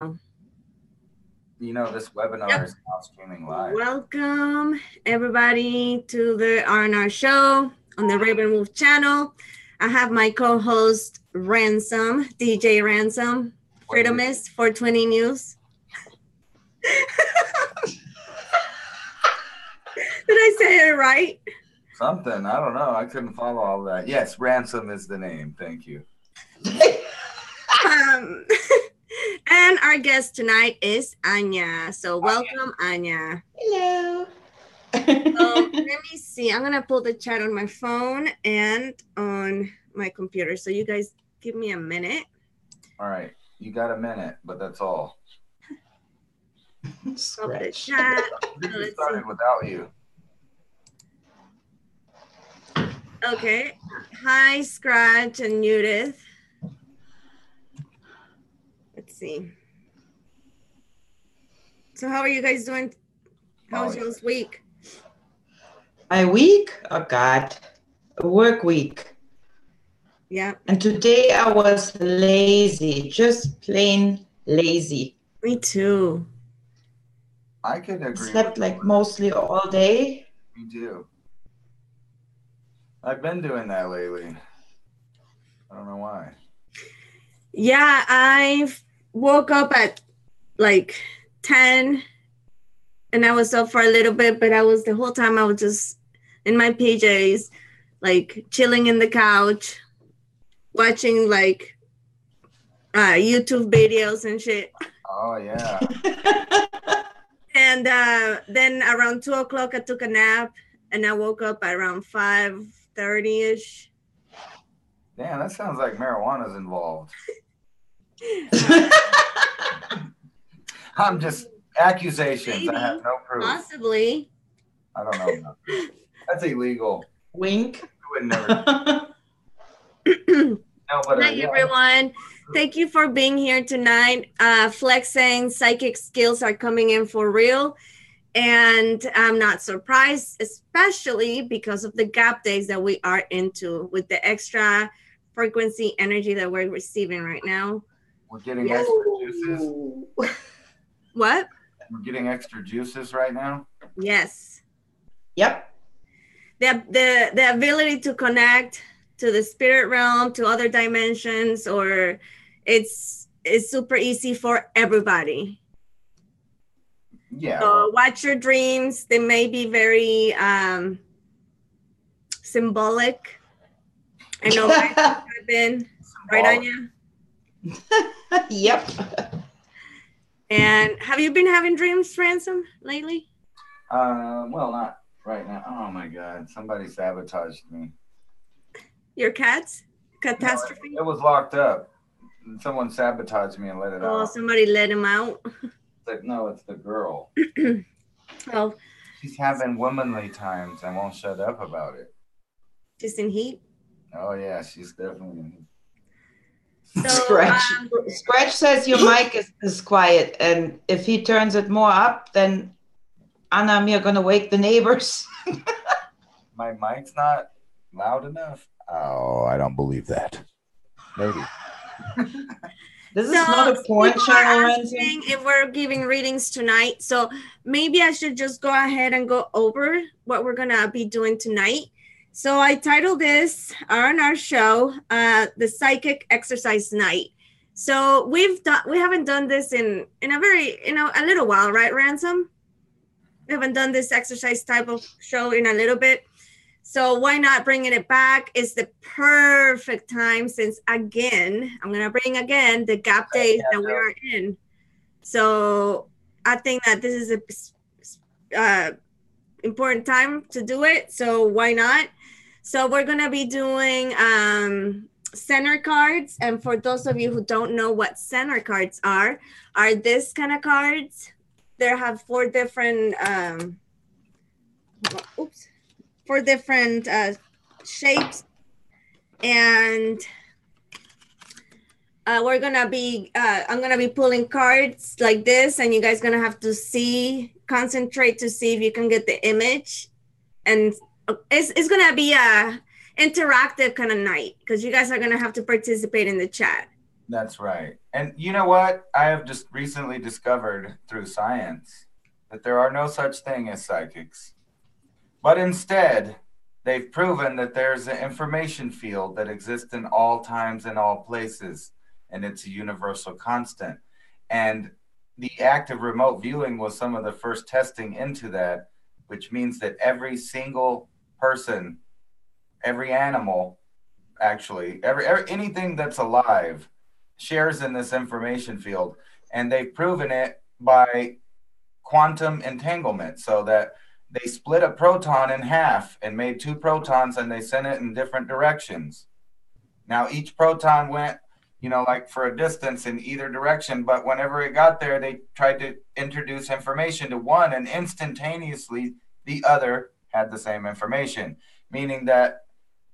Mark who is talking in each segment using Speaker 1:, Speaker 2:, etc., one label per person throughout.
Speaker 1: You know, this webinar
Speaker 2: Yep.
Speaker 1: is now streaming live.
Speaker 2: Welcome everybody to the R&R show on the Raven Wolf channel. I have my co-host Ransom, DJ Ransom,
Speaker 1: What do you
Speaker 2: Freedomist 420 News. Did I say it right?
Speaker 1: something? I don't know. I couldn't follow all that. Yes, Ransom is the name. Thank you.
Speaker 2: Um, and our guest tonight is Anja. So welcome, Anja.
Speaker 3: Hello.
Speaker 2: Let me see. I'm gonna pull the chat on my phone and on my computer. So you guys give me a minute.
Speaker 1: All right. You got a minute, but that's all.
Speaker 2: Of the
Speaker 3: Scratch.
Speaker 2: chat.
Speaker 1: We
Speaker 2: Let's
Speaker 1: started without you.
Speaker 2: see. Okay. Hi, Scratch and Judith. Let's see. So how are you guys doing? How was y'all's week?
Speaker 3: My week? Oh God. A work week.
Speaker 2: Yeah.
Speaker 3: And today I was lazy, just plain lazy.
Speaker 2: Me too.
Speaker 1: I could agree with
Speaker 3: Slept like mostly all day.
Speaker 1: you too. I've been doing that lately. I don't know why.
Speaker 2: Yeah, I woke up at like 10 and I was up for a little bit, but the whole time I was just in my PJs, like chilling in the couch, watching like YouTube videos and shit.
Speaker 1: Oh yeah.
Speaker 2: And then around 2 o'clock, I took a nap, and I woke up around 5:30 ish.
Speaker 1: Damn, that sounds like marijuana's involved. I'm just accusations.
Speaker 2: Maybe,
Speaker 1: I have no proof.
Speaker 2: possibly.
Speaker 1: I don't know about that. That's illegal.
Speaker 3: Wink.
Speaker 1: You would never. No, but
Speaker 2: Hi,
Speaker 1: yeah.
Speaker 2: everyone. Thank you for being here tonight. Flexing psychic skills are coming in for real. And I'm not surprised, especially because of the gap days that we are into with the extra frequency energy that we're receiving right now.
Speaker 1: We're getting extra juices.
Speaker 2: What?
Speaker 1: We're getting extra juices right now.
Speaker 2: Yes.
Speaker 3: Yep.
Speaker 2: The ability to connect to the spirit realm, to other dimensions, or it's super easy for everybody.
Speaker 1: Yeah.
Speaker 2: So watch your dreams. They may be very symbolic. I know I've been right, Anja?
Speaker 3: Yep.
Speaker 2: And have you been having dreams, Ransom, lately?
Speaker 1: Well, not right now. Oh my God! Somebody sabotaged me.
Speaker 2: Your cats? Catastrophe?
Speaker 1: No, it was locked up. Someone sabotaged me and let it out.
Speaker 2: Oh, somebody let him out.
Speaker 1: It's like, no, it's the girl.
Speaker 2: Oh,
Speaker 1: She's having womanly times and won't shut up about it.
Speaker 2: she's in heat.
Speaker 1: Oh yeah, she's definitely.
Speaker 2: So,
Speaker 3: Scratch says your mic is quiet, and if he turns it more up, then Anna and me are gonna wake the neighbors.
Speaker 1: My mic's not loud enough. Oh, I don't believe that. Maybe.
Speaker 3: This is not a porn channel, Ransom.
Speaker 2: If we're giving readings tonight, so maybe I should just go ahead and go over what we're gonna be doing tonight. So I titled this on our show, the Psychic Exercise Night. So we haven't done this in a little while, right, Ransom? We haven't done this exercise type of show in a little bit. So why not bringing it back? It's the perfect time since, again, I'm going to bring again the gap days that we are in. So I think that this is a important time to do it. So why not? So we're going to be doing Zener Cards. And for those of you who don't know what Zener Cards are this kind of cards. They have four different shapes, and we're gonna be I'm gonna be pulling cards like this, and you guys gonna have to concentrate to see if you can get the image, and it's gonna be a interactive kind of night because you guys are gonna have to participate in the chat.
Speaker 1: That's right. And you know what? I have just recently discovered through science that there are no such thing as psychics. But instead, they've proven that there's an information field that exists in all times and all places, and it's a universal constant. And the act of remote viewing was some of the first testing into that, which means that every single person, every animal, actually, every anything that's alive shares in this information field. And they've proven it by quantum entanglement, so that they split a proton in half and made two protons and they sent it in different directions. Now each proton went, like for a distance in either direction, but whenever it got there, they tried to introduce information to one, and instantaneously the other had the same information, meaning that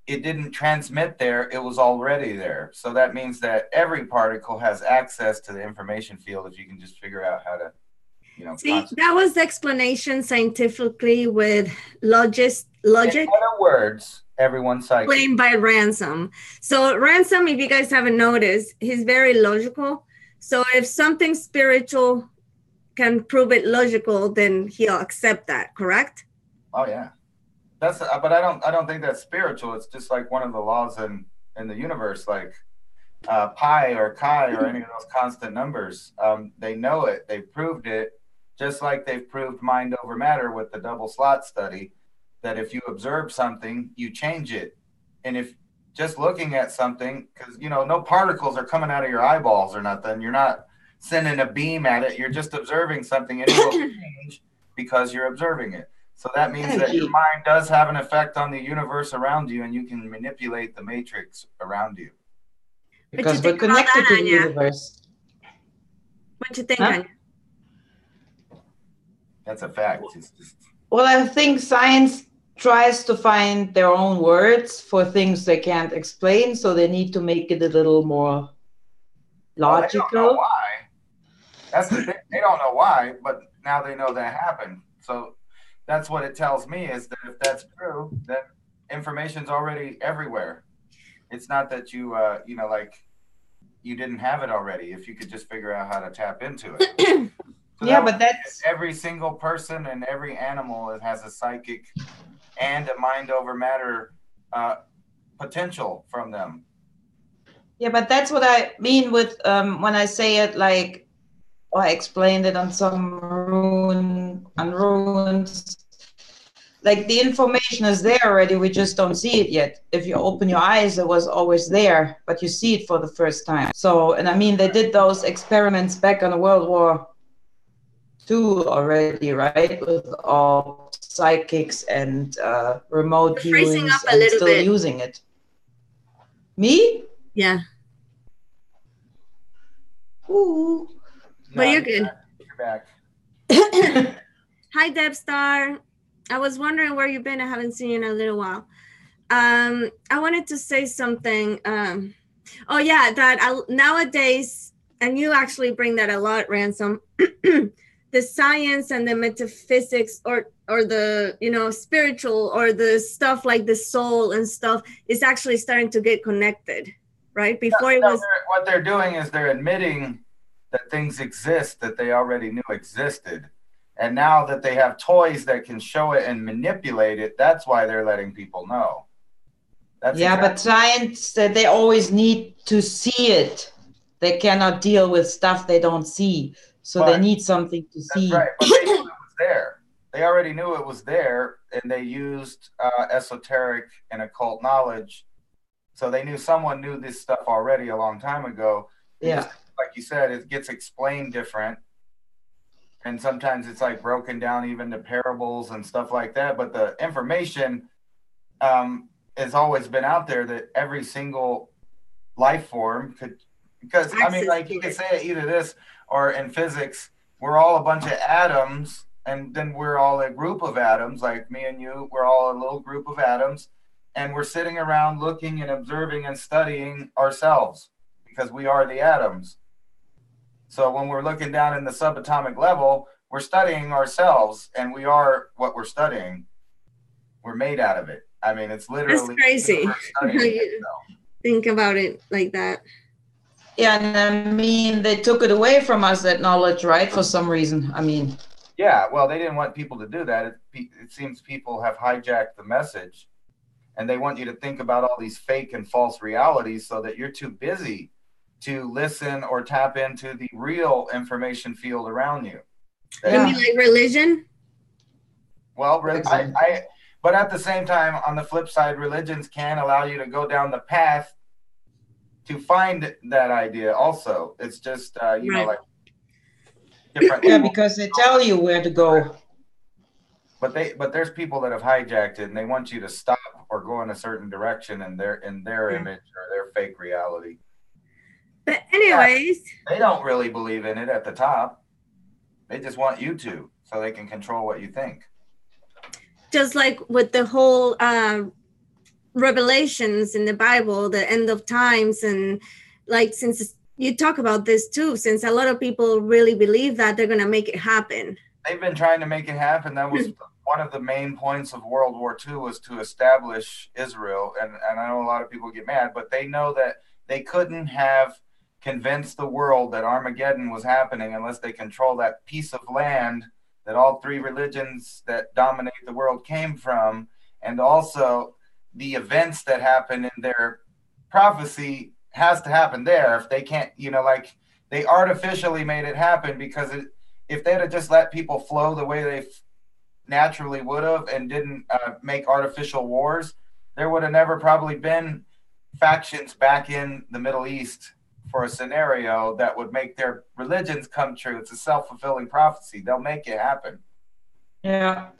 Speaker 1: it didn't transmit there, it was already there. So that means that every particle has access to the information field if you can just figure out how to,
Speaker 2: See, that was the explanation scientifically with logic.
Speaker 1: In other words, everyone's psychic.
Speaker 2: Explained by Ransom. So Ransom, if you guys haven't noticed, he's very logical. So if something spiritual can prove it logical, then he'll accept that, correct?
Speaker 1: Oh yeah. But I don't think that's spiritual. It's just like one of the laws in the universe, like pi or chi or any of those constant numbers. They know it. They've proved it, just like they've proved mind over matter with the double slot study, that if you observe something, you change it. And if just looking at something, because, no particles are coming out of your eyeballs or nothing. You're not sending a beam at it. You're just observing something, and it will change because you're observing it. So that means that your mind does have an effect on the universe around you, and you can manipulate the matrix around you.
Speaker 3: Because we're connected to the universe.
Speaker 2: What do you think, Anja?
Speaker 1: That's a fact.
Speaker 3: Well, I think science tries to find their own words for things they can't explain, so they need to make it a little more logical.
Speaker 1: They don't know why. That's the thing. They don't know why, but now they know that happened. So that's what it tells me, is that if that's true, then information's already everywhere. It's not that you, you didn't have it already. If you could just figure out how to tap into it. So
Speaker 3: yeah, but that's
Speaker 1: every single person and every animal has a psychic and a mind over matter potential from them.
Speaker 3: Yeah, but that's what I mean with when I say it like, I explained it on some runes. Like the information is there already, we just don't see it yet. If you open your eyes, it was always there, but you see it for the first time. So, and I mean, they did those experiments back on the World War II already, right? With all psychics and remote viewings and still using it. Me?
Speaker 2: Yeah.
Speaker 3: Ooh.
Speaker 2: But you're good.
Speaker 1: You're back.
Speaker 2: Hi, Debstar. I was wondering where you've been. I haven't seen you in a little while. I wanted to say something. Nowadays, and you actually bring that a lot, Ransom, the science and the metaphysics or the, spiritual or the stuff like the soul and stuff is actually starting to get connected, right? Before
Speaker 1: what they're doing is they're admitting that things exist that they already knew existed. And now that they have toys that can show it and manipulate it, that's why they're letting people know.
Speaker 3: But science, they always need to see it. They cannot deal with stuff they don't see. So they need something to see.
Speaker 1: That's right, but they knew it was there. They already knew it was there, and they used esoteric and occult knowledge. So they knew someone knew this stuff already a long time ago.
Speaker 3: Yeah.
Speaker 1: Like you said, it gets explained different. And sometimes it's like broken down even to parables and stuff like that. But the information has always been out there that every single life form could, because you could say it either this or in physics, we're all a bunch of atoms, and then we're all a group of atoms, like me and you, we're all a little group of atoms, and we're sitting around looking and observing and studying ourselves because we are the atoms. So when we're looking down in the subatomic level, we're studying ourselves, and we are what we're studying. We're made out of it. I mean, it's literally
Speaker 2: that's crazy. Think about it like that.
Speaker 3: Yeah, and I mean, they took it away from us, that knowledge, right? For some reason. I mean,
Speaker 1: Yeah, well, they didn't want people to do that. It seems people have hijacked the message, and they want you to think about all these fake and false realities so that you're too busy to listen or tap into the real information field around you.
Speaker 2: You mean like religion?
Speaker 1: Well,
Speaker 3: exactly.
Speaker 1: but at the same time, on the flip side, religions can allow you to go down the path to find that idea. Also, it's just you know, like different.
Speaker 3: Yeah, because they tell you where to go.
Speaker 1: But there's people that have hijacked it, and they want you to stop or go in a certain direction in their image or their fake reality.
Speaker 2: But anyways,
Speaker 1: they don't really believe in it at the top. They just want you to, so they can control what you think.
Speaker 2: Just like with the whole revelations in the Bible, the end of times, and like, since you talk about this too, since a lot of people really believe that they're gonna make it happen.
Speaker 1: They've been trying to make it happen. That was one of the main points of World War II, was to establish Israel. And I know a lot of people get mad, but they know that they couldn't have convinced the world that Armageddon was happening unless they control that piece of land that all three religions that dominate the world came from, and also the events that happen in their prophecy has to happen there. If they can't, you know, like, they artificially made it happen because if they'd have just let people flow the way they naturally would have and didn't make artificial wars, there would have never probably been factions back in the Middle East for a scenario that would make their religions come true. It's a self-fulfilling prophecy. They'll make it happen.
Speaker 3: Yeah.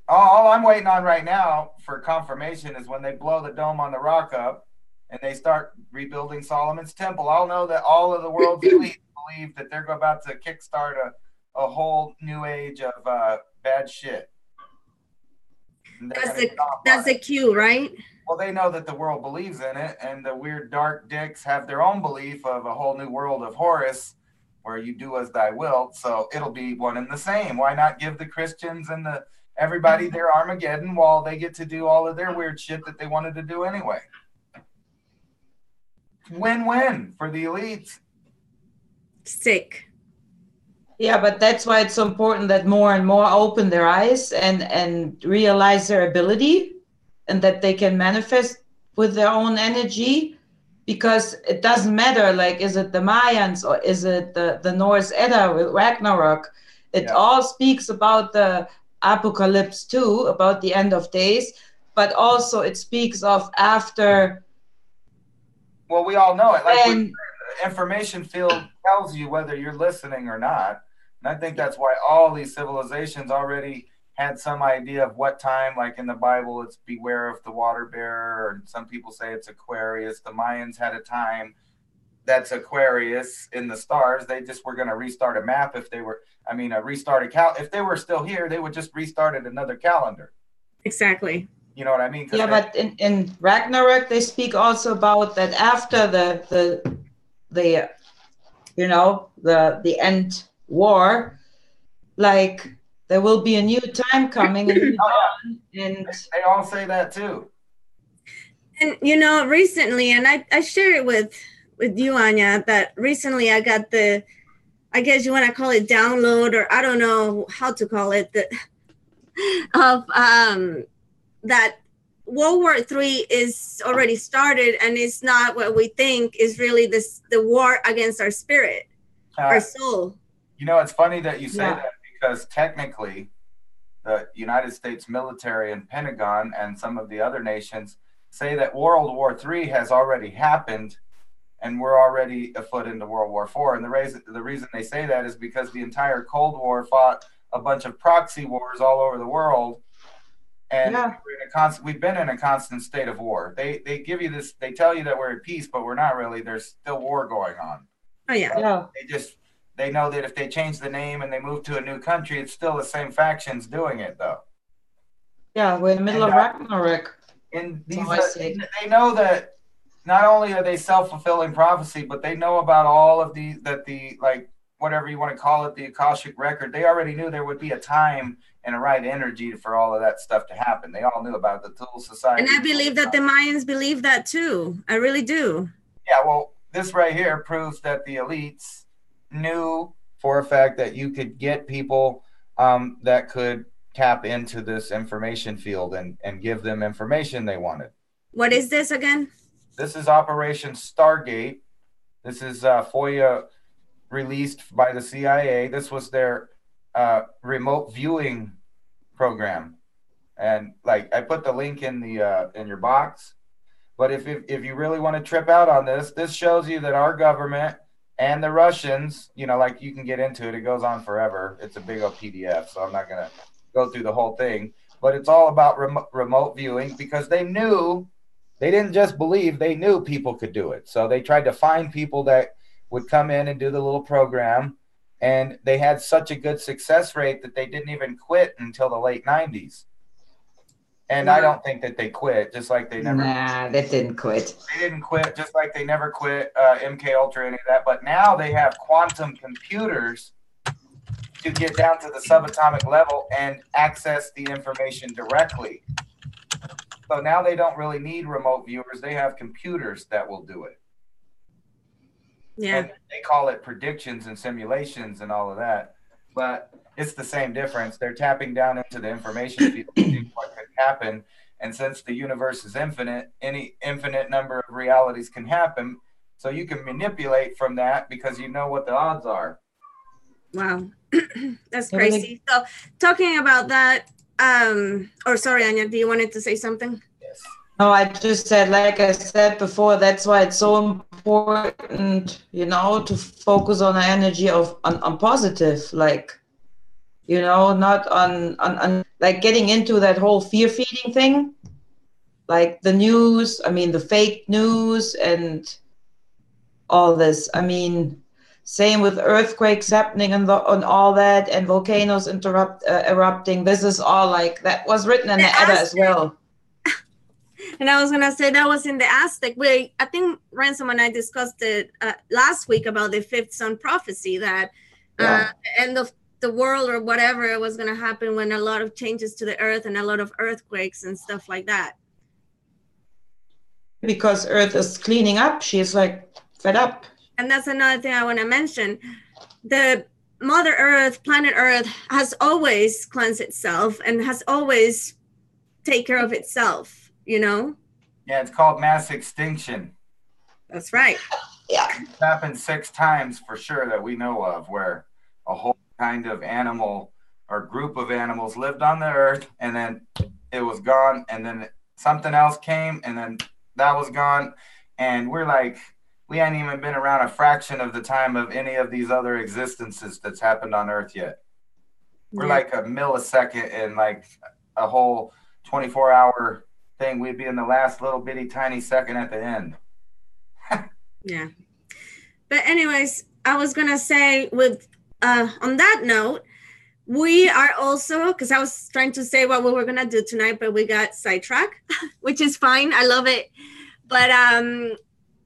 Speaker 1: All I'm waiting on right now for confirmation is when they blow the Dome on the Rock up and they start rebuilding Solomon's Temple. I'll know that all of the world's elite believe that they're about to kickstart a whole new age of bad shit.
Speaker 2: That's the cue, right?
Speaker 1: Well, they know that the world believes in it, and the weird dark dicks have their own belief of a whole new world of Horus, where you do as thy wilt. So it'll be one and the same. Why not give the Christians and everybody their Armageddon while they get to do all of their weird shit that they wanted to do anyway? Win-win for the elites.
Speaker 2: Sick.
Speaker 3: Yeah, but that's why it's so important that more and more open their eyes and realize their ability, and that they can manifest with their own energy, because it doesn't matter, like, is it the Mayans or is it the Norse Edda with Ragnarok? It all speaks about the apocalypse too, about the end of days, but also it speaks of after.
Speaker 1: Well, we all know it. Like, the information field tells you whether you're listening or not. And I think that's why all these civilizations already had some idea of what time. Like in the Bible, it's beware of the water bearer, and some people say it's Aquarius. The Mayans had a time that's Aquarius in the stars. They just were going to restart a map if they were, if they were still here, they would just restart another calendar.
Speaker 2: Exactly.
Speaker 1: You know what I mean?
Speaker 3: Yeah, but in Ragnarok, they speak also about that after the end war, like, there will be a new time coming, and
Speaker 1: they all say that too.
Speaker 2: And recently, and I share it with you, Anja, that recently I got I guess you want to call it download, or I don't know how to call it, that World War III is already started, and it's not what we think is really the war against our spirit, our soul.
Speaker 1: It's funny that you say that, because technically the United States military and Pentagon and some of the other nations say that World War III has already happened and we're already afoot into World War IV. And the reason they say that is because the entire Cold War fought a bunch of proxy wars all over the world. And we've been in a constant state of war. They give you this, they tell you that we're at peace, but we're not really. There's still war going on.
Speaker 2: Oh, yeah.
Speaker 1: They know that if they change the name and they move to a new country, it's still the same factions doing it, though.
Speaker 3: Yeah, we're in the middle of Ragnarok.
Speaker 1: And they know that not only are they self-fulfilling prophecy, but they know about all of like, whatever you want to call it, the Akashic record. They already knew there would be a time and a right energy for all of that stuff to happen. They all knew about the Tool Society.
Speaker 2: And I believe that the Mayans believe that too. I really do.
Speaker 1: Yeah, well, this right here proves that the elites knew for a fact that you could get people that could tap into this information field and give them information they wanted.
Speaker 2: What is this again?
Speaker 1: This is Operation Stargate. This is FOIA released by the CIA. This was their remote viewing program. And like I put the link in the in your box. But if you really want to trip out on this, this shows you that our government and the Russians, you know, like you can get into it. It goes on forever. It's a big old PDF, so I'm not going to go through the whole thing. But it's all about remote viewing because they knew, they didn't just believe, they knew people could do it. So they tried to find people that would come in and do the little program. And they had such a good success rate that they didn't even quit until the late 90s. And I don't think that they quit, just like they never.
Speaker 3: Nah, they didn't quit.
Speaker 1: They didn't quit, just like they never quit MK Ultra, any of that. But now they have quantum computers to get down to the subatomic level and access the information directly. So now they don't really need remote viewers. They have computers that will do it.
Speaker 2: Yeah.
Speaker 1: And they call it predictions and simulations and all of that. But it's the same difference. They're tapping down into the information field to see what could happen. And since the universe is infinite, any infinite number of realities can happen. So you can manipulate from that because you know what the odds are.
Speaker 2: Wow. That's crazy. So talking about that, or sorry, Anja, do you wanted to say something?
Speaker 1: Yes.
Speaker 3: No, I just said, like I said before, that's why it's so important, you know, to focus on the energy of on positive, like, you know, not on like getting into that whole fear feeding thing, like the news, I mean, the fake news and all this. I mean, same with earthquakes happening and all that, and volcanoes erupting. This is all like, that was written in the Edda as well.
Speaker 2: And I was going to say that was in the Aztec. I think Ransom and I discussed it last week about the fifth sun prophecy, that the end of the world or whatever was going to happen when a lot of changes to the earth and a lot of earthquakes and stuff like that. Because
Speaker 3: Earth is cleaning up. She's like fed up.
Speaker 2: And that's another thing I want to mention. The Mother Earth, planet Earth, has always cleansed itself and has always taken care of itself. You know?
Speaker 1: Yeah, it's called mass extinction.
Speaker 2: That's right.
Speaker 3: Yeah.
Speaker 1: It's happened 6 times for sure that we know of, where a whole kind of animal or group of animals lived on the earth and then it was gone, and then something else came and then that was gone. And we're like, we ain't even been around a fraction of the time of any of these other existences that's happened on earth yet. We're like a millisecond in like a whole 24-hour thing. We'd be in the last little bitty tiny second at the end.
Speaker 2: Yeah. But anyways, I was gonna say, with on that note, we are also, because I was trying to say what we were gonna do tonight, but we got sidetracked, which is fine. I love it. But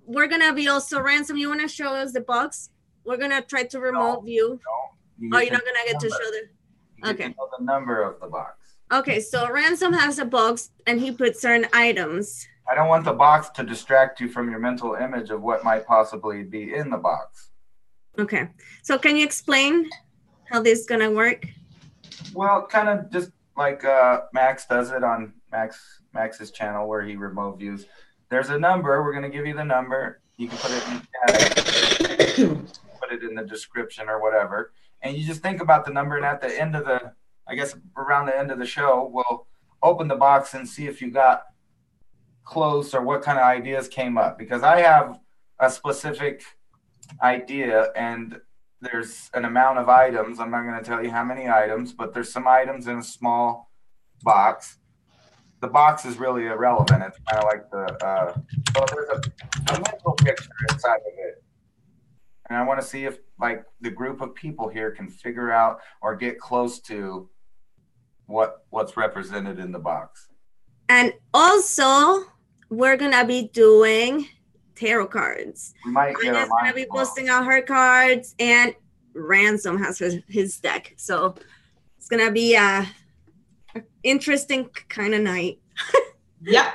Speaker 2: we're gonna be also, Ransom, you wanna show us the box? We're gonna try to remote view.
Speaker 1: No,
Speaker 2: You're not gonna get to show the.
Speaker 1: Okay. Know the number of the box.
Speaker 2: Okay, so Ransom has a box and he puts certain items.
Speaker 1: I don't want the box to distract you from your mental image of what might possibly be in the box.
Speaker 2: Okay, so can you explain how this is gonna work?
Speaker 1: Well, kind of just like Max does it on Max's channel where he remote views. There's a number. We're gonna give you the number. You can put it in the chat, put it in the description or whatever, and you just think about the number. And at the end of the, I guess around the end of the show, we'll open the box and see if you got close or what kind of ideas came up. Because I have a specific idea and there's an amount of items. I'm not going to tell you how many items, but there's some items in a small box. The box is really irrelevant. It's kind of like the, so there's a mental picture inside of it. And I want to see if like the group of people here can figure out or get close to what's represented in the box.
Speaker 2: And also, we're gonna be doing tarot cards.
Speaker 1: We might get
Speaker 2: Anja's gonna be posting out her cards, and Ransom has his deck. So it's gonna be a interesting kind of night.
Speaker 3: Yeah.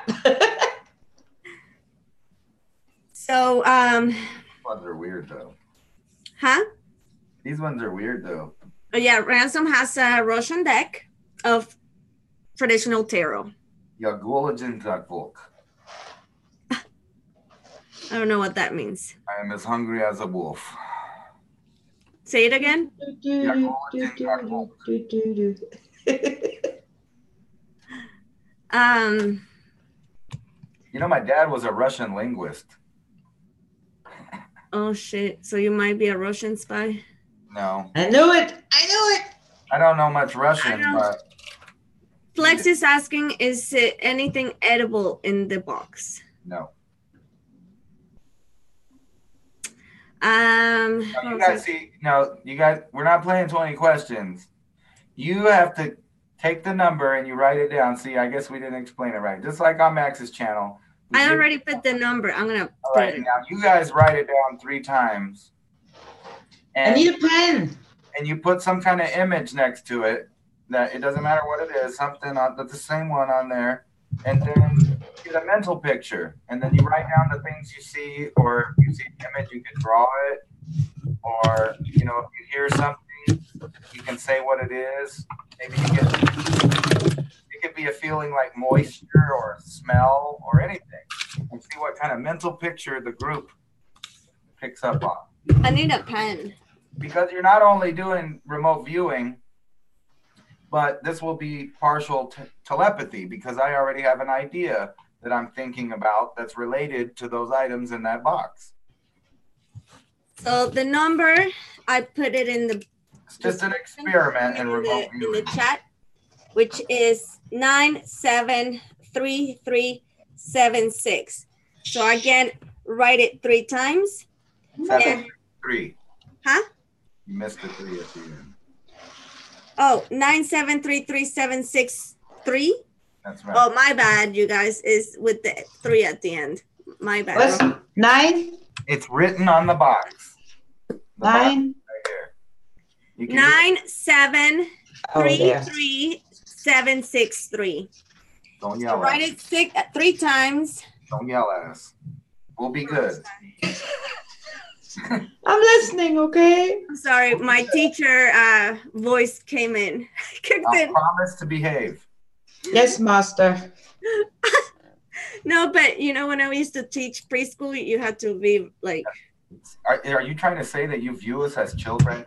Speaker 2: So
Speaker 1: ones are weird though.
Speaker 2: Huh?
Speaker 1: These ones are weird though.
Speaker 2: Oh, yeah, Ransom has a Russian deck of traditional tarot.
Speaker 1: Ja, Gulagen Volk.
Speaker 2: I don't know what that means.
Speaker 1: I am as hungry as a wolf.
Speaker 2: Say it again.
Speaker 1: You know, my dad was a Russian linguist.
Speaker 2: Oh shit! So you might be a Russian spy.
Speaker 1: No.
Speaker 3: I knew it. I knew it.
Speaker 1: I don't know much Russian, but
Speaker 2: Flex is asking, is it anything edible in the box?
Speaker 1: no.
Speaker 2: No,
Speaker 1: you guys see, no, you guys, we're not playing 20 questions. You have to take the number and you write it down. See, I guess we didn't explain it right. Just like on Max's channel.
Speaker 2: I already put the number. I'm gonna.
Speaker 1: All right, now you guys write it down 3 times. And,
Speaker 3: I need a pen.
Speaker 1: And you put some kind of image next to it. That it doesn't matter what it is, something on the same one on there, and then get a mental picture, and then you write down the things you see, or if you see an image, you can draw it, or if you hear something, you can say what it is. Maybe it could be a feeling like moisture or smell or anything, and see what kind of mental picture the group picks up on.
Speaker 2: I need a pen.
Speaker 1: Because you're not only doing remote viewing, but this will be partial telepathy, because I already have an idea that I'm thinking about that's related to those items in that box.
Speaker 2: So the number, I put it in the...
Speaker 1: It's just an experiment in remote viewing.
Speaker 2: In the chat, which is 973376. So again, write it 3 times.
Speaker 1: 3.
Speaker 2: Huh?
Speaker 1: You missed the 3 at the end.
Speaker 2: Oh, 9733763.
Speaker 1: That's right.
Speaker 2: Oh, my bad, you guys, is with the 3 at the end. My bad.
Speaker 3: What's 9?
Speaker 1: It's written on the box. The
Speaker 3: 9.
Speaker 1: Box right here.
Speaker 2: 9733763.
Speaker 1: Don't
Speaker 2: So
Speaker 1: yell
Speaker 2: write
Speaker 1: at us.
Speaker 2: it 3 times.
Speaker 1: Don't yell at us. We'll be good.
Speaker 3: I'm listening, okay?
Speaker 2: I'm sorry, my teacher voice came in.
Speaker 1: I promise to behave.
Speaker 3: Yes, master.
Speaker 2: No, but when I used to teach preschool, you had to be like...
Speaker 1: Are you trying to say that you view us as children?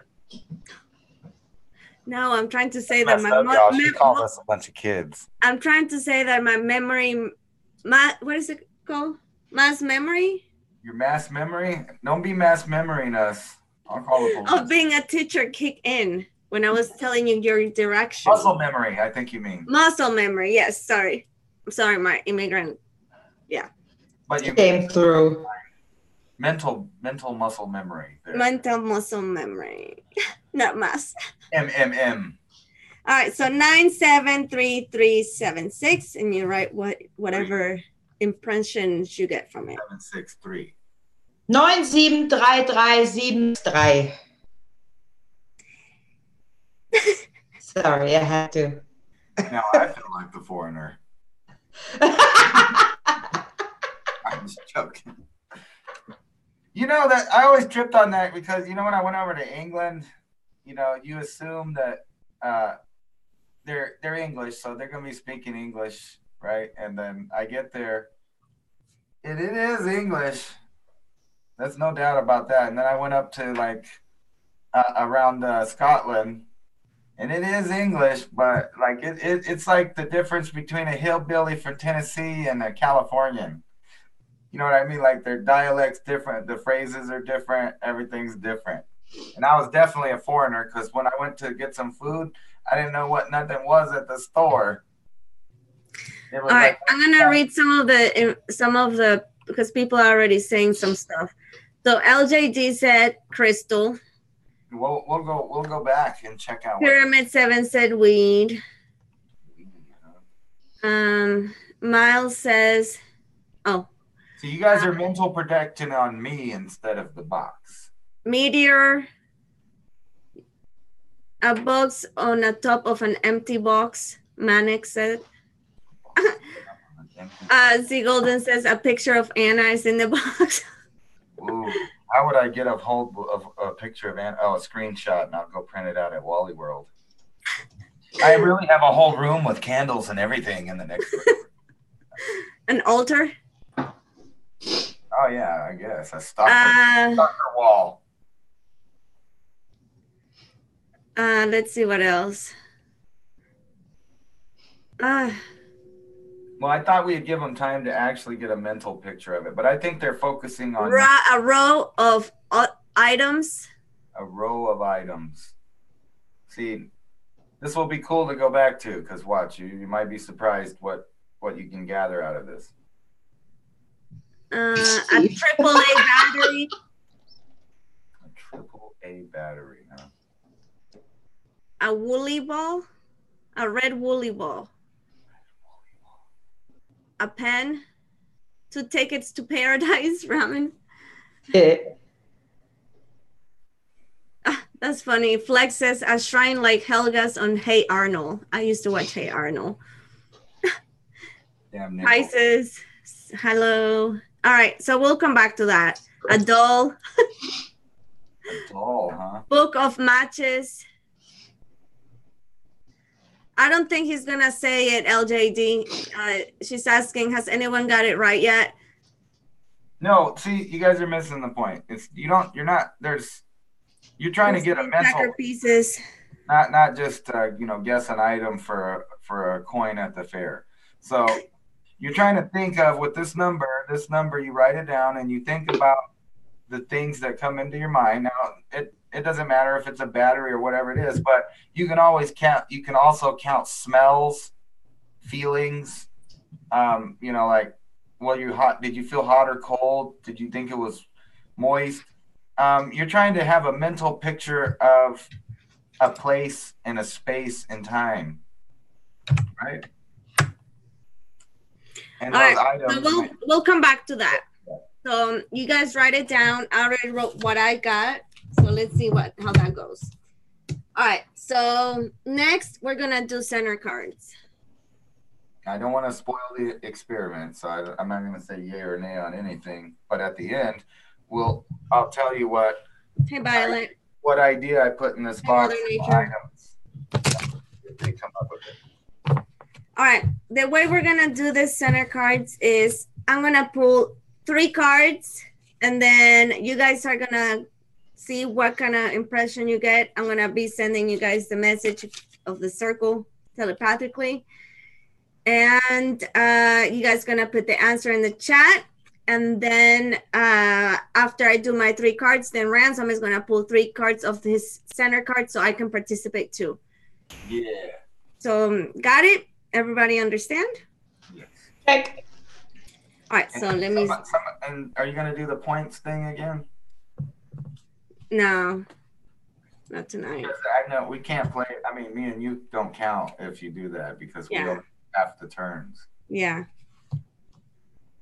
Speaker 2: No, I'm trying to say that
Speaker 1: she called us a bunch of kids.
Speaker 2: I'm trying to say that my memory... what is it called? Mass memory?
Speaker 1: Your mass memory? Don't be mass memorying us. I'll call the police.
Speaker 2: Of being a teacher kick in when I was telling you your direction.
Speaker 1: Muscle memory, I think you mean.
Speaker 2: Muscle memory, yes. Sorry. I'm sorry, my immigrant. Yeah.
Speaker 1: But you
Speaker 3: came through.
Speaker 1: Mental muscle memory. There.
Speaker 2: Mental muscle memory. Not mass.
Speaker 1: MMM.
Speaker 2: All right, so 973376, and you write whatever impressions you get from it.
Speaker 1: 763.
Speaker 3: 973373. Sorry, I had to.
Speaker 1: Now I feel like the foreigner. I'm just joking. That I always tripped on that because when I went over to England, you assume that they're English, so they're gonna be speaking English, right? And then I get there, and it is English. There's no doubt about that. And then I went up to around Scotland, and it is English, but it's like the difference between a hillbilly from Tennessee and a Californian. You know what I mean? Like their dialect's different, the phrases are different, everything's different. And I was definitely a foreigner because when I went to get some food, I didn't know what nothing was at the store.
Speaker 2: All right, I'm gonna read some of the because people are already saying some stuff. So LJD said crystal.
Speaker 1: We'll go back and check out.
Speaker 2: Pyramid 7 said weed. Miles says, oh.
Speaker 1: So you guys are mental projecting on me instead of the box.
Speaker 2: Meteor. A box on the top of an empty box. Manic said. Z Golden says a picture of Anna is in the box.
Speaker 1: Ooh. How would I get a hold of a picture of a screenshot, and I'll go print it out at Wally World. I really have a whole room with candles and everything in the next room.
Speaker 2: An altar?
Speaker 1: Oh yeah, I guess a stalker wall.
Speaker 2: Let's see what else.
Speaker 1: Well, I thought we'd give them time to actually get a mental picture of it, but I think they're focusing on
Speaker 2: a row of items.
Speaker 1: A row of items. See, this will be cool to go back to because watch, you might be surprised what you can gather out of this.
Speaker 2: A AAA battery.
Speaker 1: A AAA battery, huh?
Speaker 2: A woolly ball. A red woolly ball. A pen. 2 tickets to Paradise Ramen. That's funny. Flex says a shrine like Helga's on Hey Arnold. I used to watch Hey Arnold.
Speaker 1: Damn
Speaker 2: Prices. Hello. All right, so we'll come back to that. A doll.
Speaker 1: A doll, huh?
Speaker 2: Book of matches. I don't think he's gonna say it, LJD. She's asking, has anyone got it right yet?
Speaker 1: No, see, you guys are missing the point. You're trying to get a mental
Speaker 2: pieces.
Speaker 1: Not just guess an item for a coin at the fair. So you're trying to think of with this number, you write it down and you think about the things that come into your mind. Now, it doesn't matter if it's a battery or whatever it is, but you can always count. You can also count smells, feelings. Like, did you feel hot or cold? Did you think it was moist? You're trying to have a mental picture of a place and a space and time, right? And
Speaker 2: all
Speaker 1: those
Speaker 2: right,
Speaker 1: items.
Speaker 2: so we'll come back to that. So you guys write it down. I already wrote what I got. So let's see how that goes. All right. So next we're gonna do Zener cards.
Speaker 1: I don't want to spoil the experiment, so I'm not gonna say yay or nay on anything. But at the end, I'll tell you what.
Speaker 2: Hey, Violet.
Speaker 1: What idea I put in this box of items. They come up with it.
Speaker 2: All right. The way we're gonna do this Zener cards is I'm gonna pull 3 cards, and then you guys are gonna see what kind of impression you get. I'm gonna be sending you guys the message of the circle telepathically, and you guys gonna put the answer in the chat. And then after I do my 3 cards, then Ransom is gonna pull 3 cards of his Zener card so I can participate too.
Speaker 1: Yeah.
Speaker 2: So got it? Everybody understand?
Speaker 1: Yes.
Speaker 3: Check.
Speaker 2: All right, so let me.
Speaker 1: And are you going to do the points thing again?
Speaker 2: No, not tonight.
Speaker 1: Because I know we can't play. I mean, me and you don't count if you do that because we don't have the turns.
Speaker 2: Yeah.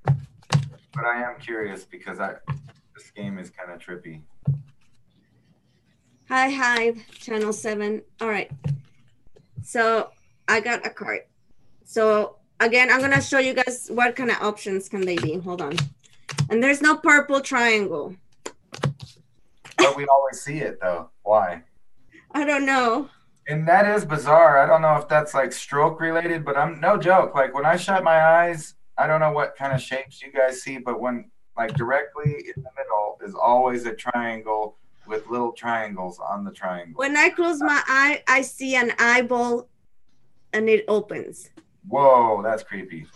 Speaker 1: But I am curious because this game is kind of trippy.
Speaker 2: Hi, Channel 7. All right. So I got a card. So again, I'm gonna show you guys what kind of options can they be. Hold on. And there's no purple triangle.
Speaker 1: But we always see it though. Why?
Speaker 2: I don't know.
Speaker 1: And that is bizarre. I don't know if that's like stroke related, but I'm no joke. Like when I shut my eyes, I don't know what kind of shapes you guys see, but when like directly in the middle is always a triangle with little triangles on the triangle.
Speaker 2: When I close my eye, I see an eyeball and it opens.
Speaker 1: Whoa, that's creepy.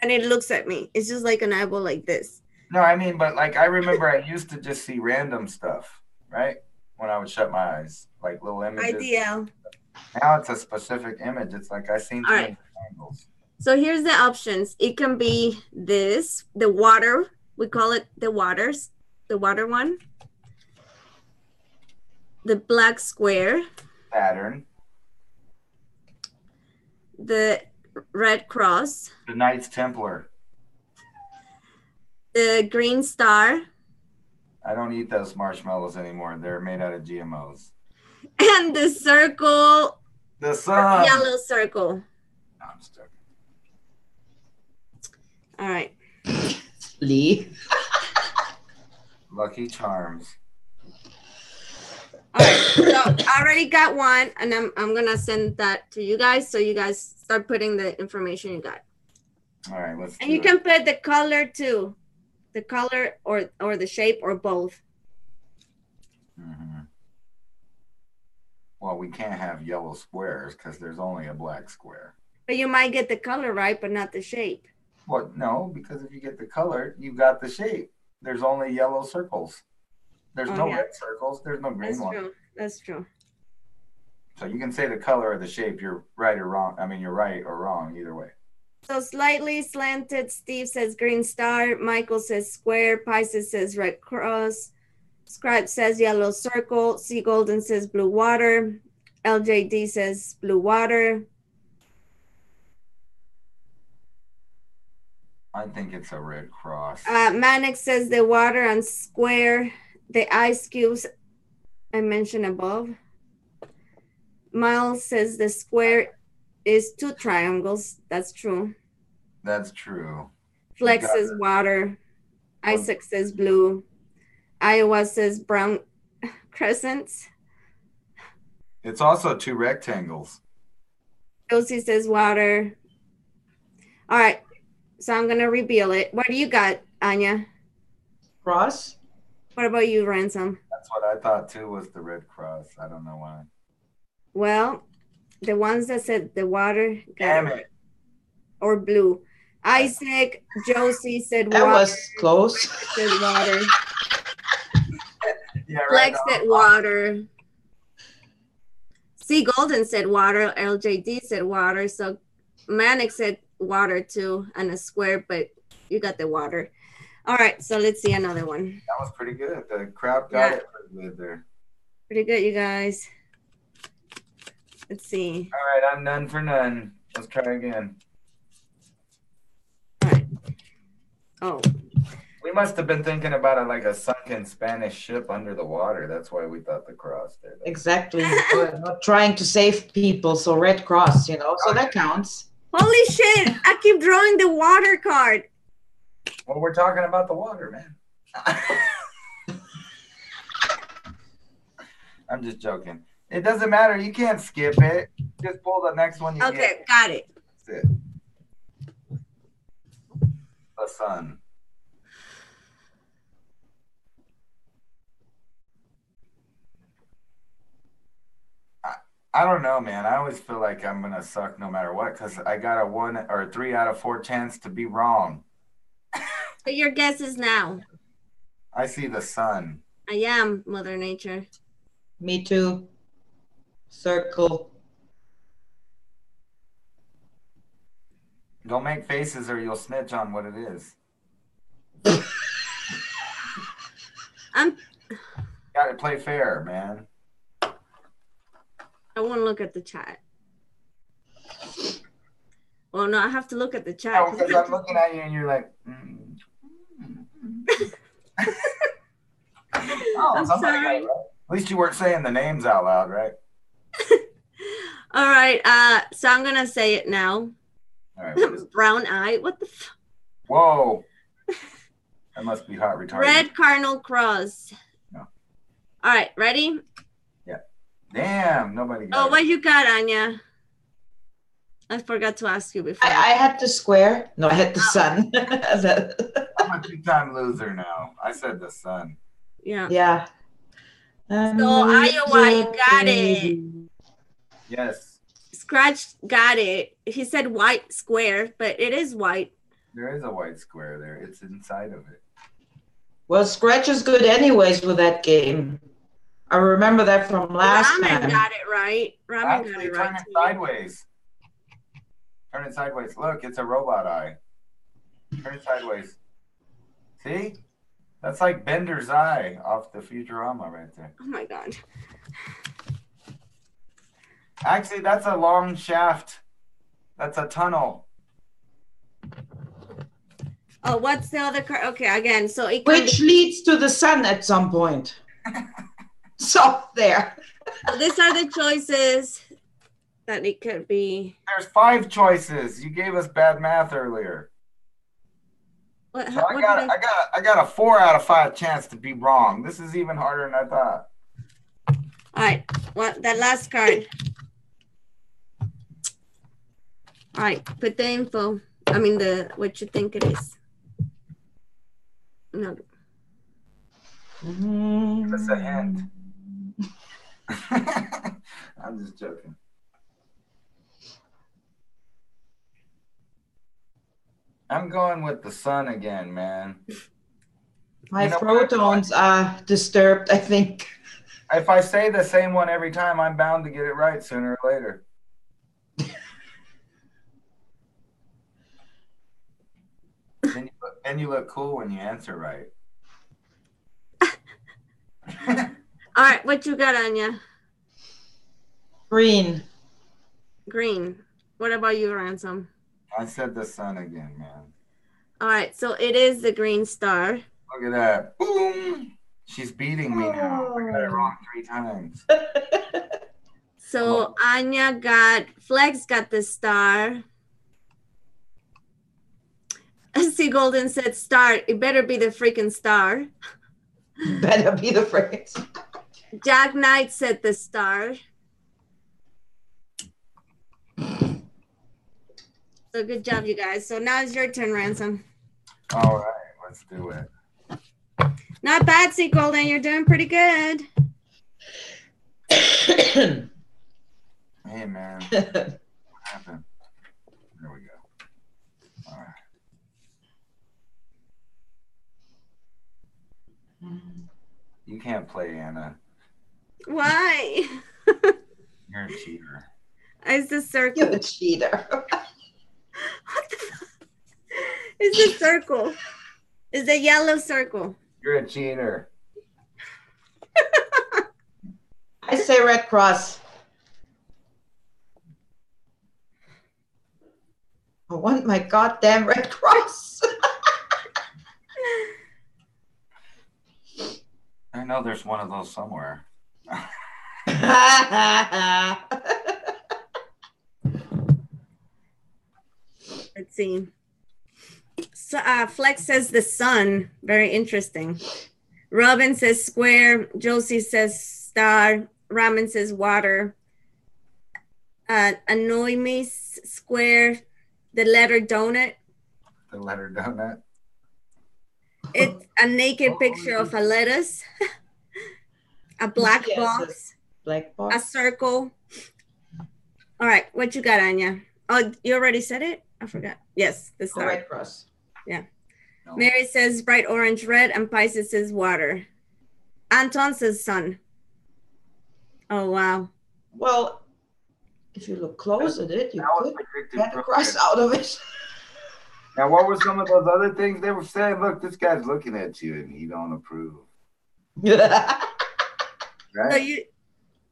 Speaker 2: And it looks at me. It's just like an eyeball like this.
Speaker 1: No, I mean, but like I remember I used to just see random stuff, right? When I would shut my eyes, like little images.
Speaker 2: IDL.
Speaker 1: Now it's a specific image. It's like I've seen triangles.
Speaker 2: So here's the options. It can be this, the water. We call it the water one. The black square.
Speaker 1: Saturn.
Speaker 2: The red cross.
Speaker 1: The Knights Templar.
Speaker 2: The green star.
Speaker 1: I don't eat those marshmallows anymore. They're made out of GMOs.
Speaker 2: And the circle.
Speaker 1: The sun.
Speaker 2: Yellow circle.
Speaker 1: No, I'm stuck.
Speaker 2: All right.
Speaker 3: Lee.
Speaker 1: Lucky Charms.
Speaker 2: All right, so I already got one, and I'm gonna send that to you guys, so you guys start putting the information you got.
Speaker 1: All right, let's.
Speaker 2: And you can put the color too, the color or the shape or both.
Speaker 1: Mm-hmm. Well, we can't have yellow squares because there's only a black square.
Speaker 2: But you might get the color right, but not the shape.
Speaker 1: Well, no, because if you get the color, you got the shape. There's only yellow circles. There's no red circles. There's no green ones.
Speaker 2: True. That's true.
Speaker 1: So you can say the color or the shape. You're right or wrong. I mean, you're right or wrong either way.
Speaker 2: So slightly slanted. Steve says green star. Michael says square. Pisces says red cross. Scribe says yellow circle. C Golden says blue water. LJD says blue water.
Speaker 1: I think it's a red cross.
Speaker 2: Manic says the water and square. The ice cubes I mentioned above. Miles says the square is 2 triangles. That's true.
Speaker 1: That's true.
Speaker 2: Flex says water. Isaac says blue. Iowa says brown crescents.
Speaker 1: It's also 2 rectangles.
Speaker 2: Josie says water. All right. So I'm going to reveal it. What do you got, Anja?
Speaker 3: Cross.
Speaker 2: What about you, Ransom?
Speaker 1: That's what I thought too, was the red cross. I don't know why.
Speaker 2: Well, the ones that said the water.
Speaker 1: Damn it.
Speaker 2: Or blue. Isaac, Josie said
Speaker 3: that
Speaker 2: water.
Speaker 3: That was close.
Speaker 2: Said water.
Speaker 1: Yeah, right.
Speaker 2: Flex said water. C Golden said water. LJD said water. So Manic said water too, and a square, but you got the water. All right, so let's see another one.
Speaker 1: That was pretty good. The crowd got it pretty good there.
Speaker 2: Pretty good, you guys. Let's see.
Speaker 1: All right, I'm none for none. Let's try again.
Speaker 2: All right. Oh.
Speaker 1: We must have been thinking about it like a sunken Spanish ship under the water. That's why we thought the cross there.
Speaker 3: Exactly. We're not trying to save people, so red cross, so that counts.
Speaker 2: Holy shit, I keep drawing the water card.
Speaker 1: Well, we're talking about the water, man. I'm just joking. It doesn't matter. You can't skip it. Just pull the next one you get.
Speaker 2: Okay, got it.
Speaker 1: That's it. The sun. I don't know, man. I always feel like I'm going to suck no matter what because I got a 1 or 3 out of 4 chance to be wrong.
Speaker 2: But your guess is now.
Speaker 1: I see the sun.
Speaker 2: I am Mother Nature.
Speaker 3: Me too. Circle.
Speaker 1: Don't make faces or you'll snitch on what it is. Gotta play fair, man.
Speaker 2: I want to look at the chat. Well, no, I have to look at the chat.
Speaker 1: No, because I'm looking at you and you're like, Oh,
Speaker 2: I'm sorry.
Speaker 1: Right? At least you weren't saying the names out loud, right?
Speaker 2: All right. So I'm gonna say it now.
Speaker 1: All right.
Speaker 2: Brown eye. What the?
Speaker 1: Whoa. That must be hot retarded.
Speaker 2: Red cardinal cross.
Speaker 1: No.
Speaker 2: All right. Ready?
Speaker 1: Yeah. Damn. Nobody got it.
Speaker 2: What you got, Anja? I forgot to ask you before.
Speaker 3: I had the square. No, I had the sun.
Speaker 1: I'm a 2-time loser now. I said the sun.
Speaker 2: Yeah.
Speaker 3: Yeah.
Speaker 2: So Iowa, you got it.
Speaker 1: Yes.
Speaker 2: Scratch got it. He said white square, but it is white.
Speaker 1: There is a white square there. It's inside of it.
Speaker 3: Well, Scratch is good anyways with that game. I remember that from last time.
Speaker 2: Ramen got it right. Ramen got it right.
Speaker 1: Turn it sideways. Turn it sideways. Look, it's a robot eye. Turn it sideways. See? That's like Bender's eye off the Futurama right there.
Speaker 2: Oh my God.
Speaker 1: Actually, that's a long shaft. That's a tunnel.
Speaker 2: Oh, what's the other card? Okay, again. So it
Speaker 3: which leads to the sun at some point. So there.
Speaker 2: So these are the choices that it could be.
Speaker 1: There's 5 choices. You gave us bad math earlier. So I got a 4 out of 5 chance to be wrong. This is even harder than I thought.
Speaker 2: All right. What that last card? All right. Put the info. I mean the what you think it is. No.
Speaker 1: Give us a hint. I'm just joking. I'm going with the sun again, man.
Speaker 3: My throat tones are disturbed, I think.
Speaker 1: If I say the same one every time, I'm bound to get it right sooner or later. Then you look cool when you answer right.
Speaker 2: All right, what you got, Anja?
Speaker 3: Green.
Speaker 2: Green. What about you, Ransom?
Speaker 1: I said the sun again, man.
Speaker 2: All right, so it is the green star.
Speaker 1: Look at that. Boom. She's beating me now. I got it wrong 3 times.
Speaker 2: So Anja Flex got the star. C. Golden said star. It better be the freaking star.
Speaker 3: Better be the freaking star.
Speaker 2: Jack Knight said the star. So good job, you guys. So now it's your turn, Ransom.
Speaker 1: All right, let's do it.
Speaker 2: Not bad, C. Golden. You're doing pretty good.
Speaker 1: Hey, man. What happened? There we go. All right. You can't play, Anna.
Speaker 2: Why?
Speaker 1: You're a cheater.
Speaker 2: It's the circle.
Speaker 3: You're a cheater.
Speaker 2: What the fuck? It's the circle. It's the yellow circle.
Speaker 1: You're a cheater.
Speaker 3: I say Red Cross. I want my goddamn Red Cross.
Speaker 1: I know there's one of those somewhere.
Speaker 2: Let's see. So, Flex says the sun. Very interesting. Robin says square. Josie says star. Ramen says water. Annoymes square. The letter donut.
Speaker 1: The letter donut.
Speaker 2: It's a naked picture of a lettuce. A black box.
Speaker 3: Black box.
Speaker 2: A circle. All right. What you got, Anja? Oh, you already said it? I forgot. Yes, the star.
Speaker 3: Red Cross.
Speaker 2: Yeah.
Speaker 1: No.
Speaker 2: Mary says bright orange red, and Pisces says water. Anton says sun. Oh, wow.
Speaker 3: Well, if you look close at it, you could get a
Speaker 1: progress.
Speaker 3: cross out of it.
Speaker 1: Now, what were some of those other things they were saying? Look, this guy's looking at you and he don't approve.
Speaker 2: So
Speaker 1: Right?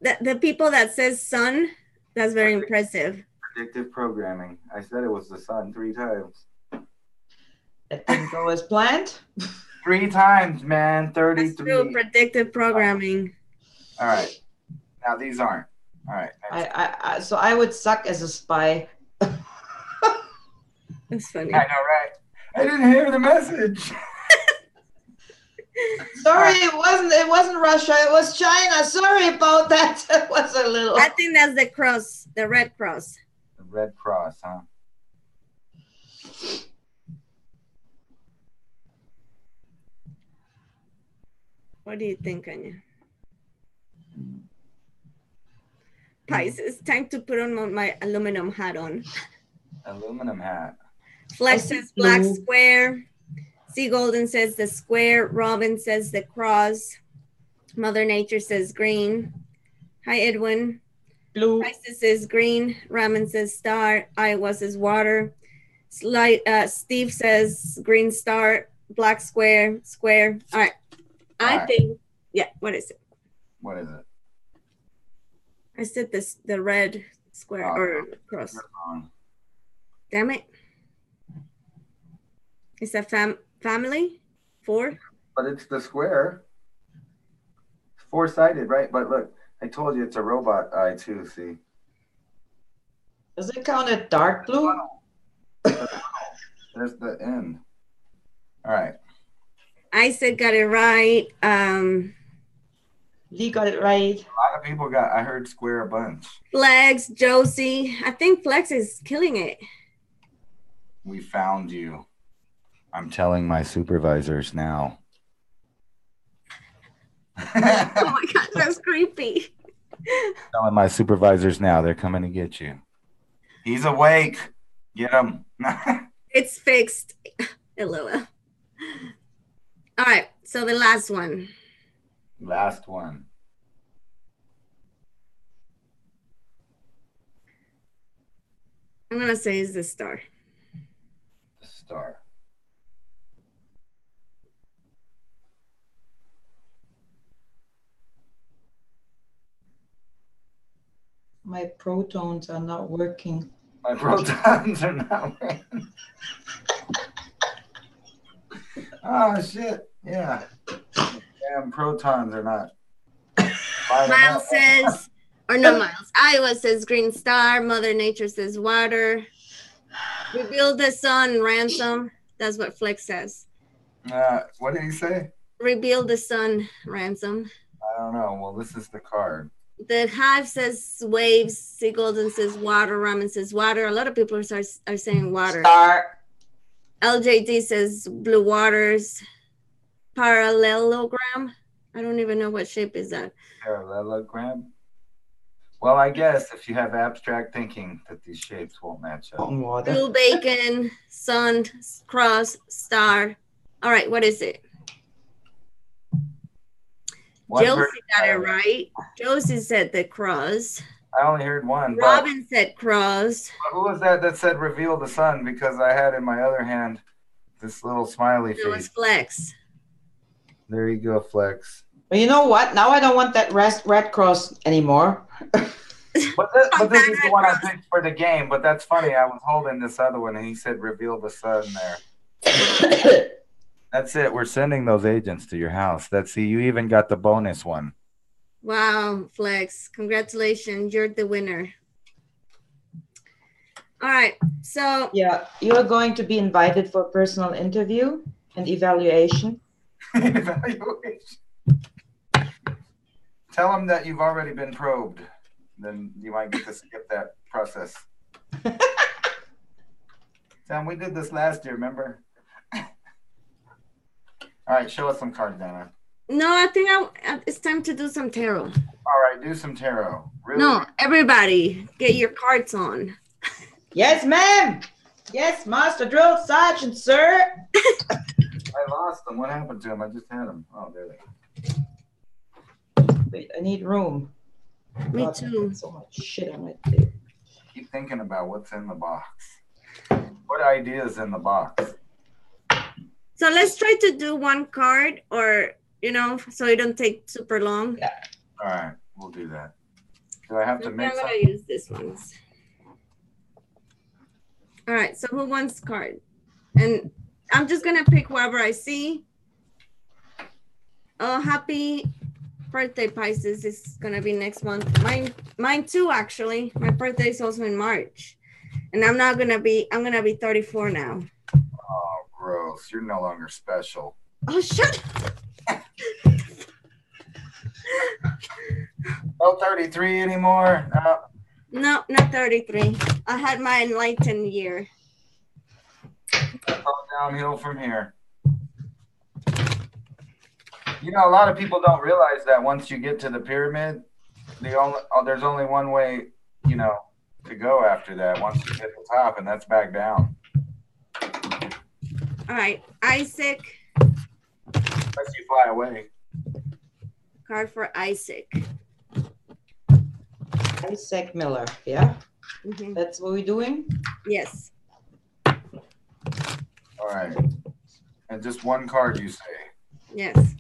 Speaker 2: the people that says sun, that's very impressive.
Speaker 1: Predictive programming. I said it was the sun 3 times.
Speaker 3: That didn't go as planned.
Speaker 1: 3 times, man. 33.
Speaker 2: That's true, predictive programming.
Speaker 1: All right. Now these aren't. All right.
Speaker 3: So I would suck as a spy.
Speaker 2: That's funny.
Speaker 1: I know, right? I didn't hear the message.
Speaker 3: Sorry, it wasn't Russia, it was China. Sorry about that. It was a little.
Speaker 2: I think that's the cross, the Red Cross.
Speaker 1: The Red Cross, huh?
Speaker 2: What do you think, Anja? Pisces, time to put on my aluminum hat on.
Speaker 1: Aluminum hat.
Speaker 2: Flex says black square. C. Golden says the square. Robin says the cross. Mother Nature says green. Hi, Edwin.
Speaker 3: Blue.
Speaker 2: Pisces says green. Ramen says star. Iowa says water. Steve says green star. Black square. Square. All right. I think, yeah, what is it?
Speaker 1: What is it?
Speaker 2: I said this, the red square or cross.
Speaker 1: You're wrong.
Speaker 2: Damn it. Is that family? 4?
Speaker 1: But it's the square. 4-sided, right? But look, I told you it's a robot eye too, see?
Speaker 3: Does it count as dark blue?
Speaker 1: There's the end. All right.
Speaker 2: Isaac got it right.
Speaker 3: Lee got it right.
Speaker 1: A lot of people got, I heard square a bunch.
Speaker 2: Flex, Josie. I think Flex is killing it.
Speaker 1: We found you. I'm telling my supervisors now.
Speaker 2: Oh my God, that's creepy.
Speaker 1: Telling my supervisors now. They're coming to get you. He's awake. Get him.
Speaker 2: It's fixed. LOL. All right, so the last one.
Speaker 1: Last one.
Speaker 2: I'm going to say is the star.
Speaker 1: Star.
Speaker 3: My protons are not working.
Speaker 1: My protons are not working. Oh, shit. Yeah. Damn, protons are not.
Speaker 2: Miles says, or no, Miles. Iowa says green star. Mother Nature says water. Rebuild the sun, ransom. That's what Flex says.
Speaker 1: What did he say?
Speaker 2: Rebuild the sun, ransom.
Speaker 1: I don't know. Well, this is the card.
Speaker 2: The Hive says waves. C. Golden says water. Ramen says water. A lot of people are saying water.
Speaker 3: Star.
Speaker 2: LJD says blue waters. Parallelogram. I don't even know what shape is that.
Speaker 1: Parallelogram? Well, I guess if you have abstract thinking that these shapes won't match up.
Speaker 2: Blue bacon, sun, cross, star. All right, what is it? Josie got it right. Josie said the cross.
Speaker 1: I only heard one.
Speaker 2: Robin said cross.
Speaker 1: Who was that said reveal the sun? Because I had in my other hand this little smiley face.
Speaker 2: It was Flex.
Speaker 1: There you go, Flex.
Speaker 3: But you know what? Now I don't want that red cross anymore.
Speaker 1: But this is the one I picked for the game. But that's funny. I was holding this other one, and he said reveal the sun there. That's it. We're sending those agents to your house. You even got the bonus one.
Speaker 2: Wow, Flex. Congratulations. You're the winner. All right. So
Speaker 3: yeah, you're going to be invited for a personal interview and evaluation.
Speaker 1: Evaluation. Tell them that you've already been probed. Then you might get to skip that process. Tell them we did this last year, remember? All right, show us some cards, Dana.
Speaker 2: No, I think it's time to do some tarot.
Speaker 1: All right, do some tarot. Really?
Speaker 2: No, everybody, get your cards on.
Speaker 3: Yes, ma'am. Yes, Master Drill Sergeant, sir.
Speaker 1: I lost them. What happened to them? I just had them. Oh, there they go.
Speaker 3: Wait, I need room.
Speaker 2: Me
Speaker 3: God,
Speaker 2: too.
Speaker 3: so much shit on my table.
Speaker 1: Keep thinking about what's in the box. What idea is in the box?
Speaker 2: So let's try to do one card, or so it don't take super long.
Speaker 3: Yeah.
Speaker 1: All right, we'll do that. Do I have to mix?
Speaker 2: I'm gonna use this one. All right. So who wants card? And I'm just gonna pick whoever I see. Oh, happy birthday, Pisces! Is gonna be next month. Mine too, actually. My birthday is also in March, and I'm gonna be 34 now.
Speaker 1: Oh, gross! You're no longer special.
Speaker 2: Oh, shut.
Speaker 1: No 33 anymore.
Speaker 2: No, not 33. I had my enlightened year.
Speaker 1: It's all downhill from here. A lot of people don't realize that once you get to the pyramid, there's only one way, to go after that. Once you hit the top, and that's back down.
Speaker 2: All right, Isaac.
Speaker 1: Unless you fly away.
Speaker 2: Card for Isaac.
Speaker 3: Isaac Miller, yeah?
Speaker 2: Mm-hmm.
Speaker 3: That's what we're doing?
Speaker 2: Yes.
Speaker 1: All right. And just one card, you say?
Speaker 2: Yes.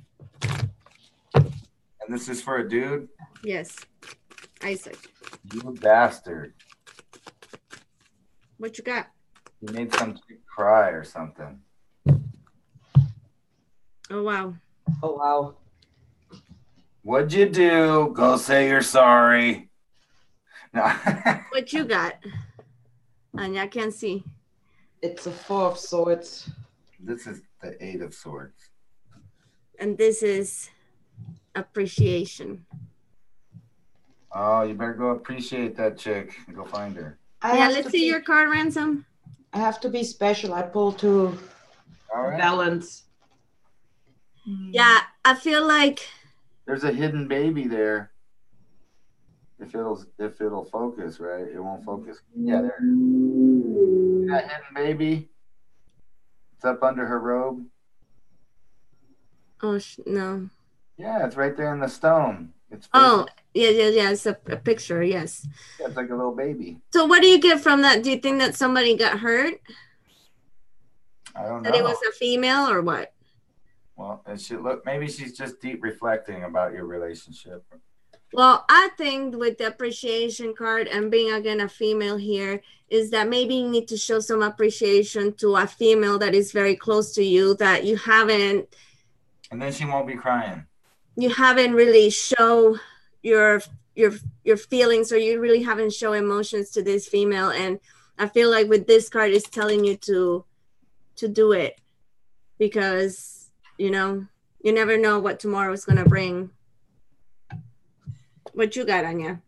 Speaker 1: And this is for a dude?
Speaker 2: Yes. Isaac.
Speaker 1: You bastard.
Speaker 2: What you got?
Speaker 1: You made some chick cry or something.
Speaker 2: Oh, wow.
Speaker 3: Oh, wow.
Speaker 1: What'd you do? Go say you're sorry. No.
Speaker 2: What you got? Anja, I can't see.
Speaker 3: It's a 4 of swords.
Speaker 1: This is the Eight of Swords.
Speaker 2: And this is appreciation.
Speaker 1: Oh, you better go appreciate that chick and go find her.
Speaker 2: Yeah, let's see your card, Ransom.
Speaker 3: I have to be special. I pull to balance.
Speaker 2: Yeah, I feel like
Speaker 1: there's a hidden baby there. If it'll focus, right? It won't focus. Yeah, there. That hidden baby. It's up under her robe.
Speaker 2: Oh no.
Speaker 1: Yeah, it's right there in the stone. It's
Speaker 2: yeah. It's a picture. Yes.
Speaker 1: Yeah, it's like a little baby.
Speaker 2: So what do you get from that? Do you think that somebody got hurt?
Speaker 1: I don't know.
Speaker 2: That it was a female or what?
Speaker 1: Well, it should look. Maybe she's just deep reflecting about your relationship.
Speaker 2: Well, I think with the appreciation card and being again a female here is that maybe you need to show some appreciation to a female that is very close to you that you haven't.
Speaker 1: And then she won't be crying.
Speaker 2: You haven't really show your feelings, or you really haven't show emotions to this female. And I feel like with this card is telling you to do it, because you never know what tomorrow is gonna bring. What you got, Anja?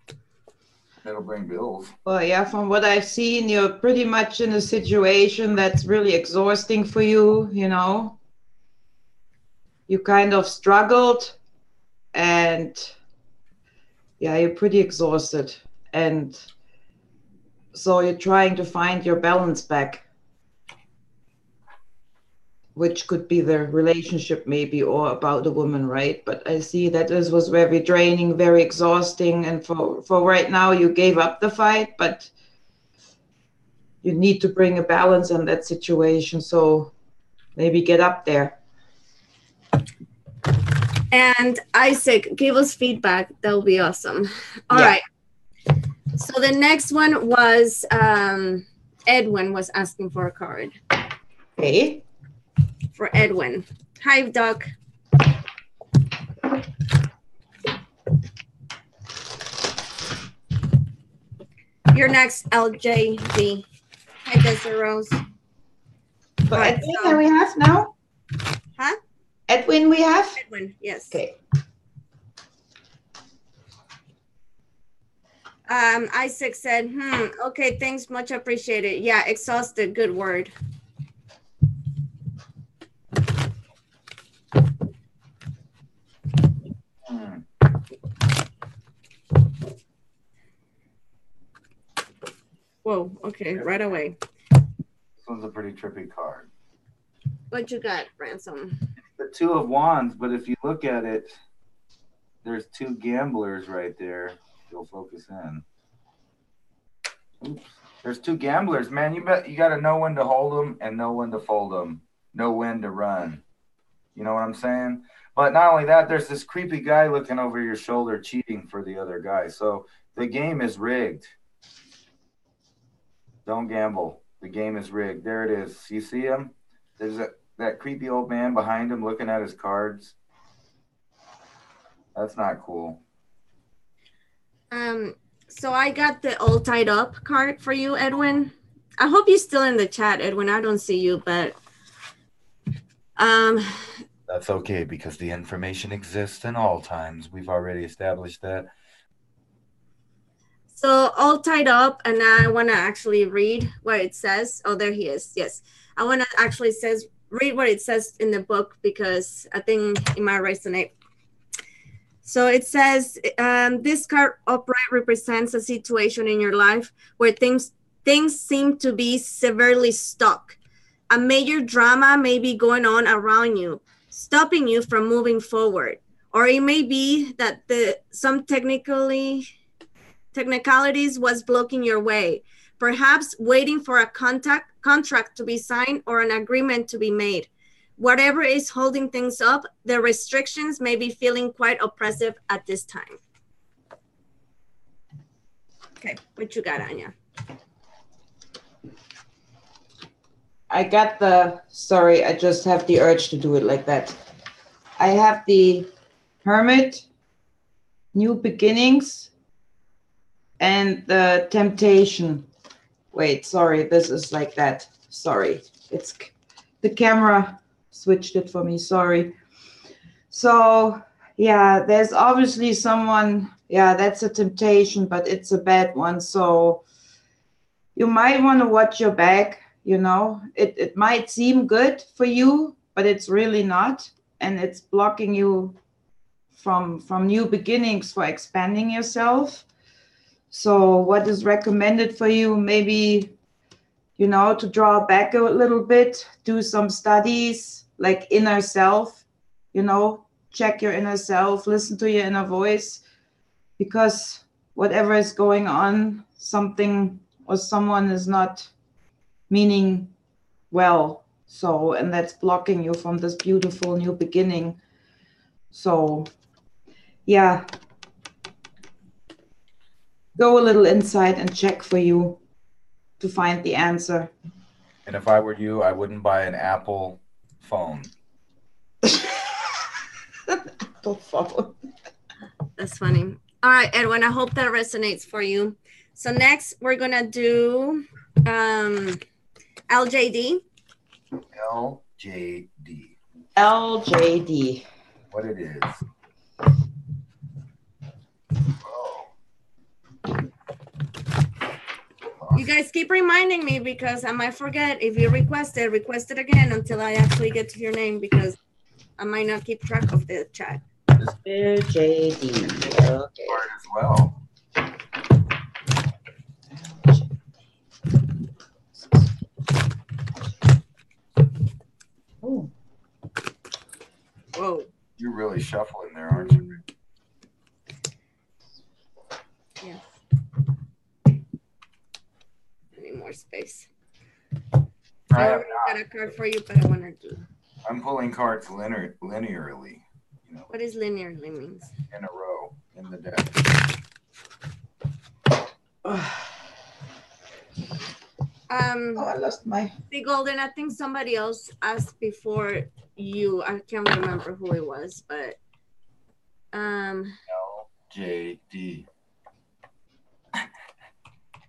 Speaker 1: It'll bring bills.
Speaker 3: Well, yeah, from what I've seen, you're pretty much in a situation that's really exhausting for you, You kind of struggled, and yeah, you're pretty exhausted. And so you're trying to find your balance back, which could be the relationship maybe, or about the woman, right? But I see that this was very draining, very exhausting. And for right now, you gave up the fight, but you need to bring a balance in that situation. So maybe get up there.
Speaker 2: And Isaac, give us feedback. That would be awesome. All right. So the next one was Edwin was asking for a card.
Speaker 3: Okay.
Speaker 2: For Edwin. Hi, Doc. You're next, LJV. Hi, Desiree Rose.
Speaker 3: But Edwin, we have now?
Speaker 2: Huh?
Speaker 3: Edwin, we have?
Speaker 2: Edwin, yes.
Speaker 3: Okay.
Speaker 2: Isaac said, okay, thanks, much appreciated. Yeah, exhausted, good word. Whoa, okay, right away.
Speaker 1: This one's a pretty trippy card.
Speaker 2: What you got, Ransom?
Speaker 1: The Two of Wands, but if you look at it, there's two gamblers right there. You'll focus in. Oops. There's two gamblers, man. You got to know when to hold them and know when to fold them. Know when to run. You know what I'm saying? But not only that, there's this creepy guy looking over your shoulder cheating for the other guy. So the game is rigged. Don't gamble. The game is rigged. There it is. You see him? There's that creepy old man behind him looking at his cards. That's not cool.
Speaker 2: So I got the all tied up card for you, Edwin. I hope you're still in the chat, Edwin. I don't see you, but
Speaker 1: that's okay, because the information exists in all times. We've already established that.
Speaker 2: So all tied up, and I want to actually read what it says. Oh, there he is. Yes. I want to actually read what it says in the book, because I think it might resonate. So it says, this card upright represents a situation in your life where things seem to be severely stuck. A major drama may be going on around you, stopping you from moving forward. Or it may be that some technicalities was blocking your way, perhaps waiting for a contract to be signed or an agreement to be made. Whatever is holding things up, the restrictions may be feeling quite oppressive at this time. Okay, what you got, Anja?
Speaker 3: I got sorry, I just have the urge to do it like that. I have the Hermit, New Beginnings, and the Temptation. Wait, sorry, this is like that. Sorry, it's The camera switched it for me, sorry. So yeah, there's obviously someone, yeah, that's a temptation, but it's a bad one. So you might want to watch your back, you know. It might seem good for you, but it's really not. And it's blocking you from new beginnings for expanding yourself. So what is recommended for you? Maybe, you know, to draw back a little bit, do some studies like inner self, you know, check your inner self, listen to your inner voice, because whatever is going on, something or someone is not meaning well. So, and that's blocking you from this beautiful new beginning. So, yeah, go a little inside and check for you to find the answer.
Speaker 1: And if I were you, I wouldn't buy an Apple phone.
Speaker 3: Apple phone.
Speaker 2: That's funny. All right, Edwin, I hope that resonates for you. So next we're gonna do LJD.
Speaker 1: LJD.
Speaker 3: LJD.
Speaker 1: What it is.
Speaker 2: You guys keep reminding me because I might forget. If you request it again until I actually get to your name, because I might not keep track of the chat.
Speaker 3: LJD. Okay.
Speaker 1: Part as well.
Speaker 3: Oh.
Speaker 2: Whoa.
Speaker 1: You're really shuffling there, aren't you?
Speaker 2: Yes. I need more space.
Speaker 1: I
Speaker 2: I
Speaker 1: have
Speaker 2: already got a card for you, but I want to do.
Speaker 1: I'm pulling cards linearly. You know,
Speaker 2: What is linearly means?
Speaker 1: in a row in the deck.
Speaker 3: Oh, I lost my.
Speaker 2: The Golden, I think somebody else asked before you. I can't remember who it was, but
Speaker 1: LJD.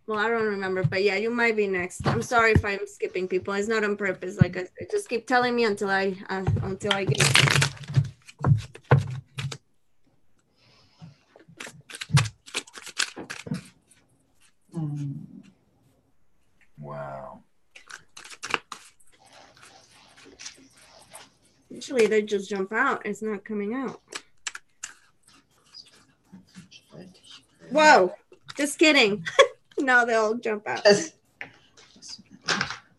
Speaker 2: well, I don't remember, but yeah, you might be next. I'm sorry if I'm skipping people. It's not on purpose. Like I said, just keep telling me until I get it.
Speaker 1: Wow.
Speaker 2: Usually they just jump out. It's not coming out. Whoa, just kidding. No, they'll jump out.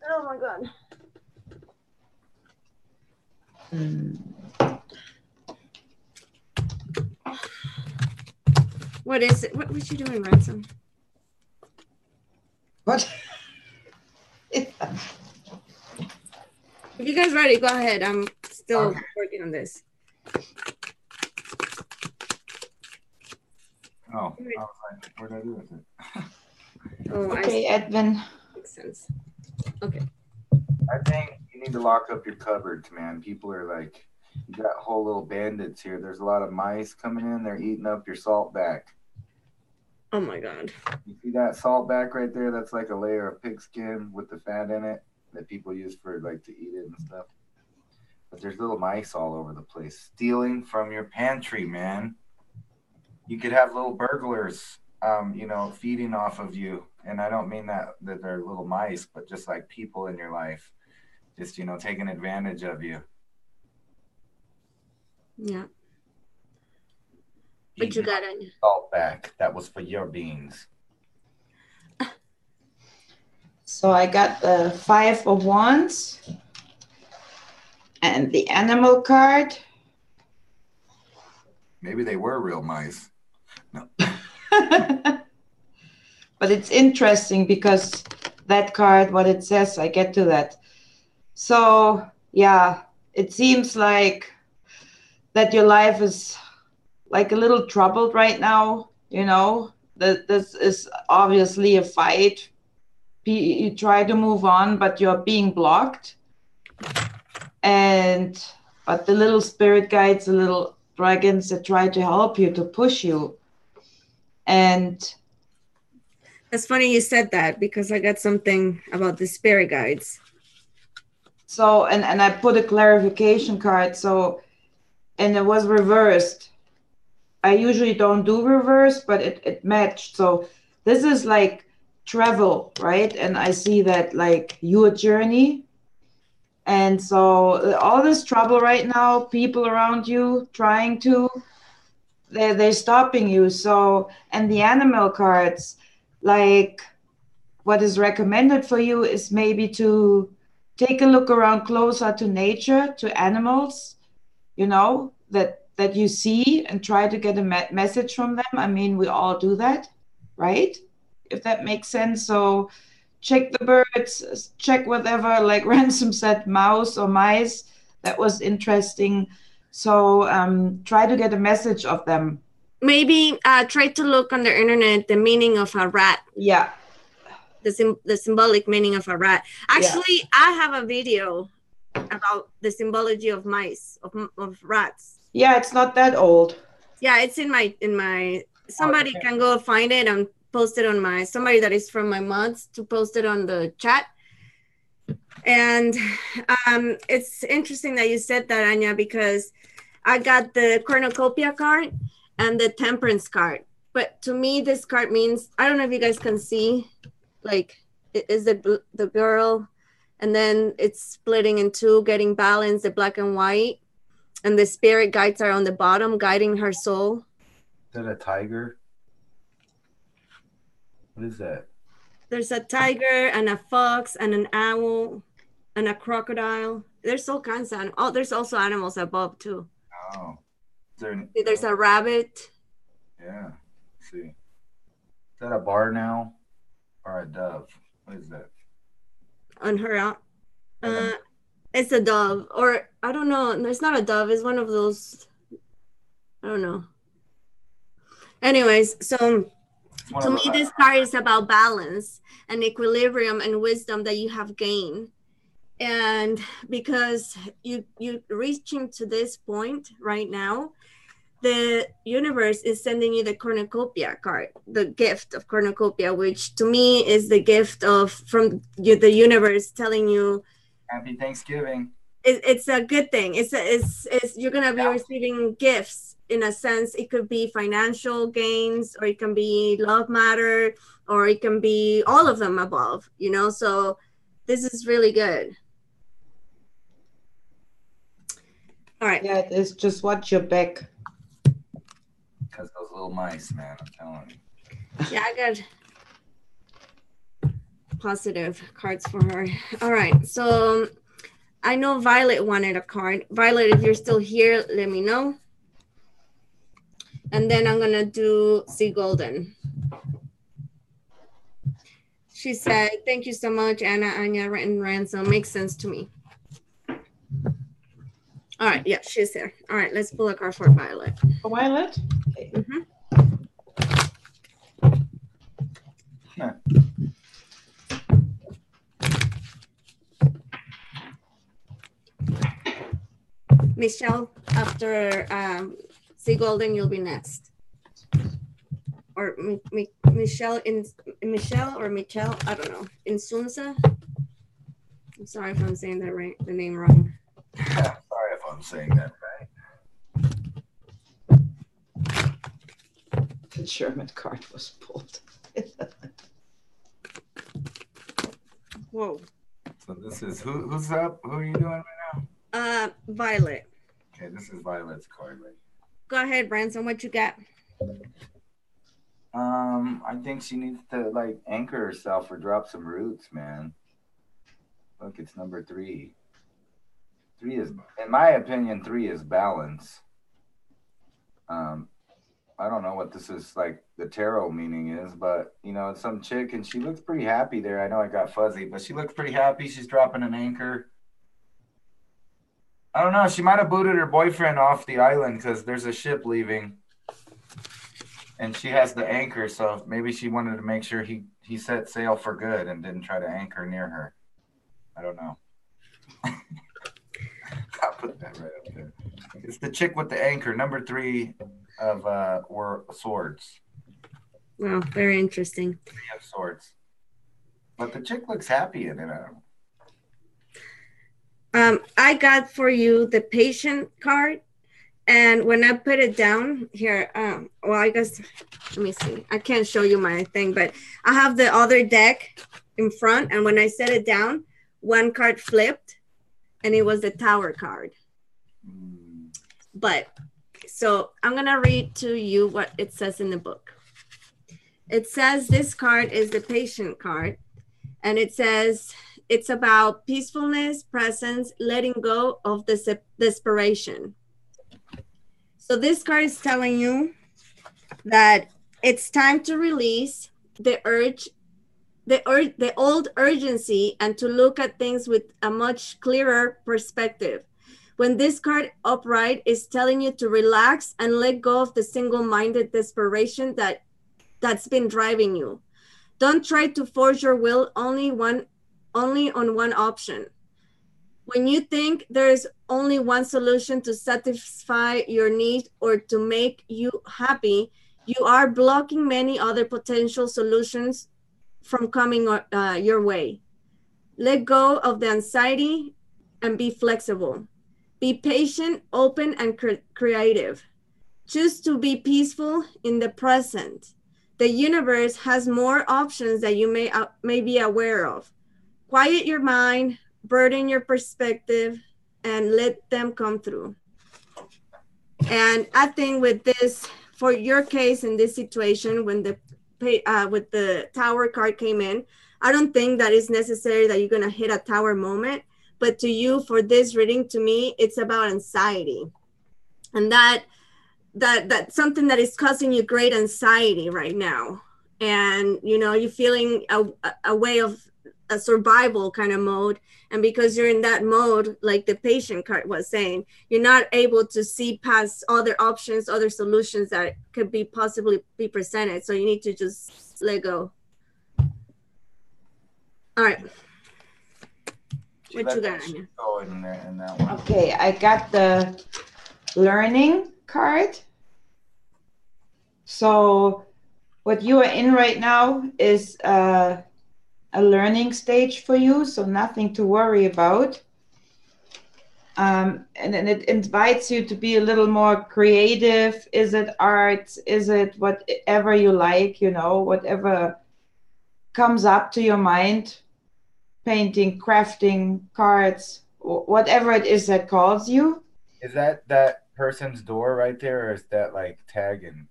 Speaker 2: Oh my God. What is it? What was you doing, Ransom?
Speaker 3: What?
Speaker 2: If you guys ready, go ahead. I'm still working on this.
Speaker 1: Oh, I was like, what did I do with it?
Speaker 2: Oh,
Speaker 3: Okay, Edwin.
Speaker 2: Makes sense. Okay.
Speaker 1: I think you need to lock up your cupboards, man. People are like, you got whole little bandits here. There's a lot of mice coming in. They're eating up your salt back.
Speaker 2: Oh my God.
Speaker 1: You see that salt back right there? That's like a layer of pigskin with the fat in it that people use for like to eat it and stuff. But there's little mice all over the place stealing from your pantry, man. You could have little burglars, you know, feeding off of you. And I don't mean that they're little mice, but just like people in your life, just, you know, taking advantage of you.
Speaker 2: Yeah. What you got, Anja?
Speaker 1: Salt back. That was for your beans.
Speaker 3: So I got the 5 of Wands and the animal card.
Speaker 1: Maybe they were real mice. No.
Speaker 3: But it's interesting because that card, what it says, I get to that. So yeah, it seems like that your life is like a little troubled right now, you know, that this is obviously a fight. You try to move on, but you're being blocked. But the little spirit guides, the little dragons that try to help you, to push you. And
Speaker 2: that's funny you said that, because I got something about the spirit guides.
Speaker 3: So, and I put a clarification card. So, and it was reversed. I usually don't do reverse, but it matched. So this is like travel, right? And I see that like your journey. And so all this trouble right now, people around you trying to, they're stopping you. So, and the animal cards, like what is recommended for you is maybe to take a look around closer to nature, to animals, you know, that you see, and try to get a message from them. I mean, we all do that, right? If that makes sense. So check the birds, check whatever, like Ransom said, mouse or mice. That was interesting. So try to get a message of them.
Speaker 2: Maybe try to look on the internet the meaning of a rat.
Speaker 3: Yeah.
Speaker 2: The symbolic meaning of a rat. Actually, I have a video about the symbology of mice, of rats.
Speaker 3: Yeah, it's not that old.
Speaker 2: Yeah, it's in my somebody can go find it and post it on my, somebody that is from my mods to post it on the chat. And it's interesting that you said that, Anja, because I got the cornucopia card and the temperance card. But to me, this card means, I don't know if you guys can see, like, it is the girl, and then it's splitting in two, getting balanced, the black and white, and the spirit guides are on the bottom, guiding her soul.
Speaker 1: Is that a tiger? What is that?
Speaker 2: There's a tiger and a fox and an owl and a crocodile. There's all kinds of, oh, there's also animals above too.
Speaker 1: Oh.
Speaker 2: There's a rabbit.
Speaker 1: Yeah. Let's see. Is that a barn owl or a dove? What is that?
Speaker 2: On her, it's a dove, or I don't know. It's not a dove. It's one of those. I don't know. Anyways, so to me, this card is about balance and equilibrium and wisdom that you have gained. And because you're reaching to this point right now, the universe is sending you the cornucopia card, the gift of cornucopia, which to me is the gift of from the universe telling you
Speaker 1: Happy Thanksgiving.
Speaker 2: It's a good thing. It's you're gonna be receiving gifts in a sense. It could be financial gains, or it can be love matter, or it can be all of them above. You know, so this is really good. All right.
Speaker 3: Yeah, it is. Just watch your back.
Speaker 1: Because those little mice, man, I'm telling you.
Speaker 2: Yeah, I got positive cards for her. All right, so I know Violet wanted a card. Violet, if you're still here, let me know. And then I'm gonna do C Golden. She said, "Thank you so much, Anna, Anja, and Ransom. Makes sense to me." All right, yeah, she's there. All right, let's pull a card for Violet.
Speaker 3: For Violet? Okay.
Speaker 2: Mm-hmm.
Speaker 1: Yeah.
Speaker 2: Michelle, after C Golden, you'll be next. Or Michelle or Michelle, I don't know. Insunza. I'm sorry if I'm saying that right, the name wrong.
Speaker 1: Sorry if I'm saying that right.
Speaker 3: The German card was pulled.
Speaker 2: Whoa.
Speaker 1: So this is who's up? Who are you doing right now?
Speaker 2: Violet.
Speaker 1: Okay, this is Violet's card right.
Speaker 2: Go ahead, Branson. What you got?
Speaker 1: I think she needs to like anchor herself or drop some roots, man. Look, it's number 3. 3 is, in my opinion, 3 is balance. I don't know what this is like the tarot meaning is, but you know, it's some chick and she looks pretty happy there. I know I got fuzzy, but she looks pretty happy. She's dropping an anchor. I don't know. She might have booted her boyfriend off the island because there's a ship leaving. And she has the anchor, so maybe she wanted to make sure he set sail for good and didn't try to anchor near her. I don't know. I'll put that right up there. It's the chick with the anchor, number 3 of swords.
Speaker 2: Wow, very interesting.
Speaker 1: 3 of swords. But the chick looks happy in it. I don't know.
Speaker 2: I got for you the patient card. And when I put it down here, well, I guess, let me see. I can't show you my thing, but I have the other deck in front. And when I set it down, one card flipped and it was the Tower card. But, so I'm going to read to you what it says in the book. It says this card is the patient card. And it says it's about peacefulness, presence, letting go of the desperation. So this card is telling you that it's time to release the old urgency and to look at things with a much clearer perspective. When this card upright is telling you to relax and let go of the single-minded desperation that's been driving you. Don't try to force your will only on one option. When you think there is only one solution to satisfy your need or to make you happy, you are blocking many other potential solutions from coming your way. Let go of the anxiety and be flexible. Be patient, open, and creative. Choose to be peaceful in the present. The universe has more options that you may be aware of. Quiet your mind, burden your perspective, and let them come through. And I think with this, for your case in this situation, when with the Tower card came in, I don't think that it's necessary that you're going to hit a Tower moment. But to you, for this reading, to me, it's about anxiety. And that's something that is causing you great anxiety right now. And, you know, you're feeling a way of a survival kind of mode. And because you're in that mode, like the patient card was saying, you're not able to see past other options, other solutions that could be possibly be presented. So you need to just let go. All right. What you got, Anja?
Speaker 1: In that one.
Speaker 3: Okay, I got the learning card. So what you are in right now is a learning stage for you, so nothing to worry about. And then it invites you to be a little more creative. Is it art? Is it whatever you like, you know, whatever comes up to your mind? Painting, crafting, cards, whatever it is that calls you.
Speaker 1: Is that person's door right there, or is that like tagging?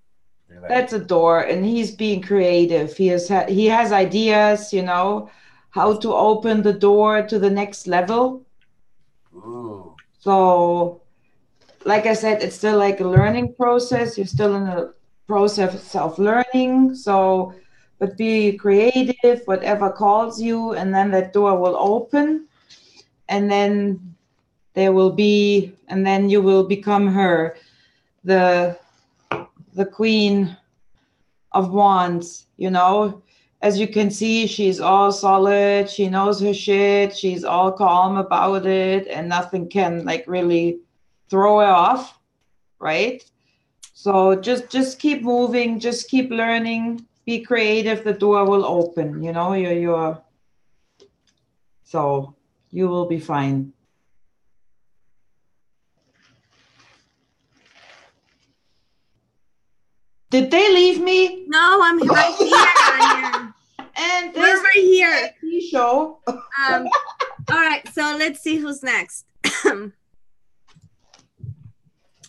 Speaker 1: Like...
Speaker 3: That's a door, and he's being creative. He has ideas, you know, how to open the door to the next level.
Speaker 1: Ooh.
Speaker 3: So, like I said, it's still like a learning process. You're still in a process of learning. So, but be creative, whatever calls you, and then that door will open, and then there will be, and then you will become her, the Queen of Wands, you know. As you can see, she's all solid. She knows her shit. She's all calm about it, and nothing can like really throw her off, right? So just keep moving, just keep learning, be creative. The door will open, you know. You're so you will be fine. Did they leave me?
Speaker 2: No, I'm right here.
Speaker 3: And
Speaker 2: we're right here.
Speaker 3: Show.
Speaker 2: All right, so let's see who's next.
Speaker 3: It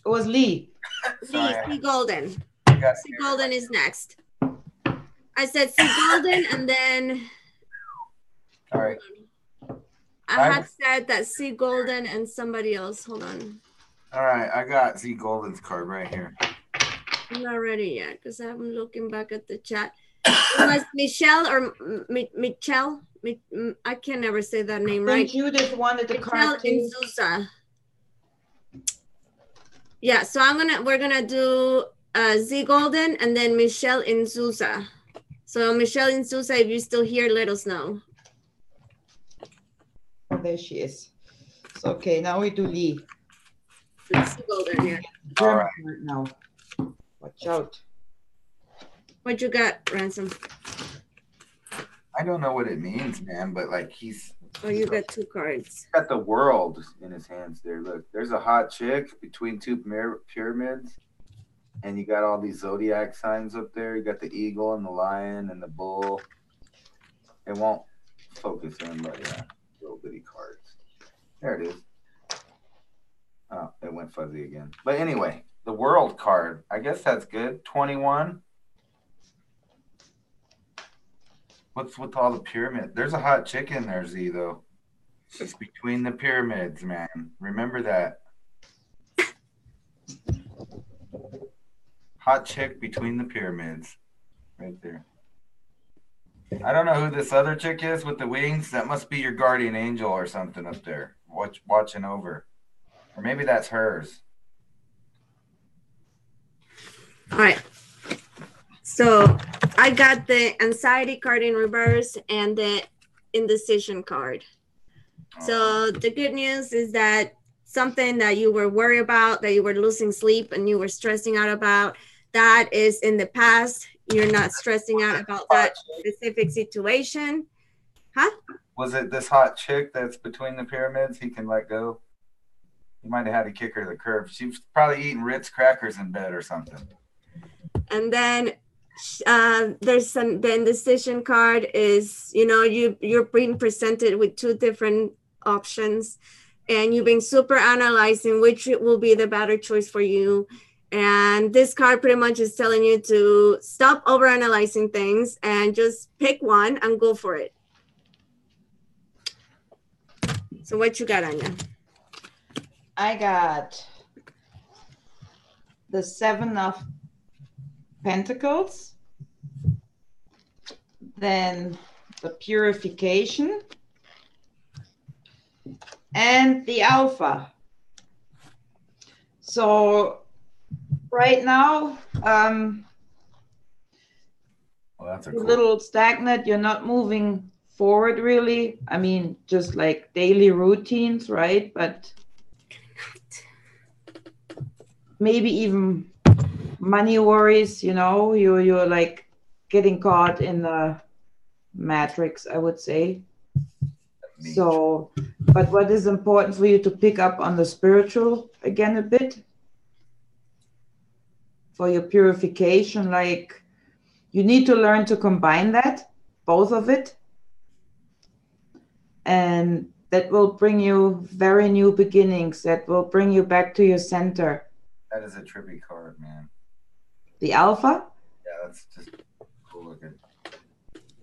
Speaker 3: was Lee.
Speaker 2: C Golden. C Golden is next. I said C Golden, and then.
Speaker 1: All right.
Speaker 2: I had said that C Golden and somebody else. Hold on.
Speaker 1: All right, I got Z Golden's card right here.
Speaker 2: I'm not ready yet because I'm looking back at the chat. It was Michelle or Michelle. I can never say that name right.
Speaker 3: Judith wanted the card too.
Speaker 2: In Sousa. Yeah, so we're gonna do Z Golden and then Michelle in Sousa. So Michelle in Sousa, if you're still here, let us know.
Speaker 3: Oh, there she is. So, okay, now we do Lee.
Speaker 2: Z Golden here.
Speaker 3: All right. Now, watch out.
Speaker 2: What you got, Ransom?
Speaker 1: I don't know what it means, man, but like he's
Speaker 2: Oh, you got two cards.
Speaker 1: Got the world in his hands there. Look, there's a hot chick between two pyramids, and you got all these zodiac signs up there. You got the eagle and the lion and the bull. It won't focus in, but yeah, little bitty cards. There it is. Oh, it went fuzzy again. But anyway, the world card. I guess that's good. 21. What's with all the pyramids? There's a hot chick in there, Z, though. It's between the pyramids, man. Remember that. Hot chick between the pyramids. Right there. I don't know who this other chick is with the wings. That must be your guardian angel or something up there. Watching over. Or maybe that's hers.
Speaker 2: All right. So I got the anxiety card in reverse and the indecision card. So the good news is that something that you were worried about, that you were losing sleep and you were stressing out about, that is in the past. You're not stressing out about that specific situation. Huh?
Speaker 1: Was it this hot chick that's between the pyramids he can let go? He might have had to kick her to the curb. She was probably eating Ritz crackers in bed or something.
Speaker 2: And then there's the indecision card is, you know, you're being presented with two different options and you've been super analyzing which will be the better choice for you. And this card pretty much is telling you to stop overanalyzing things and just pick one and go for it. So what you got, Anja?
Speaker 3: I got the 7 of Pentacles, then the Purification, and the Alpha. So right now,
Speaker 1: Well, that's a
Speaker 3: you're a
Speaker 1: cool.
Speaker 3: little stagnant. You're not moving forward really. I mean, just like daily routines, right? But maybe even money worries, you know, you're like getting caught in the matrix, I would say. So, but what is important for you to pick up on the spiritual again a bit for your purification, like you need to learn to combine that, both of it, and that will bring you very new beginnings, that will bring you back to your center.
Speaker 1: That is a trippy card, man.
Speaker 3: The Alpha?
Speaker 1: Yeah, that's just cool looking.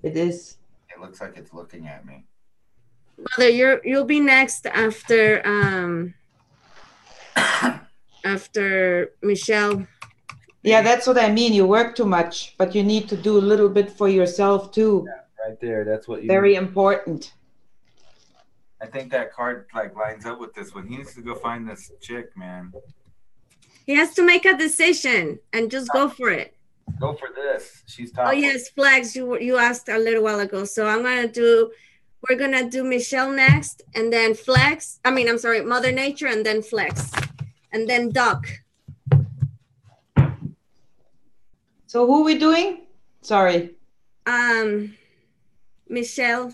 Speaker 3: It is.
Speaker 1: It looks like it's looking at me.
Speaker 2: Mother, you'll be next after after Michelle.
Speaker 3: Yeah, that's what I mean. You work too much, but you need to do a little bit for yourself too.
Speaker 1: Yeah, right there. That's what you
Speaker 3: Very
Speaker 1: need.
Speaker 3: important.
Speaker 1: I think that card like lines up with this one. He needs to go find this chick, man.
Speaker 2: He has to make a decision and just go for it.
Speaker 1: Go for this. She's top.
Speaker 2: Oh yes, Flags, you asked a little while ago. So we're gonna do Michelle next, and then Flex. I'm sorry, Mother Nature, and then Flex, and then Doc.
Speaker 3: So who are we doing? Sorry.
Speaker 2: Michelle.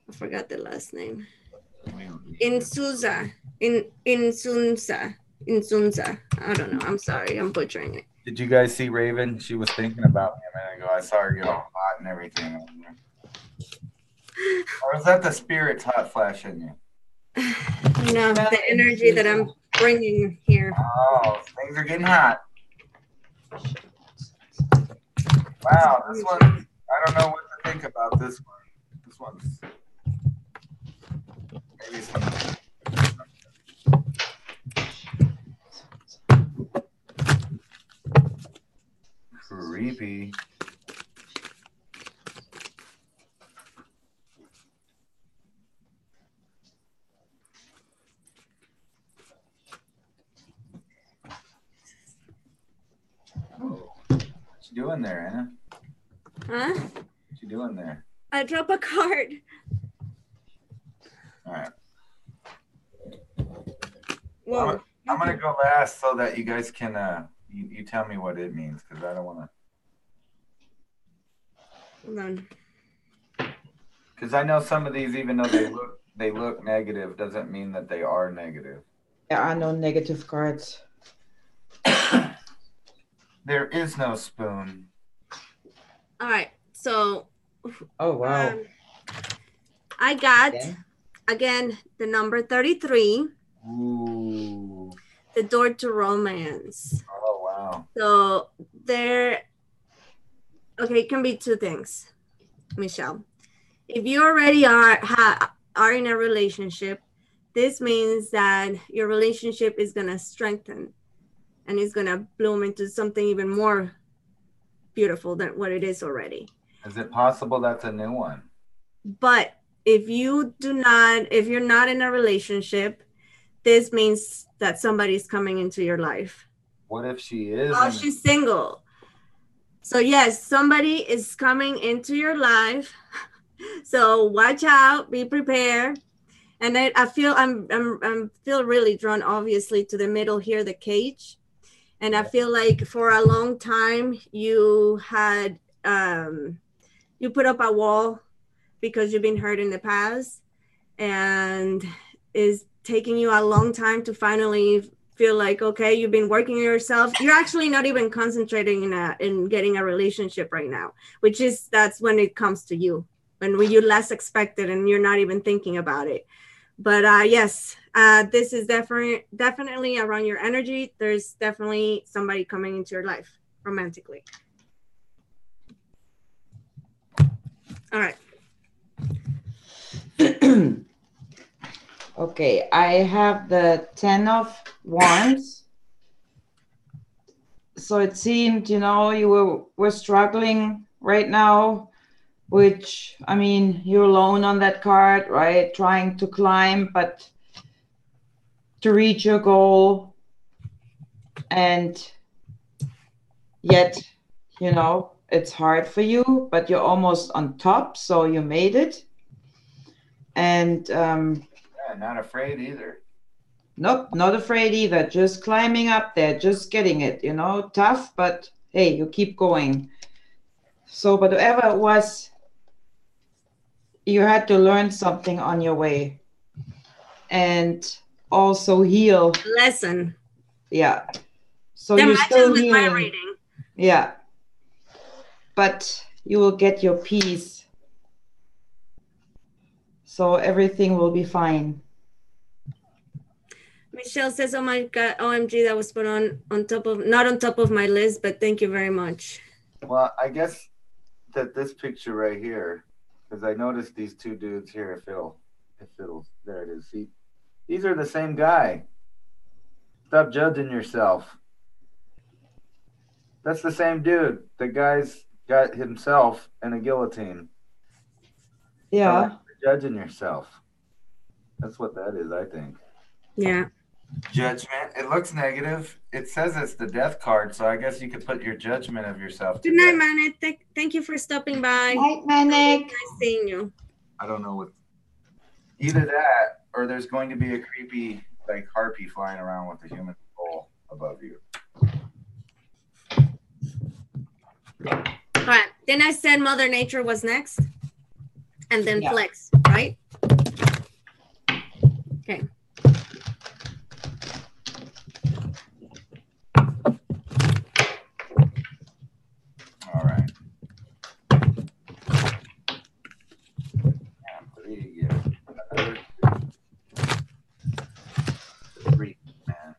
Speaker 2: I forgot the last name. Insunza. I don't know. I'm sorry. I'm butchering it.
Speaker 1: Did you guys see Raven? She was thinking about me a minute ago. I saw her get all hot and everything. Or is that the spirit's hot flash in you?
Speaker 2: No, the energy that I'm bringing here.
Speaker 1: Oh, things are getting hot. Wow, this one, I don't know what to think about this one. This one's maybe some. Creepy. Oh, what you doing there, Anna?
Speaker 2: Huh?
Speaker 1: What you doing there?
Speaker 2: I drop a card.
Speaker 1: All right.
Speaker 2: Whoa.
Speaker 1: I'm gonna go last so that you guys can you tell me what it means, because I don't want to.
Speaker 2: Hold on.
Speaker 1: Because I know some of these, even though they look negative, doesn't mean that they are negative.
Speaker 3: There are no negative cards.
Speaker 1: There is no spoon.
Speaker 2: All right. So.
Speaker 3: Oh, wow.
Speaker 2: I got, again, the number 33.
Speaker 1: Ooh.
Speaker 2: The door to romance.
Speaker 1: Oh, wow.
Speaker 2: So there, okay, it can be two things, Michelle. If you already are in a relationship, this means that your relationship is going to strengthen and it's going to bloom into something even more beautiful than what it is already.
Speaker 1: Is it possible that's a new one?
Speaker 2: But if you're not in a relationship, this means that somebody's coming into your life.
Speaker 1: What if she is?
Speaker 2: Oh, she's single. So yes, somebody is coming into your life. So watch out, be prepared. And I feel I'm feel really drawn, obviously, to the middle here, the cage. And I feel like for a long time you had you put up a wall because you've been hurt in the past, and is taking you a long time to finally feel like, okay, you've been working on yourself. You're actually not even concentrating in getting a relationship right now, that's when it comes to you, when you less expect it and you're not even thinking about it. But yes, this is definitely around your energy. There's definitely somebody coming into your life romantically. All right.
Speaker 3: Okay, I have the 10 of Wands. So it seemed, you were struggling right now, which, I mean, you're alone on that card, right? Trying to climb, but to reach your goal. And yet, it's hard for you, but you're almost on top, so you made it. And
Speaker 1: not afraid either.
Speaker 3: Nope, not afraid either. Just climbing up there, just getting it, tough, but hey, you keep going. So, but whatever it was, you had to learn something on your way and also heal.
Speaker 2: Lesson.
Speaker 3: Yeah. So
Speaker 2: that
Speaker 3: you're still
Speaker 2: with
Speaker 3: healing.
Speaker 2: my reading.
Speaker 3: Yeah. But you will get your peace. So everything will be fine.
Speaker 2: Michelle says, oh my God, OMG, that was put not on top of my list, but thank you very much.
Speaker 1: Well, I guess that this picture right here, because I noticed these two dudes here, there it is. See, these are the same guy. Stop judging yourself. That's the same dude. The guy's got himself in a guillotine.
Speaker 3: Yeah.
Speaker 1: So judging yourself. That's what that is, I think.
Speaker 2: Yeah.
Speaker 1: Judgment. It looks negative. It says it's the death card, so I guess you could put your judgment of yourself to
Speaker 2: Good night,
Speaker 1: death.
Speaker 2: Manik. Thank you for stopping by.
Speaker 3: Night, Manik.
Speaker 2: Nice seeing you.
Speaker 1: I don't know what. Either that, or there's going to be a creepy harpy flying around with a human skull above you.
Speaker 2: All right. Then I said Mother Nature was next, and then Flex, right? Okay.
Speaker 1: All right. Three, man.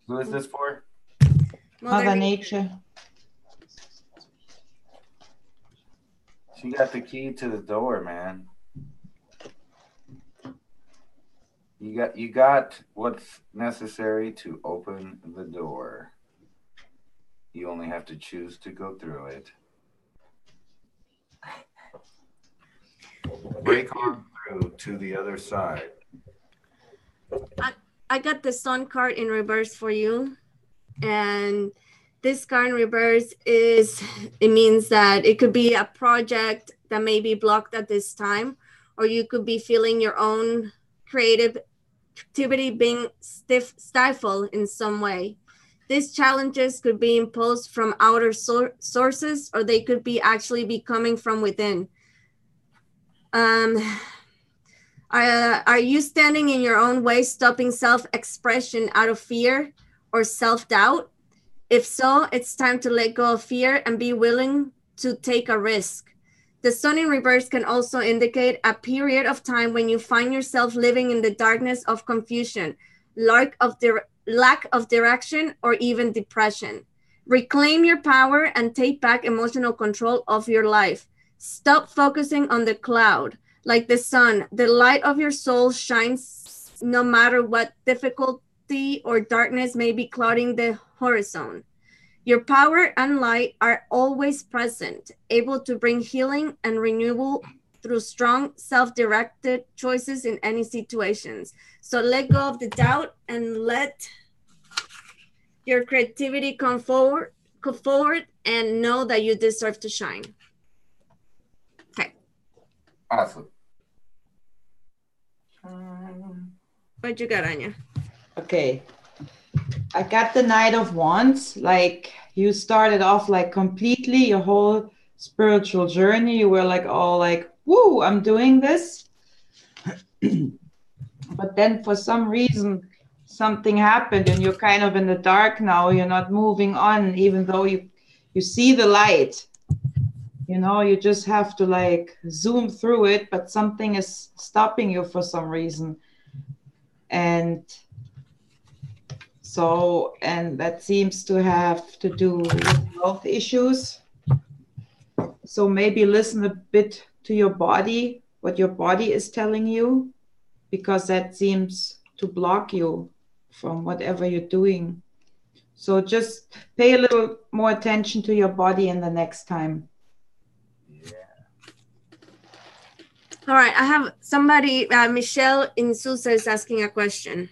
Speaker 1: Who is this for?
Speaker 3: Mother Nature.
Speaker 1: She got the key to the door, man. You got what's necessary to open the door. You only have to choose to go through it. Break on through to the other side.
Speaker 2: I got the Sun card in reverse for you. And this card in reverse it means that it could be a project that may be blocked at this time, or you could be feeling your own creative activity being stifled in some way. These challenges could be imposed from outer sources, or they could be actually be coming from within. Are you standing in your own way, stopping self-expression out of fear or self-doubt? If so, it's time to let go of fear and be willing to take a risk. The sun in reverse can also indicate a period of time when you find yourself living in the darkness of confusion, lack of direction, or even depression. Reclaim your power and take back emotional control of your life. Stop focusing on the cloud. Like the sun, the light of your soul shines no matter what difficulty or darkness may be clouding the horizon. Your power and light are always present, able to bring healing and renewal through strong, self-directed choices in any situations. So let go of the doubt and let your creativity come forward and know that you deserve to shine. Okay.
Speaker 1: Awesome.
Speaker 2: What you got, Anja?
Speaker 3: Okay. I got the Knight of Wands. Like, you started off like completely your whole spiritual journey. You were like all like, woo, I'm doing this. But then for some reason, something happened and you're kind of in the dark now. You're not moving on, even though you see the light. You know, you just have to like zoom through it, but something is stopping you for some reason. And so, and that seems to have to do with health issues. So maybe listen a bit to your body, what your body is telling you, because that seems to block you from whatever you're doing. So just pay a little more attention to your body in the next time.
Speaker 1: Yeah.
Speaker 2: All right, I have somebody, Michelle in Sousa is asking a question.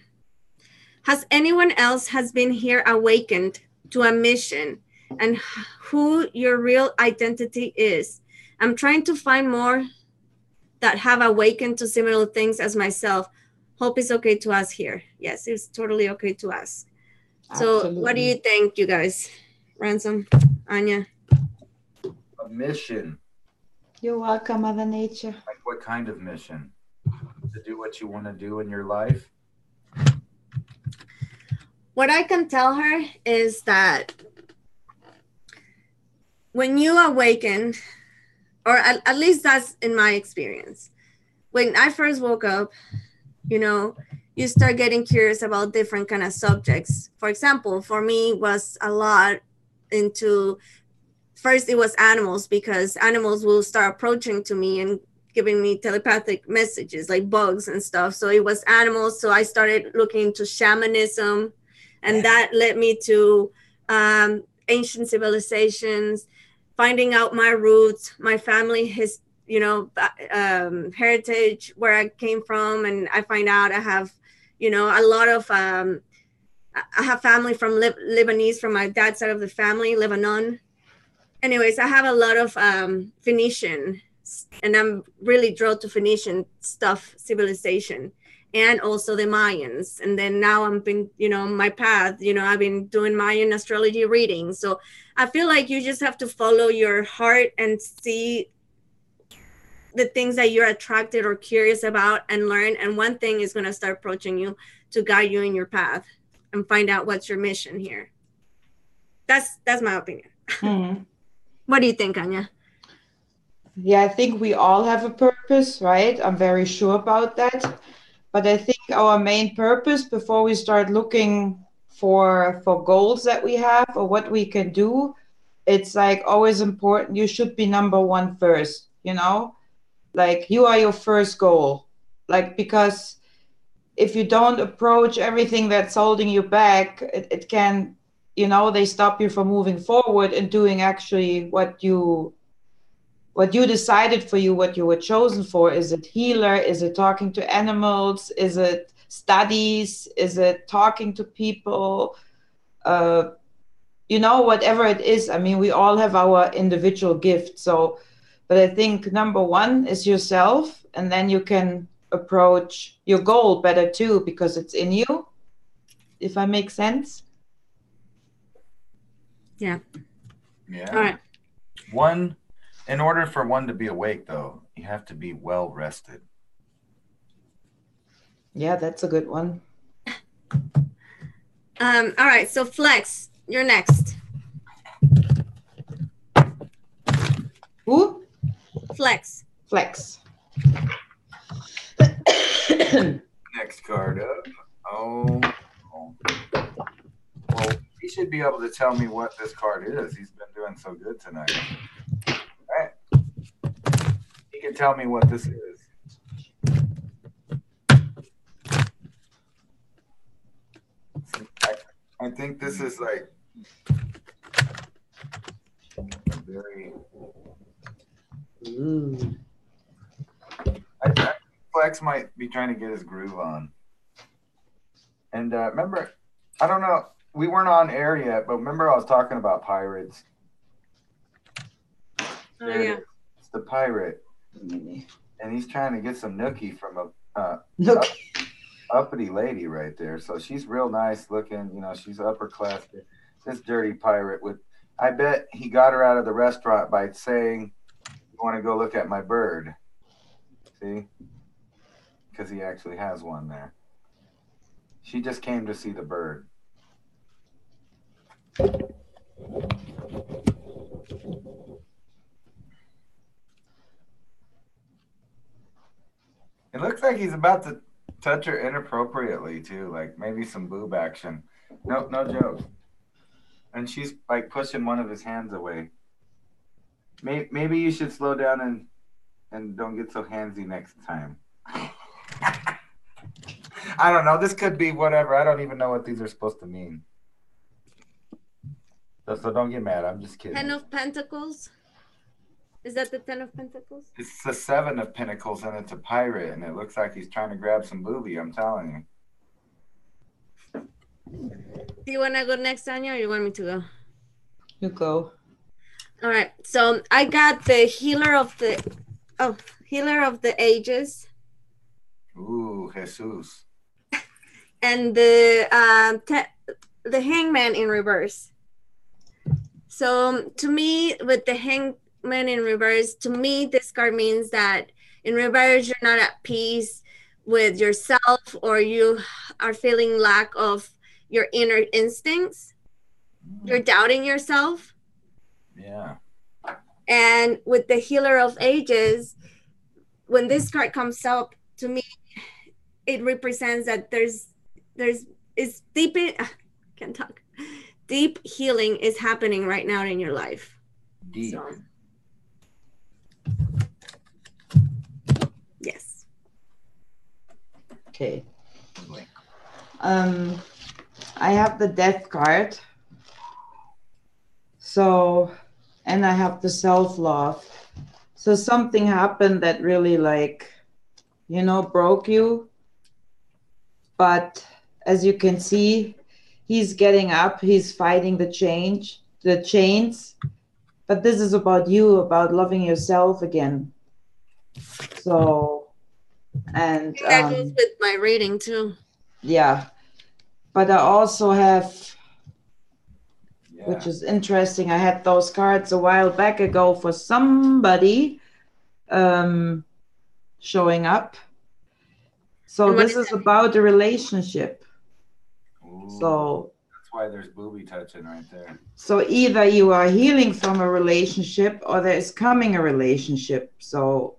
Speaker 2: Has anyone else has been here awakened to a mission and who your real identity is? I'm trying to find more that have awakened to similar things as myself. Hope it's okay to ask here. Yes, it's totally okay to ask.
Speaker 3: Absolutely.
Speaker 2: So what do you think, you guys? Ransom, Anja?
Speaker 1: A mission.
Speaker 3: You're welcome, Mother Nature.
Speaker 1: Like what kind of mission? To do what you want to do in your life?
Speaker 2: What I can tell her is that when you awaken, or at least that's in my experience, when I first woke up, you know, you start getting curious about different kind of subjects. For example, for me was a lot into, first it was animals, because animals will start approaching to me and giving me telepathic messages like bugs and stuff. So it was animals. So I started looking into shamanism, and that led me to ancient civilizations, finding out my roots, my family, heritage, where I came from. And I find out I have, a lot of, I have family from Lebanese, from my dad's side of the family, Lebanon. Anyways, I have a lot of Phoenician, and I'm really drawn to Phoenician stuff, civilization, and also the Mayans. And then now I'm been, my path, I've been doing Mayan astrology readings. So I feel like you just have to follow your heart and see the things that you're attracted or curious about and learn. And one thing is going to start approaching you to guide you in your path and find out what's your mission here. That's my opinion. Mm-hmm. What do you think, Anja?
Speaker 3: Yeah, I think we all have a purpose, right? I'm very sure about that. But I think our main purpose, before we start looking for goals that we have or what we can do, it's like always important. You should be number one first, like you are your first goal. Like, because if you don't approach everything that's holding you back, it can, they stop you from moving forward and doing actually what you decided for you, what you were chosen for. Is it healer? Is it talking to animals? Is it studies? Is it talking to people? Whatever it is. I mean, we all have our individual gift. So, but I think number one is yourself, and then you can approach your goal better too, because it's in you, if I make sense.
Speaker 2: Yeah.
Speaker 1: Yeah.
Speaker 2: All right.
Speaker 1: In order for one to be awake, though, you have to be well rested.
Speaker 3: Yeah, that's a good one.
Speaker 2: All right. So Flex, you're next.
Speaker 3: Who?
Speaker 2: Flex.
Speaker 3: Flex.
Speaker 1: Next card up. Oh. Well, he should be able to tell me what this card is. He's been doing so good tonight. All right. He can tell me what this is. I think this is like very.
Speaker 3: Ooh.
Speaker 1: I think Flex might be trying to get his groove on. And remember, I don't know, we weren't on air yet, but remember I was talking about pirates.
Speaker 2: Oh yeah.
Speaker 1: It's the pirate, and he's trying to get some nookie from a uppity lady right there. So she's real nice looking. You know, she's upper class. This dirty pirate I bet he got her out of the restaurant by saying, "You want to go look at my bird?" See, because he actually has one there. She just came to see the bird. It looks like he's about to touch her inappropriately too, like maybe some boob action. No joke. And she's like pushing one of his hands away. Maybe you should slow down and don't get so handsy next time. I don't know. This could be whatever. I don't even know what these are supposed to mean. So don't get mad. I'm just kidding.
Speaker 2: 10 of Pentacles. Is that the 10 of Pentacles?
Speaker 1: It's the 7 of Pentacles, and it's a pirate, and it looks like he's trying to grab some booby. I'm telling
Speaker 2: you. Do you want to go next, Anja, or you want me to go?
Speaker 3: You go.
Speaker 2: All right. So I got the Healer of the Ages.
Speaker 1: Ooh, Jesus.
Speaker 2: And the Hangman in reverse. So to me, with the Hangman in reverse, to me, this card means that in reverse, you're not at peace with yourself, or you are feeling lack of your inner instincts. You're doubting yourself.
Speaker 1: Yeah.
Speaker 2: And with the Healer of Ages, when this card comes up, to me, it represents that it's deep in, can't talk. Deep healing is happening right now in your life.
Speaker 1: Deep.
Speaker 2: So, yes.
Speaker 3: Okay. I have the Death card. So, and I have the self-love. So something happened that really broke you. But as you can see, he's getting up, he's fighting the chains. But this is about you, about loving yourself again. So, and
Speaker 2: that goes with my reading too.
Speaker 3: Yeah. But I also have, which is interesting, I had those cards a while back ago for somebody showing up. So this is about a relationship.
Speaker 1: Ooh,
Speaker 3: so
Speaker 1: that's why there's booby touching right there.
Speaker 3: So either you are healing from a relationship or there is coming a relationship. So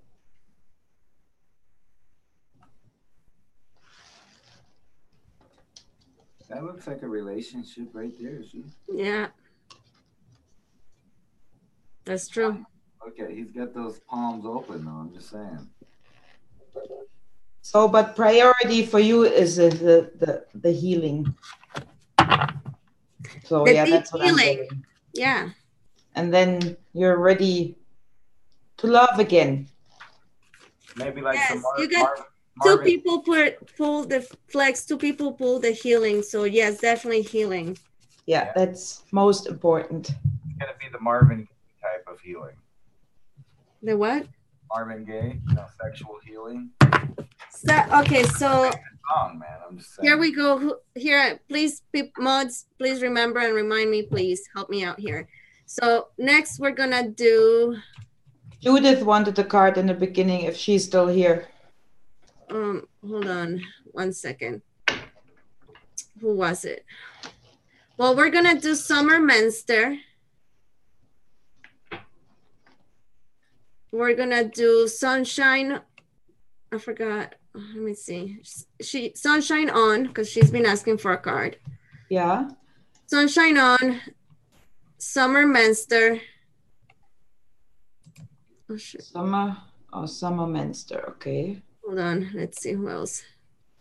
Speaker 1: that looks like a relationship right there. See?
Speaker 2: Yeah. That's true.
Speaker 1: Okay, he's got those palms open though, I'm just saying.
Speaker 3: So, but priority for you is the healing. So
Speaker 2: the
Speaker 3: that's what
Speaker 2: healing.
Speaker 3: I'm getting.
Speaker 2: Yeah.
Speaker 3: And then you're ready to love again.
Speaker 1: Maybe like
Speaker 2: yes,
Speaker 1: some
Speaker 2: you got two people pull the Flex, two people pull the healing. So yes, definitely healing.
Speaker 3: Yeah, that's most important.
Speaker 1: It's gonna be the Marvin Gaye type of healing.
Speaker 2: The what?
Speaker 1: Marvin Gaye, sexual healing.
Speaker 2: So, okay, so
Speaker 1: Song, man. I'm just saying.
Speaker 2: here we go. Here, please, mods, please remember and remind me, please help me out here. So next we're gonna do.
Speaker 3: Judith wanted the card in the beginning if she's still here.
Speaker 2: Hold on 1 second. Who was it? Well, we're gonna do Summer Menster. We're gonna do Sunshine. I forgot. Let me see. Sunshine On, because she's been asking for a card.
Speaker 3: Yeah.
Speaker 2: Sunshine On, Summer Menster. Oh shit.
Speaker 3: Summer Menster. Okay.
Speaker 2: Hold on. Let's see who else.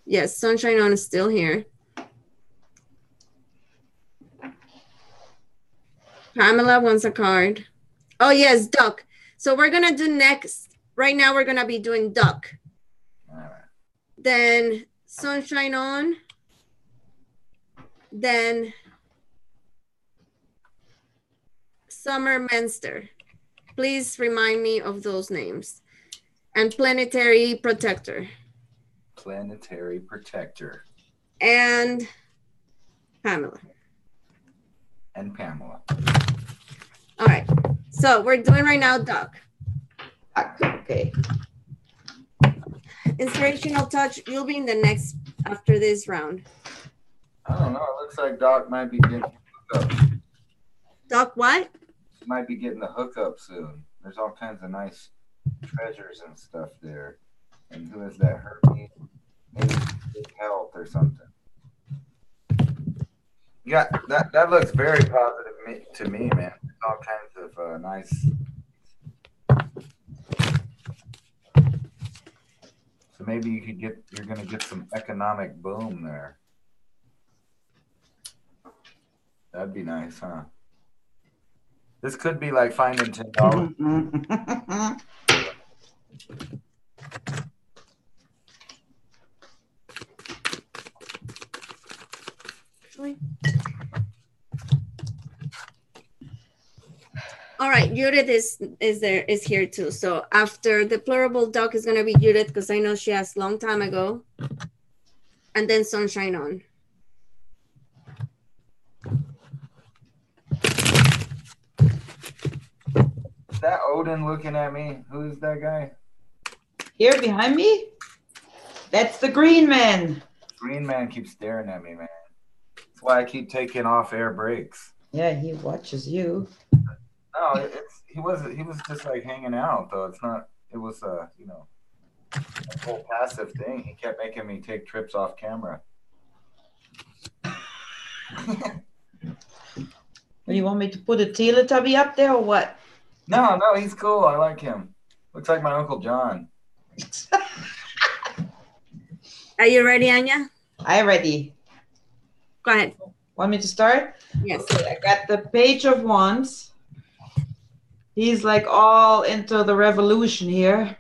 Speaker 2: Yes, Sunshine On is still here. Pamela wants a card. Oh yes, Duck. So we're gonna do next. Right now we're gonna be doing Duck.
Speaker 1: All right.
Speaker 2: Then Sunshine On. Then Summer Menster. Please remind me of those names. And Planetary Protector.
Speaker 1: Planetary Protector.
Speaker 2: And Pamela.
Speaker 1: And Pamela.
Speaker 2: All right. So we're doing right now Duck.
Speaker 3: Okay.
Speaker 2: Inspirational touch. You'll be in the next after this round.
Speaker 1: I don't know. It looks like Doc might be getting hooked up.
Speaker 2: Doc, what?
Speaker 1: Might be getting the hookup soon. There's all kinds of nice treasures and stuff there. And who is that? Hermes? Maybe good health or something. Yeah, that looks very positive to me, man. There's all kinds of nice. So maybe you're gonna get some economic boom there. That'd be nice, huh? This could be like finding $10.
Speaker 2: All right, Judith is here too. So after the Deplorable Duck is gonna be Judith because I know she asked a long time ago, and then Sunshine On.
Speaker 1: Is that Odin looking at me? Who is that guy?
Speaker 3: Here behind me? That's the Green Man.
Speaker 1: Green Man keeps staring at me, man. That's why I keep taking off air brakes.
Speaker 3: Yeah, he watches you.
Speaker 1: No, he was just like hanging out though. It's not. It was a whole passive thing. He kept making me take trips off camera.
Speaker 3: What, you want me to put a Teletubby up there or what?
Speaker 1: No, he's cool. I like him. Looks like my Uncle John.
Speaker 2: Are you ready, Anja?
Speaker 3: I'm ready.
Speaker 2: Go ahead.
Speaker 3: Want me to start?
Speaker 2: Yes.
Speaker 3: Okay, I got the Page of Wands. He's like all into the revolution here.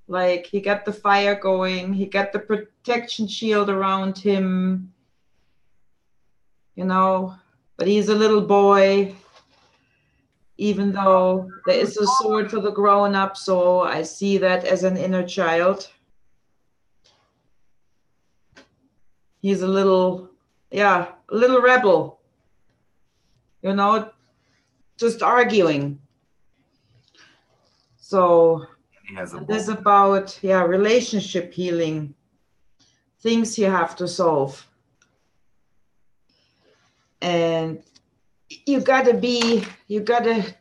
Speaker 3: Like he got the fire going. He got the protection shield around him. But he's a little boy. Even though there is a sword for the grown-up, so I see that as an inner child. He's a little rebel. Just arguing. So this is about relationship healing, things you have to solve. And you gotta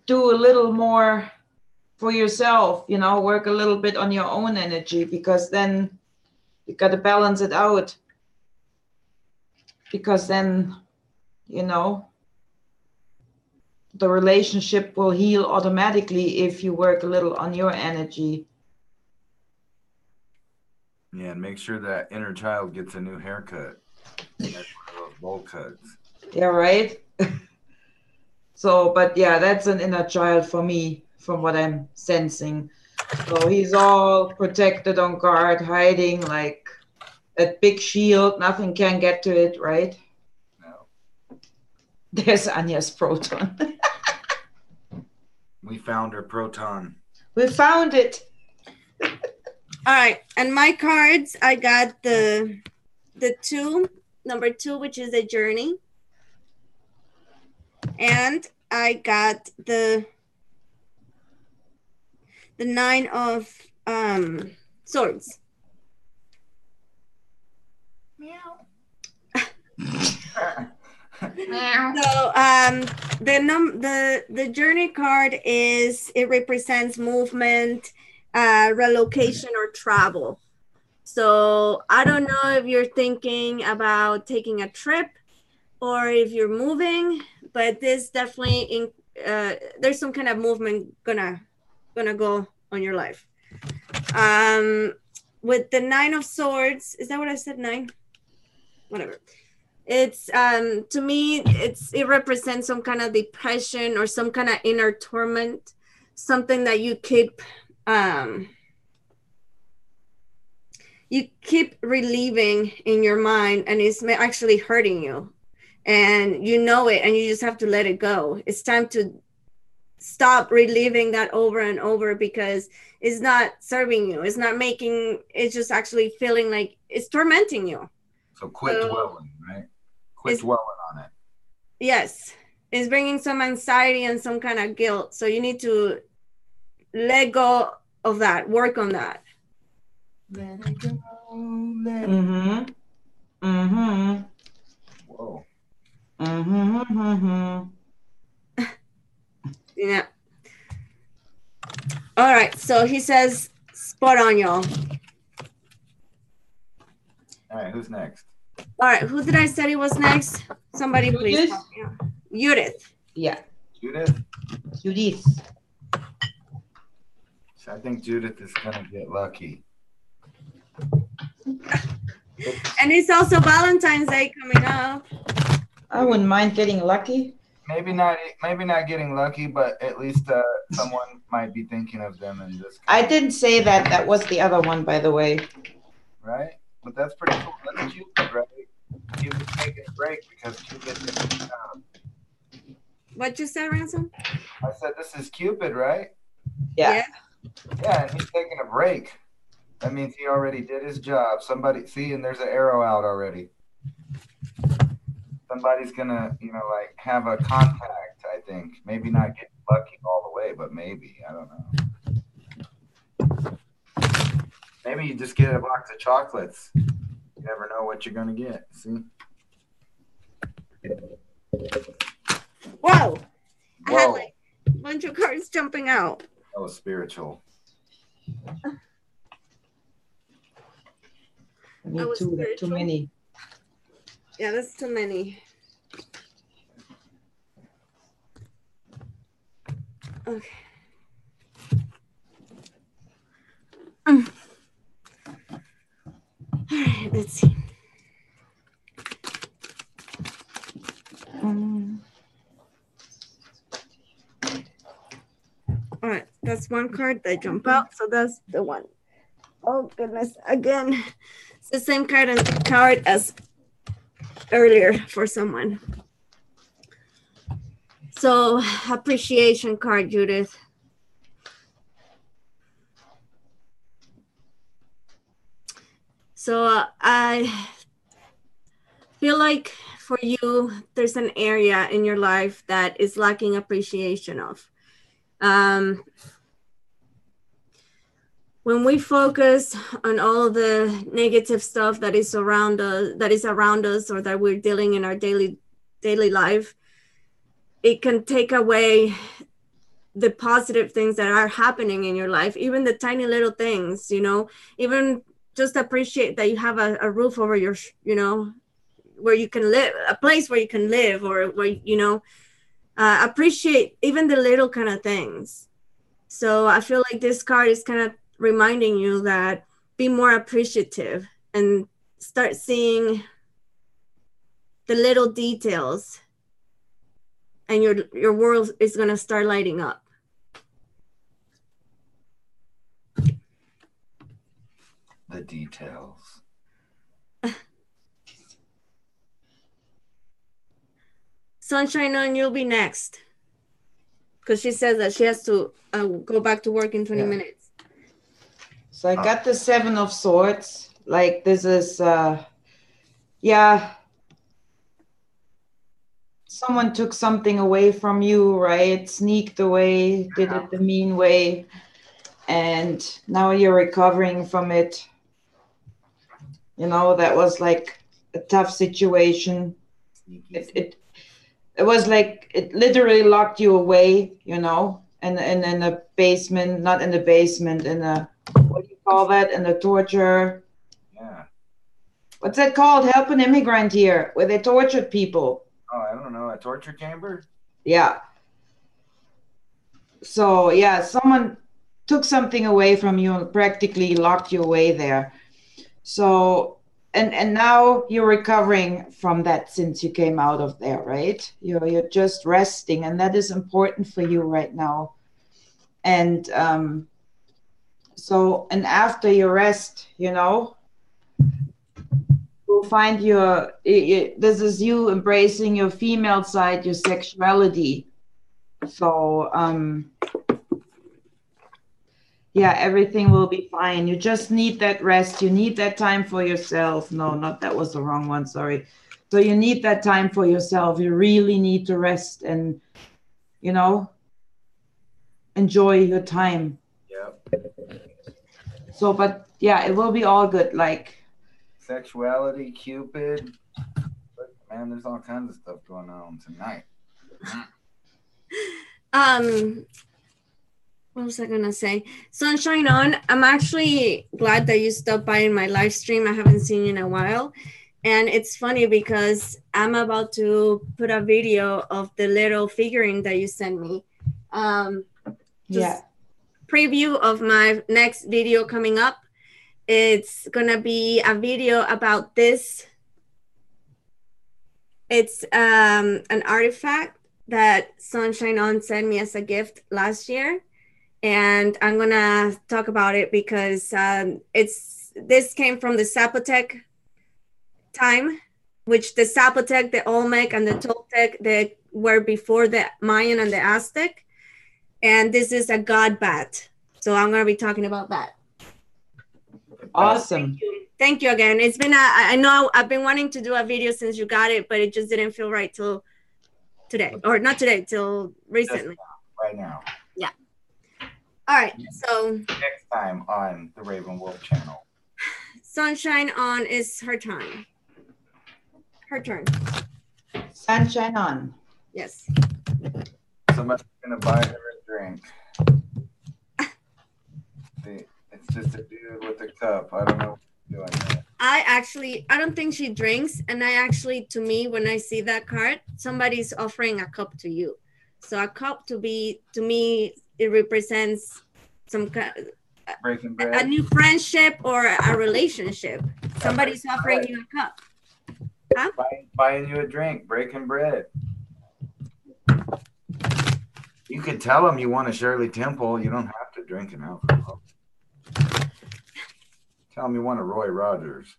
Speaker 3: do a little more for yourself, work a little bit on your own energy, because then you gotta balance it out. Because then, the relationship will heal automatically if you work a little on your energy.
Speaker 1: Yeah, and make sure that inner child gets a new haircut. That's one of those bowl cuts.
Speaker 3: Yeah, right? So, but yeah, that's an inner child for me, from what I'm sensing. So he's all protected, on guard, hiding like that big shield. Nothing can get to it, right?
Speaker 1: No.
Speaker 3: There's Anja's proton.
Speaker 1: We found her proton.
Speaker 3: We found it.
Speaker 2: All right, and my cards, I got the number 2, which is the journey, and I got the 9 of swords.
Speaker 4: Meow.
Speaker 2: So the journey card is, it represents movement, relocation, or travel. So I don't know if you're thinking about taking a trip or if you're moving, but this definitely there's some kind of movement gonna go on your life. With the 9 of swords, is that what I said? 9? Whatever. It's to me, it represents some kind of depression or some kind of inner torment, something that you keep relieving in your mind, and it's actually hurting you, and you know it, and you just have to let it go. It's time to stop reliving that over and over, because it's not serving you. It's not making, it's just actually feeling like it's tormenting you.
Speaker 1: So quit dwelling, right? Quit dwelling on it.
Speaker 2: Yes. It's bringing some anxiety and some kind of guilt. So you need to let go of that, work on that.
Speaker 1: Let it go. Let it
Speaker 3: Mm-hmm. Mm-hmm.
Speaker 1: Whoa.
Speaker 3: Mm-hmm.
Speaker 2: Yeah. All right. So he says, spot on, y'all.
Speaker 1: All right, who's next?
Speaker 2: All right. Who did I say it was next? Somebody, please.
Speaker 3: Judith?
Speaker 2: Help me out. Judith.
Speaker 3: Yeah.
Speaker 1: Judith?
Speaker 3: Judith.
Speaker 1: So I think Judith is going to get lucky.
Speaker 2: And it's also Valentine's Day coming up.
Speaker 3: I wouldn't mind getting lucky.
Speaker 1: Maybe not getting lucky, but at least someone might be thinking of them in this.
Speaker 3: I didn't say that. That was the other one, by the way.
Speaker 1: Right? But that's pretty cool. That's Cupid, right? Cupid's taking a break because Cupid did a good job.
Speaker 2: What you said, Ransom?
Speaker 1: I said this is Cupid, right?
Speaker 3: Yeah.
Speaker 1: Yeah, and he's taking a break. That means he already did his job. Somebody, see, and there's an arrow out already. Somebody's gonna, like have a contact, I think. Maybe not get lucky all the way, but maybe. I don't know. Maybe you just get a box of chocolates. You never know what you're gonna get. See?
Speaker 2: Whoa. I had
Speaker 1: Whoa.
Speaker 2: like a bunch of cards jumping out.
Speaker 1: That was spiritual.
Speaker 3: Me
Speaker 2: That was
Speaker 3: too. Too
Speaker 2: spiritual.
Speaker 3: many.
Speaker 2: Yeah, that's too many. Okay. All right, let's see. All right, that's one card that jump out, so that's the one. Oh goodness, again, it's the same card as earlier for someone. So appreciation card, Judith. So I feel like for you, there's an area in your life that is lacking appreciation of. When we focus on all the negative stuff that is around us, or that we're dealing in our daily life, it can take away the positive things that are happening in your life, even the tiny little things, even just appreciate that you have a roof over your, where you can live, a place where you can live, or where, appreciate even the little kind of things. So I feel like this card is kind of reminding you that be more appreciative and start seeing the little details, and your world is going to start lighting up.
Speaker 1: The details.
Speaker 2: Sunshine, on you'll be next, because she says that she has to go back to work in 20 minutes.
Speaker 3: So I got the Seven of Swords. Like this is, yeah, someone took something away from you, right? Sneaked away, did it the mean way, and now you're recovering from it. You know, that was like a tough situation. It was like it literally locked you away, you know, and in a basement, not in the basement, in a, what do you call that? In the torture.
Speaker 1: Yeah.
Speaker 3: What's that called? Help an immigrant here, where they tortured people.
Speaker 1: Oh, I don't know. A torture chamber?
Speaker 3: Yeah. So yeah, someone took something away from you and practically locked you away there. So and now you're recovering from that since you came out of there, right? You're just resting, and that is important for you right now. And so and after your rest, you know, you'll find this is you embracing your female side, your sexuality. So yeah, everything will be fine. You just need that rest. You need that time for yourself. No, not that was the wrong one. Sorry. So you need that time for yourself. You really need to rest and, you know, enjoy your time.
Speaker 1: Yep.
Speaker 3: So, but yeah, it will be all good. Like
Speaker 1: sexuality, Cupid. But, man, there's all kinds of stuff going on tonight.
Speaker 2: What was I gonna say? Sunshine on. I'm actually glad that you stopped by in my live stream. I haven't seen you in a while. And it's funny because I'm about to put a video of the little figurine that you sent me.
Speaker 3: Yeah.
Speaker 2: Preview of my next video coming up. It's gonna be a video about this. It's an artifact that Sunshine on sent me as a gift last year. And I'm gonna talk about it because this came from the Zapotec time, which the Zapotec, the Olmec, and the Toltec, they were before the Mayan and the Aztec. And this is a god bat. So I'm gonna be talking about that.
Speaker 3: Awesome.
Speaker 2: Thank you again. It's been I know I've been wanting to do a video since you got it, but it just didn't feel right till today, or not today, till recently.
Speaker 1: Right now.
Speaker 2: Yeah. All right, so
Speaker 1: next time on the Raven Wolf channel.
Speaker 2: Sunshine on is her turn. Her turn.
Speaker 3: Sunshine on.
Speaker 2: Yes.
Speaker 1: Somebody's gonna buy her a drink. See, it's just a dude with a cup. I don't know what he's doing there.
Speaker 2: I don't think she drinks, and to me, when I see that card, somebody's offering a cup to you. So a cup to me, it represents some
Speaker 1: breaking bread,
Speaker 2: a new friendship or a relationship. Somebody's offering you a cup. Huh?
Speaker 1: Buying you a drink, breaking bread. You could tell them you want a Shirley Temple. You don't have to drink an alcohol. Tell them you want a Roy Rogers.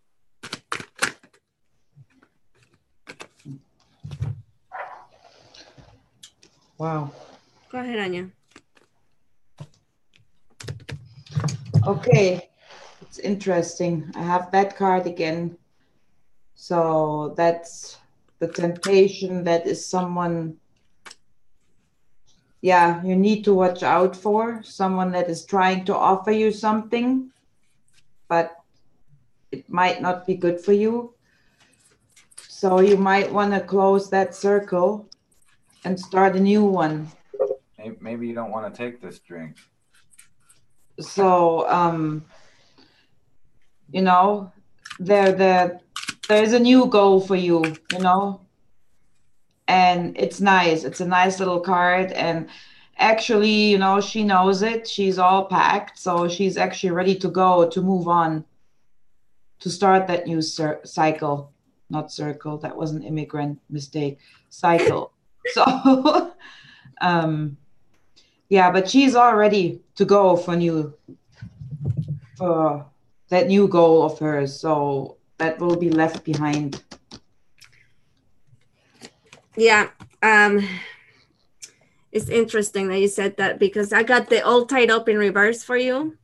Speaker 3: Wow.
Speaker 2: Go ahead, Anja.
Speaker 3: Okay, it's interesting. I have that card again. So that's the temptation. That is someone, yeah, you need to watch out for. Someone that is trying to offer you something, but it might not be good for you. So you might want to close that circle and start a new one.
Speaker 1: Maybe you don't want to take this drink.
Speaker 3: So, you know, there's a new goal for you, you know, and it's nice. It's a nice little card. And actually, you know, she knows it. She's all packed. So she's actually ready to go, to move on, to start that new cycle. Not circle. That was an immigrant mistake. Cycle. So, yeah, but she's all ready to go for that new goal of hers. So that will be left behind.
Speaker 2: Yeah. It's interesting that you said that because I got the all tied up in reverse for you.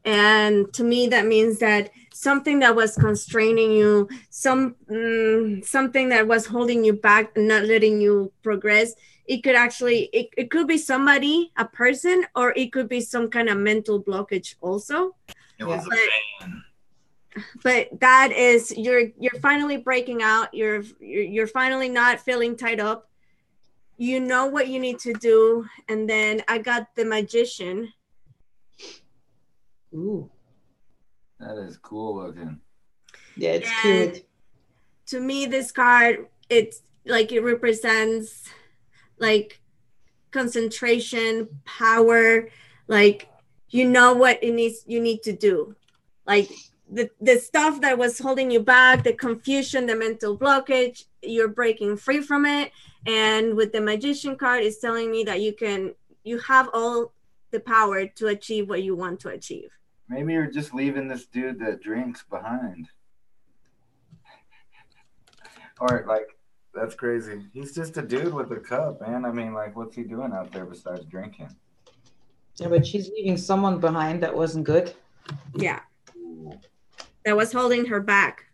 Speaker 2: And to me, that means that something that was constraining you, something that was holding you back and not letting you progress, it could actually, it could be somebody, a person, or it could be some kind of mental blockage also.
Speaker 1: It was a man.
Speaker 2: But that is, you're finally breaking out. You're finally not feeling tied up. You know what you need to do. And then I got the Magician.
Speaker 3: Ooh.
Speaker 1: That is cool looking.
Speaker 3: Yeah, it's cute.
Speaker 2: To me, this card, it's like it represents like concentration, power, like you know what you need to do. Like the stuff that was holding you back, the confusion, the mental blockage, you're breaking free from it. And with the Magician card, it's telling me that you have all the power to achieve what you want to achieve.
Speaker 1: Maybe you're just leaving this dude that drinks behind. Or like, that's crazy. He's just a dude with a cup, man. I mean, like, what's he doing out there besides drinking?
Speaker 3: Yeah, but she's leaving someone behind that wasn't good.
Speaker 2: Yeah. That was holding her back.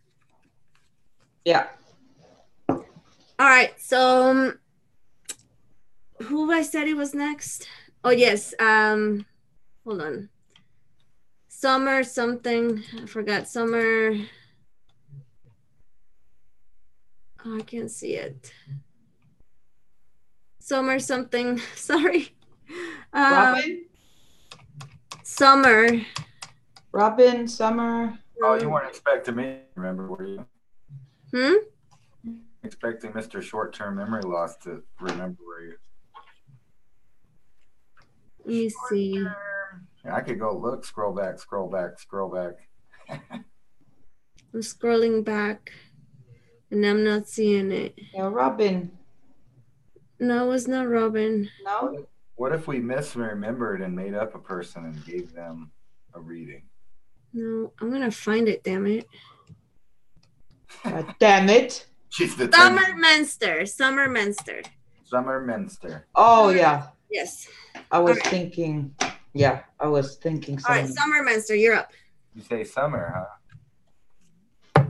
Speaker 3: Yeah.
Speaker 2: All right. So who I said it was next? Oh, yes. Hold on. Summer something. I forgot. Summer. Oh, I can't see it. Summer something. Sorry.
Speaker 3: Robin?
Speaker 2: Summer.
Speaker 3: Robin, Summer.
Speaker 1: Oh, you weren't expecting me, remember, were you? Expecting Mr. Short-Term Memory Loss to remember, were you?
Speaker 2: Let me see.
Speaker 1: Yeah, I could go look, scroll back, scroll back, scroll back.
Speaker 2: I'm scrolling back and I'm not seeing it.
Speaker 3: Yeah, Robin.
Speaker 2: No, it's not Robin.
Speaker 3: No?
Speaker 1: What if we misremembered and made up a person and gave them a reading?
Speaker 2: No, I'm going to find it, damn it.
Speaker 3: God damn it.
Speaker 1: She's the
Speaker 2: Summer Minster. Summer Minster.
Speaker 1: Summer Minster.
Speaker 3: Oh, yeah.
Speaker 2: Yes.
Speaker 3: I was thinking. Yeah, I was thinking
Speaker 2: All right, Summer Minster, you're up.
Speaker 1: You say summer, huh?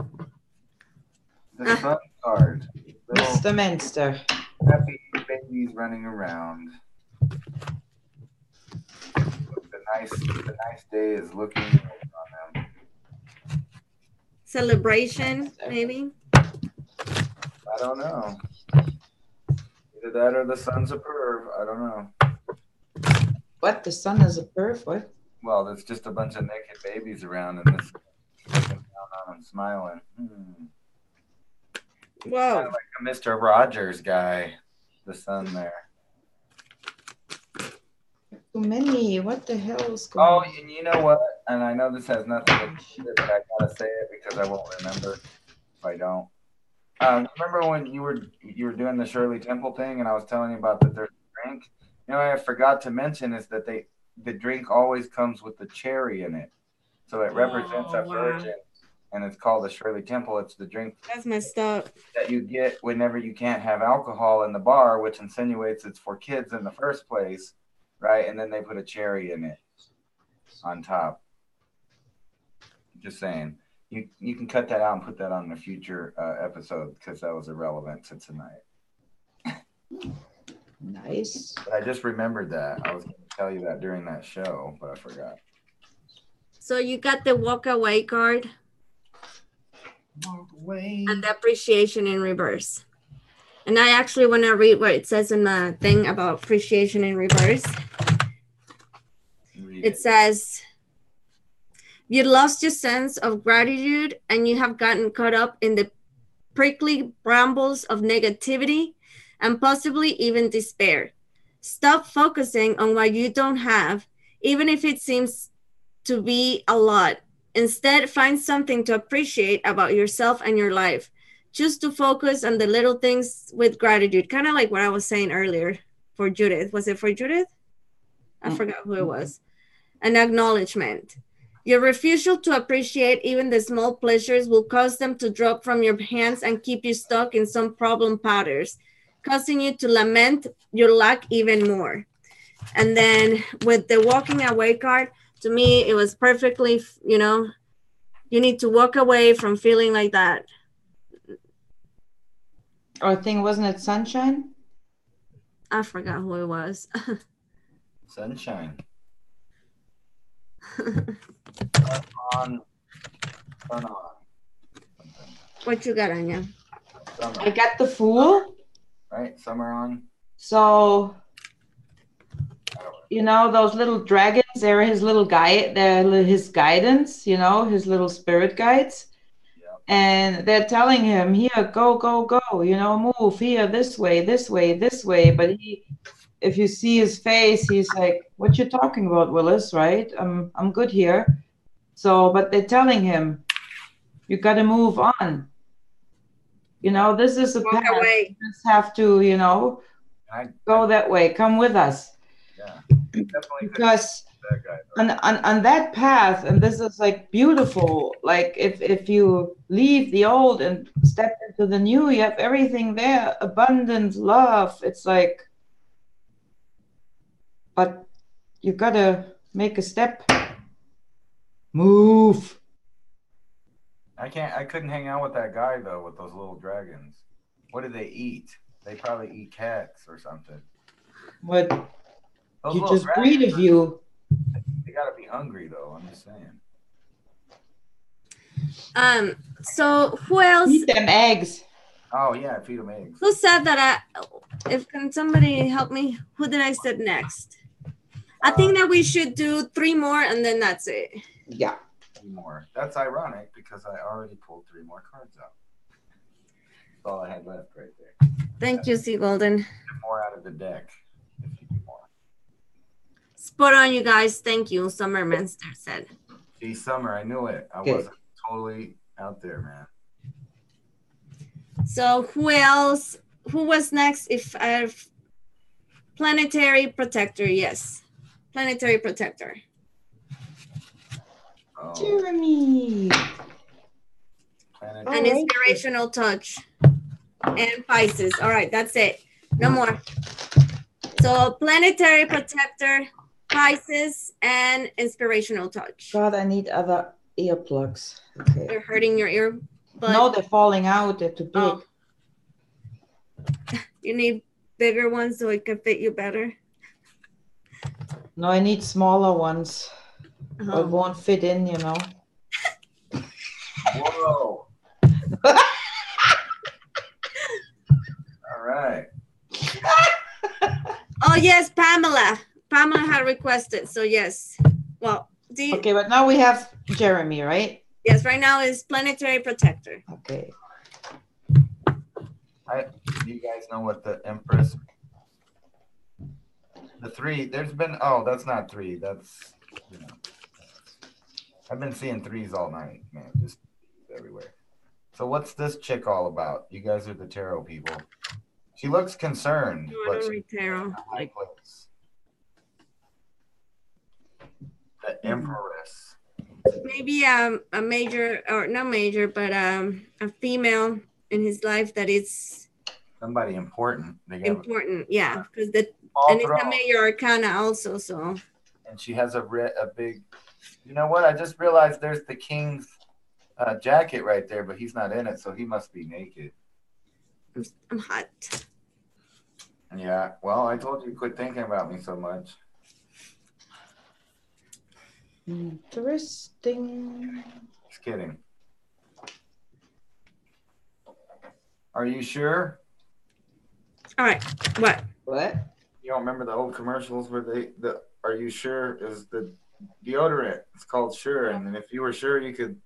Speaker 1: The sun card.
Speaker 3: Mr. Minster.
Speaker 1: Happy babies running around. The nice day is looking on them.
Speaker 2: Celebration, maybe?
Speaker 1: I don't know. Either that or the sun's a perv. I don't know.
Speaker 3: What? The sun is a perv? What?
Speaker 1: Well, there's just a bunch of naked babies around and this looking down on them smiling.
Speaker 2: Whoa.
Speaker 1: Kind of like a Mr. Rogers guy. The sun there.
Speaker 3: Too many. What the hell is going on?
Speaker 1: Oh, and you know what? And I know this has nothing to do with it, but I gotta say it because I won't remember if I don't. Remember when you were doing the Shirley Temple thing, and I was telling you about that there's a drink? You know, what I forgot to mention is that the drink always comes with the cherry in it, so it represents a virgin, and it's called the Shirley Temple. It's the drink
Speaker 2: That's messed up.
Speaker 1: that you get whenever you can't have alcohol in the bar, which insinuates it's for kids in the first place, right? And then they put a cherry in it on top. Just saying. You can cut that out and put that on a future episode because that was irrelevant to tonight.
Speaker 3: Nice.
Speaker 1: But I just remembered that. I was going to tell you that during that show, but I forgot.
Speaker 2: So you got the walk away card.
Speaker 1: Walk away.
Speaker 2: And the appreciation in reverse. And I actually want to read what it says in the thing about appreciation in reverse. It says, you lost your sense of gratitude and you have gotten caught up in the prickly brambles of negativity and possibly even despair. Stop focusing on what you don't have, even if it seems to be a lot. Instead, find something to appreciate about yourself and your life. Choose to focus on the little things with gratitude. Kind of like what I was saying earlier for Judith. Was it for Judith? I forgot who it was. An acknowledgement. Your refusal to appreciate even the small pleasures will cause them to drop from your hands and keep you stuck in some problem patterns, causing you to lament your lack even more. And then with the walking away card, To me, it was perfectly, you know, you need to walk away from feeling like that.
Speaker 3: I think, wasn't it Sunshine?
Speaker 2: I forgot who it was.
Speaker 1: Sunshine. on. Turn on.
Speaker 2: What you got, Anja?
Speaker 1: Summer.
Speaker 3: I got the Fool.
Speaker 1: Right? Summer on.
Speaker 3: So, you know, those little dragons, they're his little guide, they're his guidance, you know, his little spirit guides.
Speaker 1: Yep.
Speaker 3: And they're telling him, here, go, go, go, you know, move here, this way, this way, this way. But he, if you see his face, he's like, what you talking about, Willis, right? I'm good here. So, but they're telling him, you got to move on. You know, this is a
Speaker 2: Walk
Speaker 3: path.
Speaker 2: away.
Speaker 3: You just have to, you know, go that way. Come with us.
Speaker 1: Yeah. Definitely
Speaker 3: Because
Speaker 1: that guy,
Speaker 3: on that path, and this is like beautiful, like if you leave the old and step into the new, you have everything there, abundance, love. It's like, but you gotta make a step. Move.
Speaker 1: I couldn't hang out with that guy though, with those little dragons. What do they eat? They probably eat cats or something.
Speaker 3: What?
Speaker 1: Those
Speaker 3: You
Speaker 1: little
Speaker 3: just breed
Speaker 1: dragons,
Speaker 3: of you.
Speaker 1: they gotta be hungry though, I'm just saying.
Speaker 2: So who else?
Speaker 3: Eat them eggs.
Speaker 1: Oh yeah, feed them eggs.
Speaker 2: Who said that? Can somebody help me? Who did I said next? I think that we should do 3 more and then that's it.
Speaker 3: Yeah.
Speaker 1: 3 more. That's ironic because I already pulled 3 more cards out. That's all I had left right there.
Speaker 2: Thank you, C. Golden.
Speaker 1: Get more out of the deck if you do more.
Speaker 2: Spot on, you guys. Thank you. Summer Minster said.
Speaker 1: See, Summer, I knew it. I
Speaker 3: Okay.
Speaker 1: wasn't totally out there, man.
Speaker 2: So who else? Who was next? If Planetary Protector, yes. Planetary Protector.
Speaker 1: Oh,
Speaker 3: Jeremy.
Speaker 1: Planet.
Speaker 2: An Inspirational Touch. And Pisces. All right, that's it. No more. So Planetary Protector, Pisces, and Inspirational Touch.
Speaker 3: God, I need other earplugs. Okay.
Speaker 2: They're hurting your ear. But
Speaker 3: No, they're falling out. They're too big.
Speaker 2: oh. You need bigger ones so it can fit you better.
Speaker 3: No, I need smaller ones.
Speaker 2: Oh.
Speaker 3: It won't fit in, you know.
Speaker 1: Whoa. All right.
Speaker 2: Oh, yes, Pamela. Pamela had requested. So, yes. Well,
Speaker 3: okay, but now we have Jeremy, right?
Speaker 2: Yes, right now is Planetary Protector.
Speaker 3: Okay.
Speaker 1: Do you guys know what the Empress? The 3. There's been. Oh, that's not 3. That's. You know, I've been seeing 3s all night, man. Just everywhere. So what's this chick all about? You guys are the tarot people. She looks concerned.
Speaker 2: No, I don't read tarot.
Speaker 1: The Empress.
Speaker 2: Maybe a major, or not major, but a female in his life that is
Speaker 1: somebody important.
Speaker 2: Important, yeah, because and it's a major arcana also. So.
Speaker 1: And she has a big. You know what? I just realized there's the king's jacket right there, but he's not in it, so he must be naked.
Speaker 2: I'm hot.
Speaker 1: Yeah. Well, I told you to quit thinking about me so much.
Speaker 3: Interesting.
Speaker 1: Just kidding. Are you sure?
Speaker 2: All right. What?
Speaker 1: You don't remember the old commercials where "Are you sure" is the deodorant? It's called Sure, and then if you were sure, you could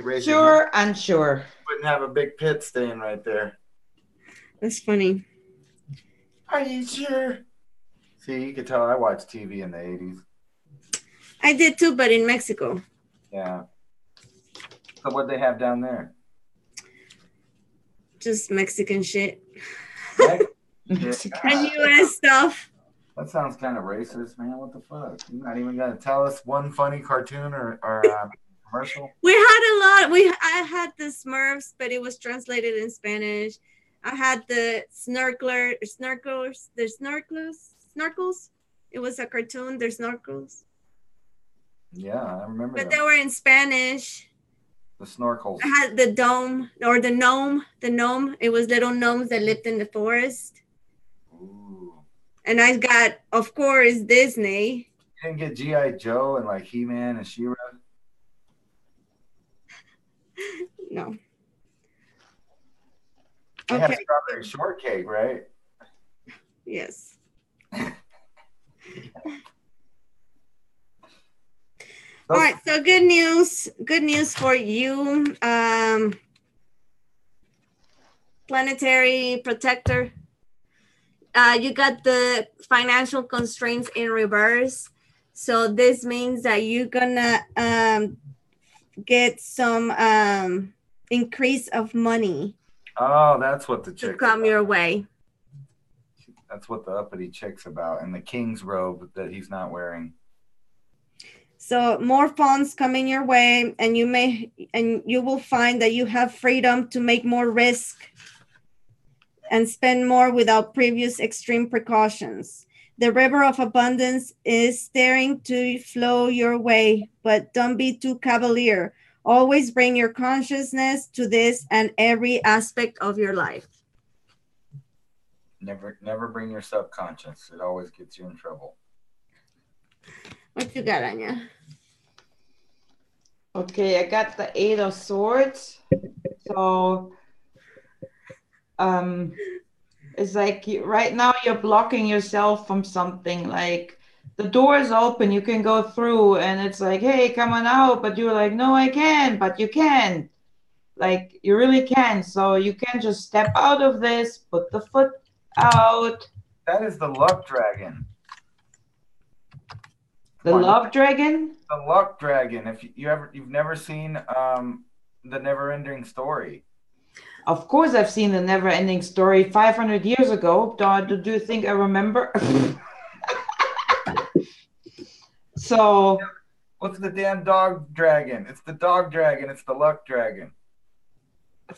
Speaker 1: raise your hand.
Speaker 3: Unsure.
Speaker 1: You wouldn't have a big pit stain right there.
Speaker 2: That's funny.
Speaker 1: Are you sure? See, you could tell I watched TV in the 80s.
Speaker 2: I did too, but in Mexico.
Speaker 1: Yeah. So what they have down there?
Speaker 2: Just Mexican shit.
Speaker 3: Mexican.
Speaker 2: And U.S. stuff.
Speaker 1: That sounds kind of racist, man. What the fuck? You're not even gonna tell us one funny cartoon or commercial?
Speaker 2: We had a lot. I had the Smurfs, but it was translated in Spanish. I had the snorkels. It was a cartoon. There's snorkels.
Speaker 1: Yeah, I remember
Speaker 2: But
Speaker 1: them.
Speaker 2: they were in Spanish.
Speaker 1: The snorkels.
Speaker 2: I had the dome or the gnome. The gnome. It was little gnomes that lived in the forest.
Speaker 1: Ooh.
Speaker 2: And I got, of course, Disney.
Speaker 1: You didn't get G.I. Joe and like He-Man and She-Ra?
Speaker 2: No.
Speaker 1: They had strawberry shortcake, right?
Speaker 2: Yes. All right, so good news. Good news for you. Planetary protector. You got the financial constraints in reverse. So this means that you're gonna get some increase of money.
Speaker 1: Oh, that's what the chick
Speaker 2: to come your way.
Speaker 1: That's what the uppity chick's about, and the king's robe that he's not wearing.
Speaker 2: So more funds coming your way, and you will find that you have freedom to make more risk and spend more without previous extreme precautions. The river of abundance is staring to flow your way, but don't be too cavalier. Always bring your consciousness to this and every aspect of your life.
Speaker 1: Never bring your subconscious. It always gets you in trouble.
Speaker 2: What you got, Anja?
Speaker 3: Okay, I got the 8 of Swords. So it's like right now you're blocking yourself from something. Like the door is open, you can go through, and it's like, hey, come on out. But you're like, no, I can't, but you can. Like you really can. So you can just step out of this, put the foot out.
Speaker 1: That is the luck dragon.
Speaker 3: The love dragon?
Speaker 1: The luck dragon. If you've never seen the Never Ending Story.
Speaker 3: Of course I've seen the Never Ending Story 500 years ago. Do you think I remember? So
Speaker 1: what's the damn dog dragon? It's the dog dragon. It's the luck dragon.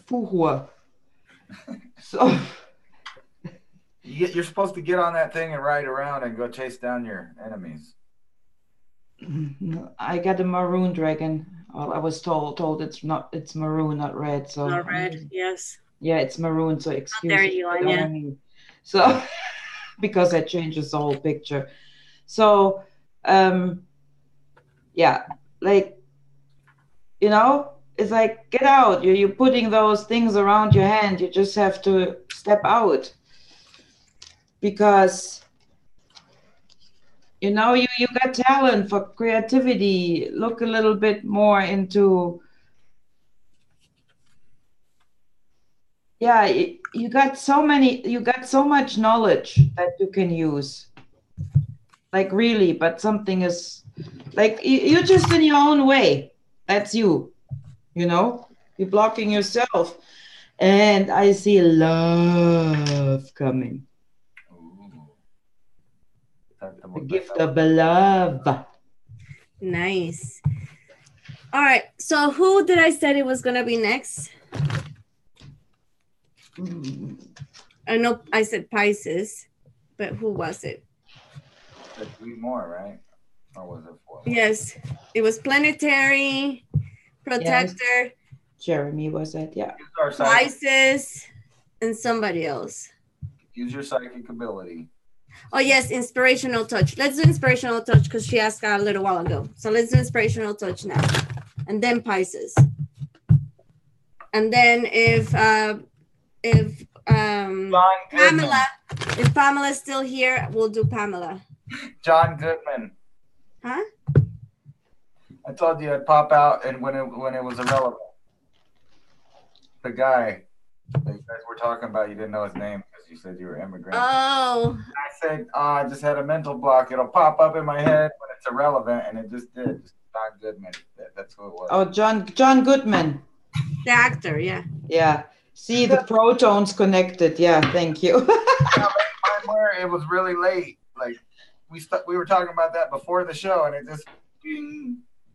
Speaker 3: Fuhua. So
Speaker 1: you're supposed to get on that thing and ride around and go chase down your enemies.
Speaker 3: I got a maroon dragon. Well, I was told it's maroon, not red. So
Speaker 2: not red, yes.
Speaker 3: Yeah, it's maroon. So excuse
Speaker 2: there you are, yeah.
Speaker 3: So because that changes the whole picture. So yeah, like it's like get out. You're putting those things around your hand. You just have to step out because you got talent for creativity. Look a little bit more into, you got so much knowledge that you can use. Like really, but something is like you're just in your own way. That's you. You're blocking yourself. And I see love coming. The gift of love.
Speaker 2: Nice. All right. So who did I say it was going to be next? I know I said Pisces, but who was it?
Speaker 1: 3 more, right? Or was it 4?
Speaker 2: Yes. It was Planetary, Protector.
Speaker 3: Yes. Jeremy was that, yeah.
Speaker 2: Pisces, and somebody else.
Speaker 1: Use your psychic ability.
Speaker 2: Oh, yes, Inspirational Touch. Let's do Inspirational Touch because she asked a little while ago. So let's do Inspirational Touch now. And then Pisces. And then if Pamela's still here, we'll do Pamela.
Speaker 1: John Goodman.
Speaker 2: Huh?
Speaker 1: I told you I'd pop out and when it was irrelevant. The guy that you guys were talking about, you didn't know his name because you said you were immigrant.
Speaker 2: Oh.
Speaker 1: I said, I just had a mental block. It'll pop up in my head when it's irrelevant, and it just did. John Goodman. That's who it was.
Speaker 3: Oh, John Goodman.
Speaker 2: The actor, yeah.
Speaker 3: Yeah. See, the protons connected. Yeah, thank you.
Speaker 1: It was really late. Like, we were talking about that before the show, and it just...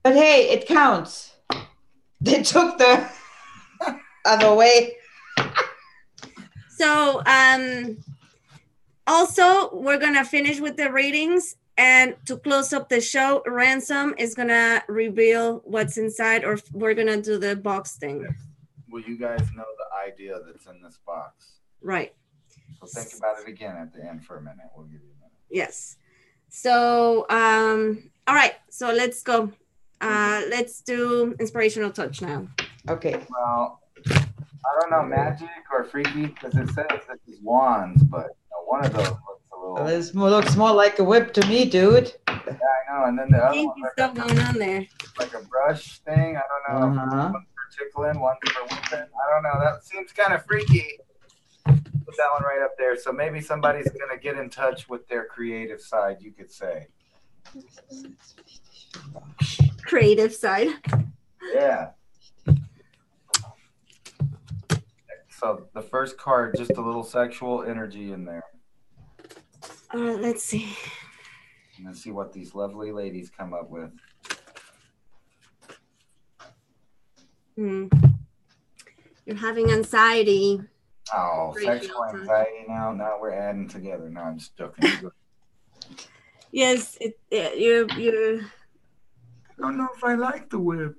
Speaker 3: But hey, it counts. They took the other way.
Speaker 2: So, also, we're going to finish with the readings. And to close up the show, Ransom is gonna reveal what's inside, or we're gonna do the box thing.
Speaker 1: Well, you guys know the idea that's in this box.
Speaker 2: Right.
Speaker 1: So think about it again at the end for a minute. We'll give you a minute.
Speaker 2: Yes. So, all right. So let's go. Let's do inspirational touch now.
Speaker 3: Okay.
Speaker 1: Well, I don't know, magic or freaky, because it says this is wands, but one of those looks a little.
Speaker 3: This looks more like a whip to me, dude.
Speaker 1: Yeah, I know. And then the other one's
Speaker 2: stuff going on there.
Speaker 1: Like a brush thing. I don't know.
Speaker 3: Uh-huh.
Speaker 1: One's for tickling, one's for whipping. I don't know. That seems kind of freaky. Put that one right up there. So maybe somebody's gonna get in touch with their creative side, you could say.
Speaker 2: Creative side.
Speaker 1: Yeah. So the first card, just a little sexual energy in there.
Speaker 2: Let's see.
Speaker 1: And let's see what these lovely ladies come up with.
Speaker 2: You're having anxiety.
Speaker 1: Oh, sexual anxiety now. Now we're adding together. No, I'm just joking.
Speaker 2: Yes, you're.
Speaker 1: I don't know if I like the whip.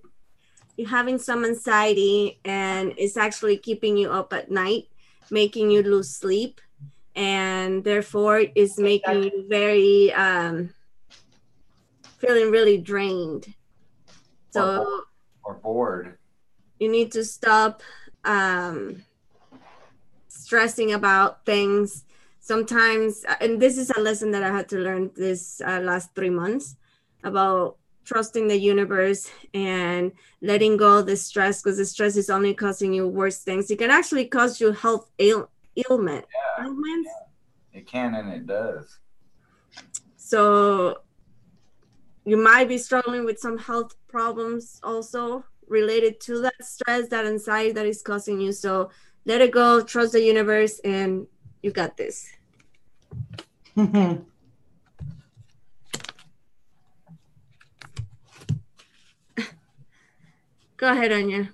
Speaker 2: You're having some anxiety, and it's actually keeping you up at night, making you lose sleep, and therefore is making you very feeling really drained. So
Speaker 1: or bored.
Speaker 2: You need to stop stressing about things. Sometimes, and this is a lesson that I had to learn this last 3 months, about trusting the universe and letting go of the stress, because the stress is only causing you worse things. It can actually cause you health ailment.
Speaker 1: Yeah, ailments. Yeah. It can and it does.
Speaker 2: So you might be struggling with some health problems also related to that stress, that anxiety that is causing you. So let it go, trust the universe, and you got this. Go ahead, Anja.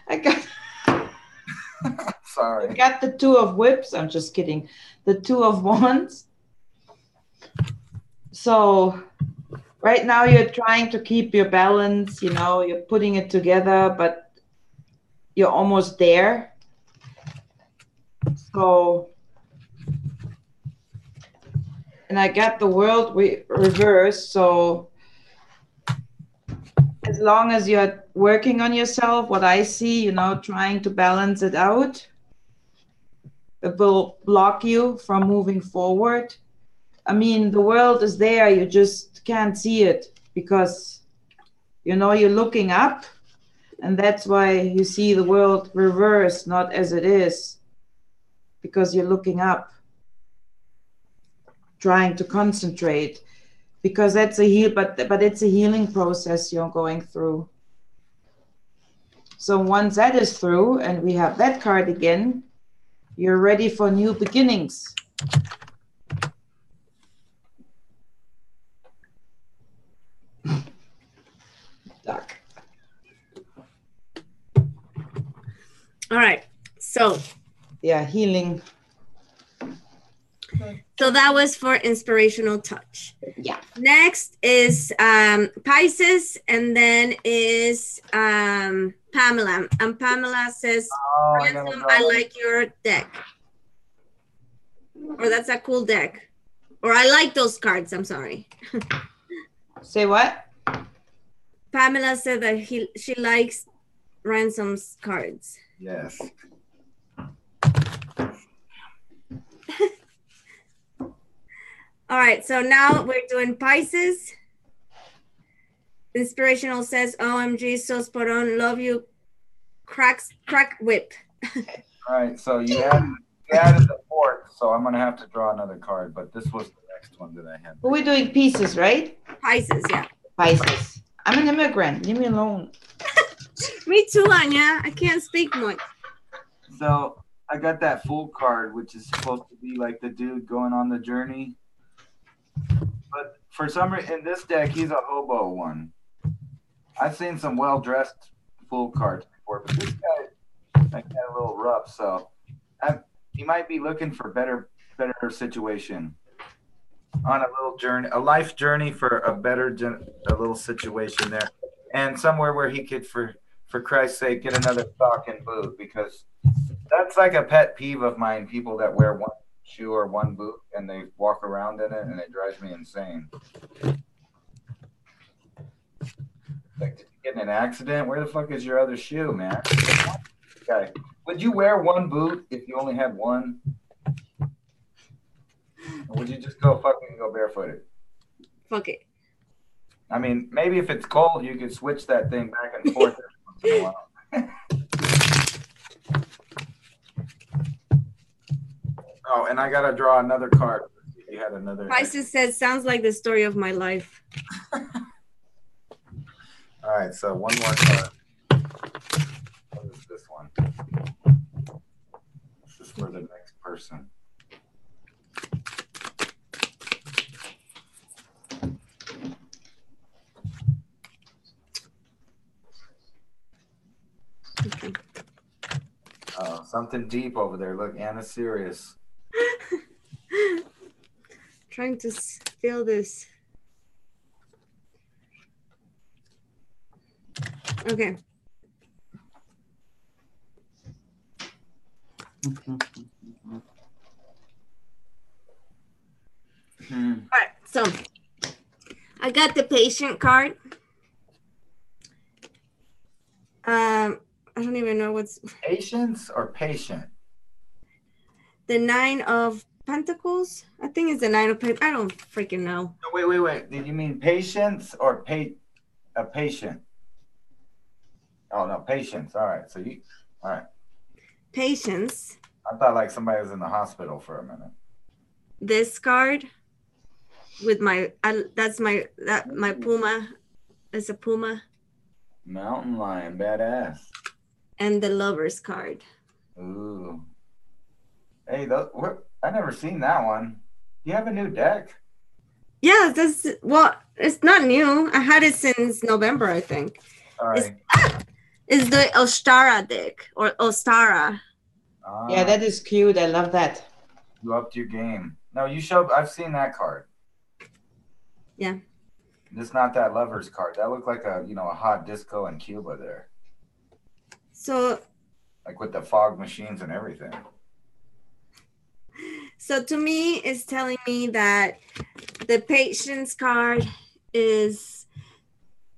Speaker 3: I got.
Speaker 1: Sorry.
Speaker 3: I got the 2 of whips. I'm just kidding. The 2 of wands. So right now you're trying to keep your balance, you're putting it together, but you're almost there. So, and I got the world reversed. So as long as you're working on yourself, what I see, trying to balance it out, it will block you from moving forward. I mean, the world is there. You just can't see it because, you're looking up, and that's why you see the world reversed, not as it is, because you're looking up, trying to concentrate, because that's but it's a healing process you're going through. So once that is through, and we have that card again, you're ready for new beginnings. Duck.
Speaker 2: All right. So.
Speaker 3: Yeah, healing.
Speaker 2: So that was for inspirational touch.
Speaker 3: Yeah.
Speaker 2: Next is Pisces, and then is Pamela. And Pamela says, Ransom, I like your deck. Or that's a cool deck. Or I like those cards. I'm sorry.
Speaker 3: Say what?
Speaker 2: Pamela said that she likes Ransom's cards.
Speaker 1: Yes.
Speaker 2: All right, so now we're doing Pisces. Inspirational says, OMG, so spot on, love you, crack whip.
Speaker 1: All right, so you added the 4th, so I'm going to have to draw another card, but this was the next one that I had.
Speaker 3: We're doing pieces, right?
Speaker 2: Pisces, yeah.
Speaker 3: Pisces. I'm an immigrant. Leave me alone.
Speaker 2: Me too, Anja. I can't speak much.
Speaker 1: So I got that Fool card, which is supposed to be like the dude going on the journey. But for some reason, in this deck, he's a hobo one. I've seen some well-dressed Fool cards before, but this guy might get a little rough. So he might be looking for better situation on a little journey, a life journey for a little situation there, and somewhere where he could, for Christ's sake, get another sock and boot, because that's like a pet peeve of mine. People that wear one shoe or one boot and they walk around in it, and it drives me insane. Like, did you get in an accident? Where the fuck is your other shoe, man? Okay. Would you wear one boot if you only had one? Or would you just go barefooted?
Speaker 2: Fuck it.
Speaker 1: I mean, maybe if it's cold, you could switch that thing back and forth every once in a while. Oh, and I gotta draw another card. You had another.
Speaker 2: Pisces says, "Sounds like the story of my life."
Speaker 1: All right, so one more card. What is this one? This is for the next person.
Speaker 2: Okay.
Speaker 1: Oh, something deep over there. Look, Anna's serious.
Speaker 2: Trying to feel this. Okay. All right, so I got the patient card. I don't even know what's
Speaker 1: Patience or patient?
Speaker 2: the 9 of Pentacles. I think it's the 9 of Pentacles. I don't freaking know.
Speaker 1: Wait. Did you mean patience or a patient? Oh no, patience. All right. So all right.
Speaker 2: Patience.
Speaker 1: I thought like somebody was in the hospital for a minute.
Speaker 2: This card with my my puma. It's a puma.
Speaker 1: Mountain lion, badass.
Speaker 2: And the Lover's card.
Speaker 1: Ooh. Hey, I never seen that one. You have a new deck?
Speaker 2: Yeah, it's not new. I had it since November, I think.
Speaker 1: All right.
Speaker 2: It's the Ostara deck or Ostara.
Speaker 3: Yeah, that is cute. I love that.
Speaker 1: You upped your game. No, I've seen that card.
Speaker 2: Yeah.
Speaker 1: It's not that Lover's card. That looked like a hot disco in Cuba there.
Speaker 2: So.
Speaker 1: Like with the fog machines and everything.
Speaker 2: So to me, it's telling me that the patience card is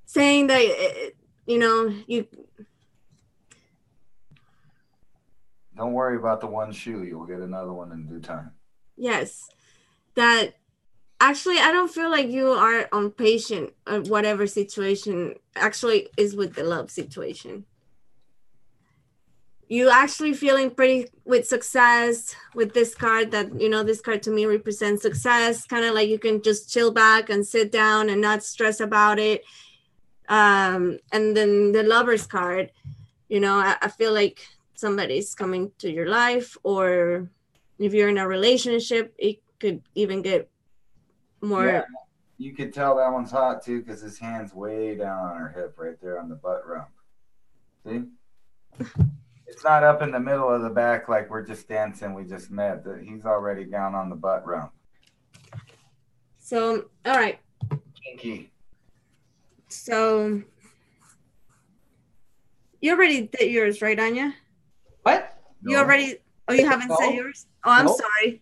Speaker 2: saying that, you.
Speaker 1: Don't worry about the one shoe. You'll get another one in due time.
Speaker 2: Yes. That actually, I don't feel like you are impatient or whatever situation actually is with the love situation. You actually feeling pretty with success with this card that, this card to me represents success, kind of like you can just chill back and sit down and not stress about it. And then the Lover's card, I feel like somebody's coming to your life, or if you're in a relationship, it could even get more.
Speaker 1: Yeah, you could tell that one's hot too because his hand's way down on her hip right there on the butt rump. See? It's not up in the middle of the back like we're just dancing. We just met. He's already down on the butt rump.
Speaker 2: So, all right.
Speaker 1: Kinky.
Speaker 2: So, you already did yours, right, Anja?
Speaker 3: What?
Speaker 2: You already... Oh, you haven't said yours? Oh, I'm sorry.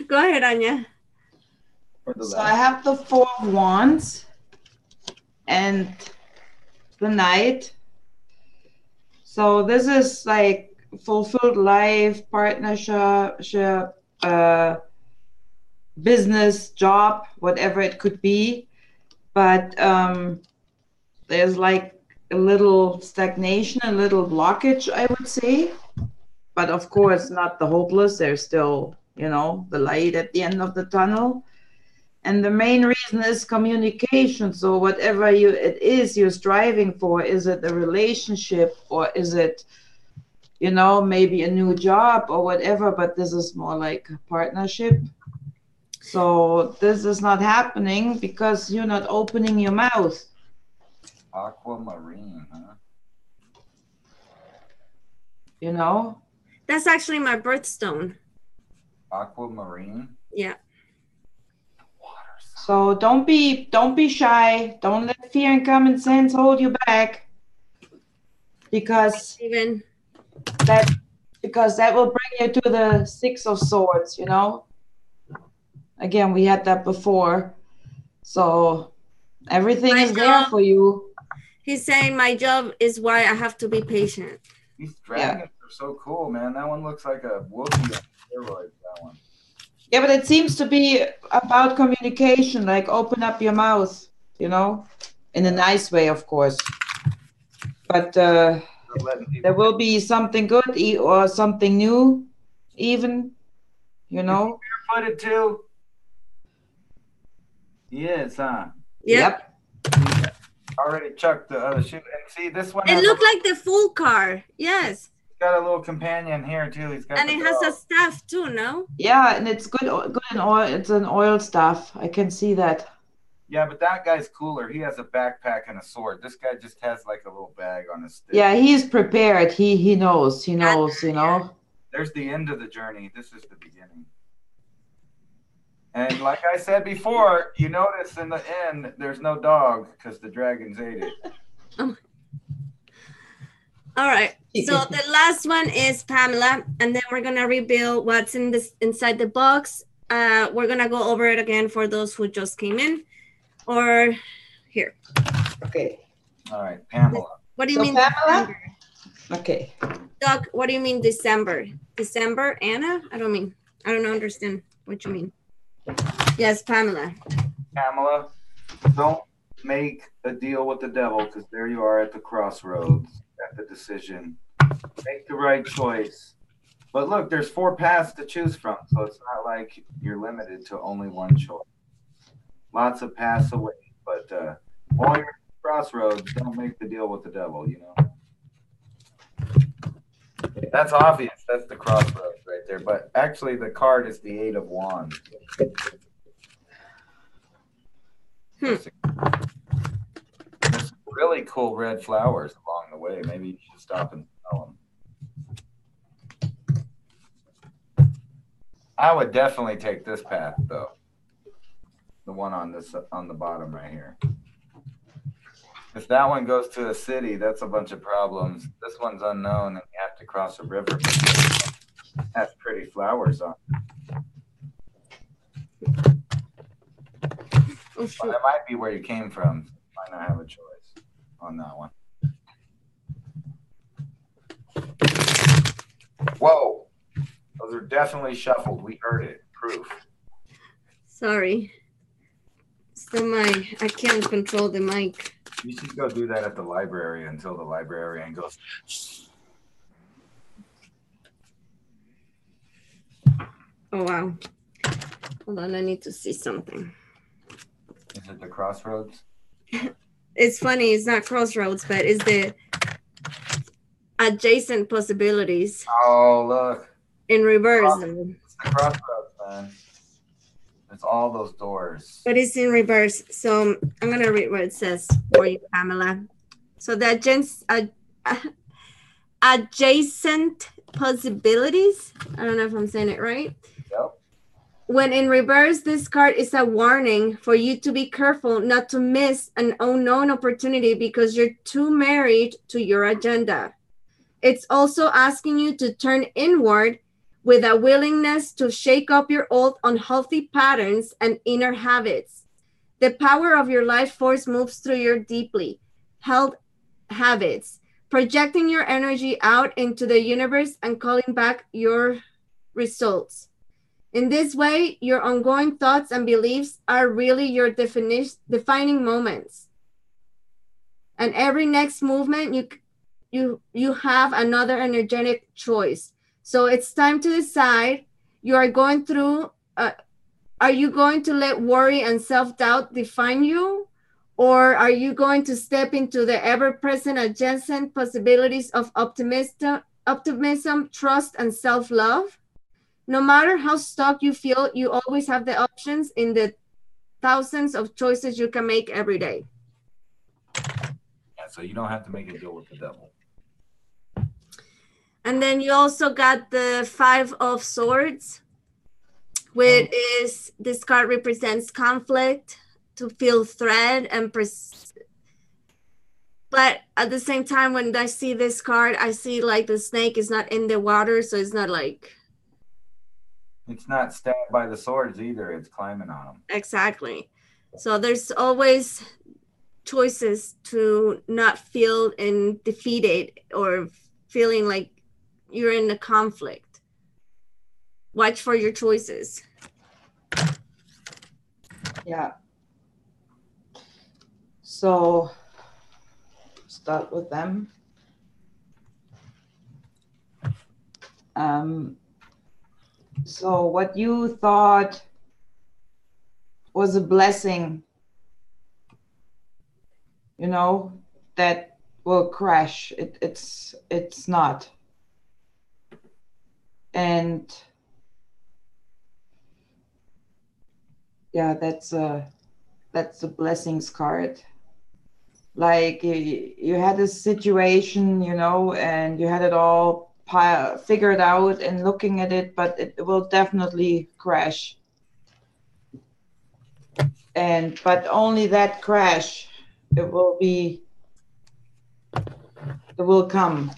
Speaker 2: Go ahead, Anja.
Speaker 3: So I have the 4 of Wands and the Knight. So this is like fulfilled life, partnership, business, job, whatever it could be. But there's like a little stagnation, a little blockage, I would say. But of course, not the hopeless. There's still, the light at the end of the tunnel. And the main reason is communication. So whatever it is you're striving for, is it a relationship or is it, maybe a new job or whatever, but this is more like a partnership. So this is not happening because you're not opening your mouth.
Speaker 1: Aquamarine, huh?
Speaker 3: you know.
Speaker 2: That's actually my birthstone.
Speaker 1: Aquamarine.
Speaker 2: Yeah.
Speaker 3: So don't be shy. Don't let fear and common sense hold you back, because
Speaker 2: Even
Speaker 3: that that will bring you to the Six of Swords, you know. Again, we had that before. So everything
Speaker 2: my
Speaker 3: is there
Speaker 2: job.
Speaker 3: for you.
Speaker 2: He's saying my job is why I have to be patient.
Speaker 1: These dragons are so cool, man. That one looks like a Wookiee on steroids. That one.
Speaker 3: Yeah, but it seems to be about communication, like open up your mouth, you know, in a nice way, of course. But there will be something good or something new, even, you know.
Speaker 1: Barefooted too. Yes, huh?
Speaker 2: Yep.
Speaker 1: Already chucked the other shoe. And see, this one
Speaker 2: It
Speaker 1: has
Speaker 2: looked like the full car. Yes.
Speaker 1: He's got a little companion here too. He's got
Speaker 2: And it has a staff too, no?
Speaker 3: Yeah, and it's good in oil. It's an oil stuff. I can see that.
Speaker 1: Yeah, but that guy's cooler. He has a backpack and a sword. This guy just has like a little bag on his stick.
Speaker 3: Yeah, he's prepared. He knows. He knows, you know.
Speaker 1: There's the end of the journey. This is the beginning. And like I said before, you notice in the end, there's no dog because the dragons ate it.
Speaker 2: All right. So the last one is Pamela, and then we're gonna reveal what's in this inside the box. We're gonna go over it again for those who just came in, or here.
Speaker 3: Okay.
Speaker 1: All right, Pamela.
Speaker 2: What do you mean,
Speaker 3: Pamela?
Speaker 2: December?
Speaker 3: Okay.
Speaker 2: Doc, what do you mean December? December, Anna? I don't understand what you mean. Yes, Pamela.
Speaker 1: Pamela, don't make a deal with the devil because there you are at the crossroads, at the decision. Make the right choice. But look, there's 4 paths to choose from, so it's not like you're limited to only one choice. Lots of paths away, but while you're at the crossroads, don't make the deal with the devil, you know. That's obvious. That's the crossroads right there. But actually, the card is the 8 of Wands. There's really cool red flowers along the way. Maybe you should stop and smell them. I would definitely take this path, though. The one on the bottom right here. If that one goes to a city, that's a bunch of problems. This one's unknown, and you have to cross a river. It has pretty flowers on it.
Speaker 2: Oh,
Speaker 1: Well, that might be where you came from. You might not have a choice on that one. Whoa. Those are definitely shuffled. We heard it. Proof.
Speaker 2: Sorry. So I can't control the mic.
Speaker 1: You should go do that at the library until the librarian goes.
Speaker 2: Oh, wow. Hold on, I need to see something.
Speaker 1: Is it the crossroads?
Speaker 2: It's funny, it's not crossroads, but it's the adjacent possibilities.
Speaker 1: Oh, look.
Speaker 2: In reverse.
Speaker 1: It's the crossroads, man. It's all those doors.
Speaker 2: But it's in reverse. So I'm going to read what it says for you, Pamela. So the adjacent possibilities. I don't know if I'm saying it right.
Speaker 1: Yep.
Speaker 2: When in reverse, this card is a warning for you to be careful not to miss an unknown opportunity because you're too married to your agenda. It's also asking you to turn inward with a willingness to shake up your old unhealthy patterns and inner habits. The power of your life force moves through your deeply held habits, projecting your energy out into the universe and calling back your results. In this way, your ongoing thoughts and beliefs are really your defining moments. And every next movement, you have another energetic choice. So it's time to decide. You are going through, are you going to let worry and self-doubt define you? Or are you going to step into the ever-present adjacent possibilities of optimism, trust, and self-love? No matter how stuck you feel, you always have the options in the thousands of choices you can make every day.
Speaker 1: Yeah, so you don't have to make a deal with the devil.
Speaker 2: And then you also got the Five of Swords, which is this card represents conflict, to feel threat and but at the same time, when I see this card, I see like the snake is not in the water, so it's not like
Speaker 1: It's not stabbed by the swords either. It's climbing on them.
Speaker 2: exactly. So there's always choices to not feel and defeated or feeling like you're in a conflict. Watch for your choices.
Speaker 3: Yeah. So start with them. So what you thought was a blessing, you know, that will crash. It's not. And yeah, that's a blessings card. Like you had a situation, you know, and you had it all figured out and looking at it, but it will definitely crash. And but only that crash, it will come.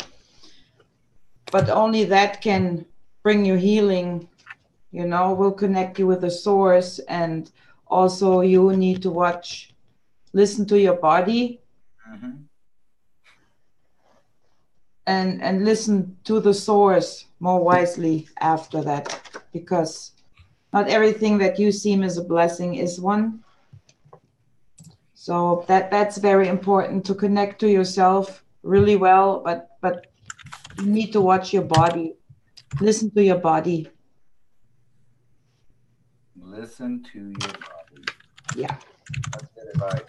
Speaker 3: But only that can bring you healing, you know, will connect you with the source. And also you need to listen to your body.
Speaker 1: Mm-hmm.
Speaker 3: And listen to the source more wisely after that, because not everything that you seem as a blessing is one. So that's very important, to connect to yourself really well, but you need to watch your body, listen to your body.
Speaker 1: Listen to your body.
Speaker 3: Yeah.
Speaker 1: That's good advice.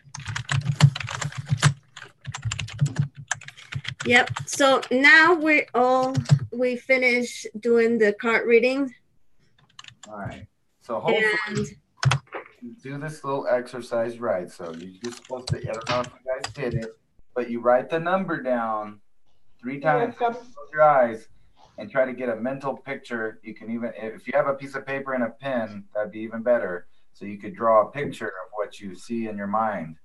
Speaker 2: Yep. So now we finish doing the card reading.
Speaker 1: All right. So hopefully
Speaker 2: And
Speaker 1: you do this little exercise right. So you're supposed to, I don't know if you guys did it, but you write the number down 3 times, close your eyes, and try to get a mental picture. You can even, if you have a piece of paper and a pen, that'd be even better. So you could draw a picture of what you see in your mind.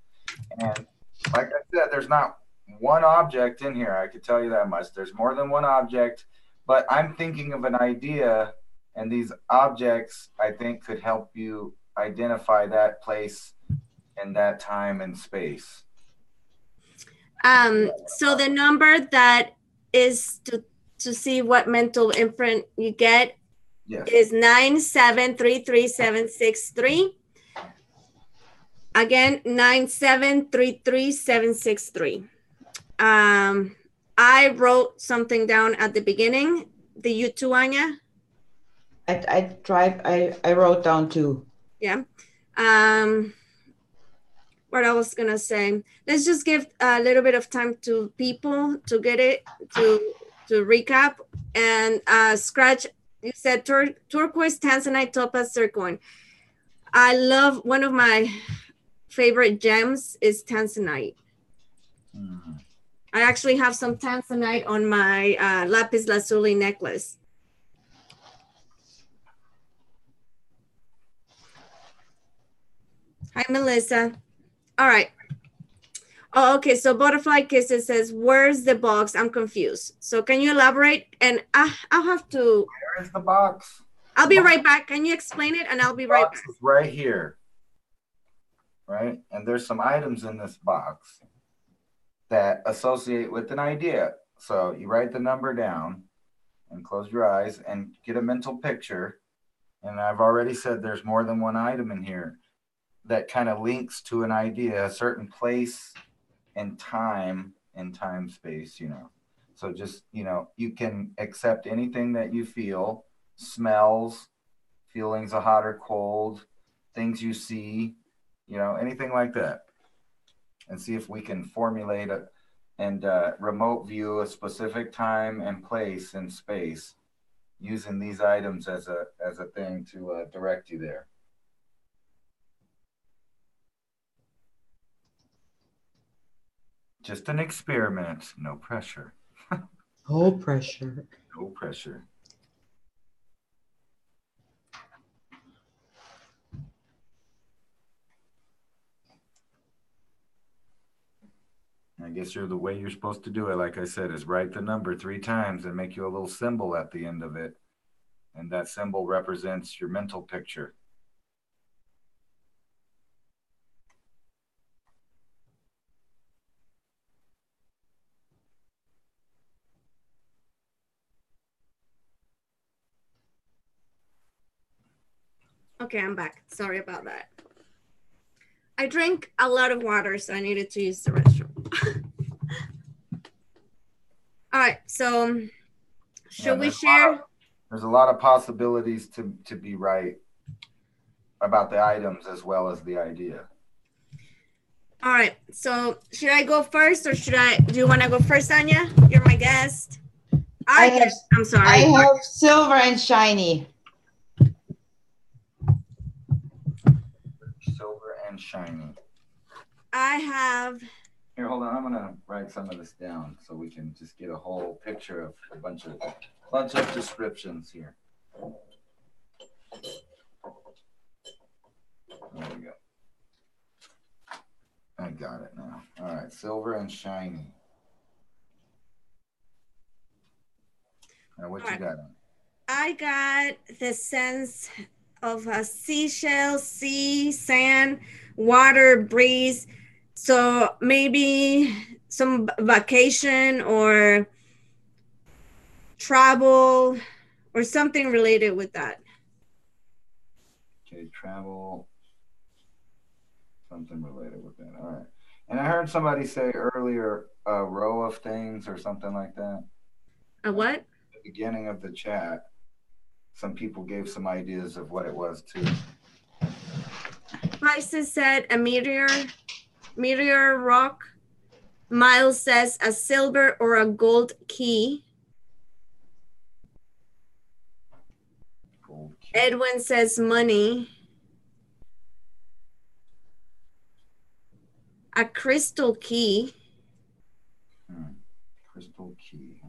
Speaker 1: And like I said, there's not one object in here. I could tell you that much. There's more than one object, but I'm thinking of an idea, and these objects I think could help you identify that place and that time and space.
Speaker 2: so the number that is to see what mental imprint you get, yes, is 9733763. Again, 9733763. I wrote something down at the beginning. The you too, Anja?
Speaker 3: I wrote down 2.
Speaker 2: Yeah. What I was gonna say, let's just give a little bit of time to people to get it, to recap. And Scratch, you said turquoise, tanzanite, topaz, zircon. I love, one of my favorite gems is tanzanite. Mm-hmm. I actually have some tanzanite on my lapis lazuli necklace. Hi, Melissa. All right. Oh, okay. So Butterfly Kisses says, where's the box? I'm confused. So can you elaborate? And I'll have to.
Speaker 1: Where is the box?
Speaker 2: I'll be right back. Can you explain it? And I'll be right back.
Speaker 1: Is right here. Right? And there's some items in this box that associate with an idea. So you write the number down and close your eyes and get a mental picture. And I've already said there's more than one item in here that kind of links to an idea, a certain place and time space, you know. So just, you know, you can accept anything that you feel, smells, feelings of hot or cold, things you see, you know, anything like that. And see if we can formulate and remote view a specific time and place and space using these items as a thing to direct you there. Just an experiment, no pressure.
Speaker 3: No pressure.
Speaker 1: No pressure. I guess the way you're supposed to do it, like I said, is write the number 3 times and make you a little symbol at the end of it. And that symbol represents your mental picture.
Speaker 2: Okay, I'm back. Sorry about that. I drank a lot of water, so I needed to use the restroom. All right, so should we share?
Speaker 1: There's a lot of possibilities to be right about the items as well as the idea.
Speaker 2: All right, so should I go first or do you want to go first, Anja? You're my guest. I'm sorry.
Speaker 3: I have silver and shiny.
Speaker 1: Silver and shiny.
Speaker 2: I have.
Speaker 1: Here, hold on. I'm gonna write some of this down so we can just get a whole picture of a bunch of descriptions here. There we go. I got it now. All right, silver and shiny. Now, what you got?
Speaker 2: I got the sense of a seashell, sea, sand, water, breeze. So maybe some vacation or travel or something related with that.
Speaker 1: Okay, travel, something related with that. All right. And I heard somebody say earlier a row of things or something like that.
Speaker 2: A what?
Speaker 1: At the beginning of the chat, some people gave some ideas of what it was too.
Speaker 2: Pisces said a meteor rock. Miles says a silver or a gold key.
Speaker 1: Gold key.
Speaker 2: Edwin says money. A crystal key.
Speaker 1: Crystal key.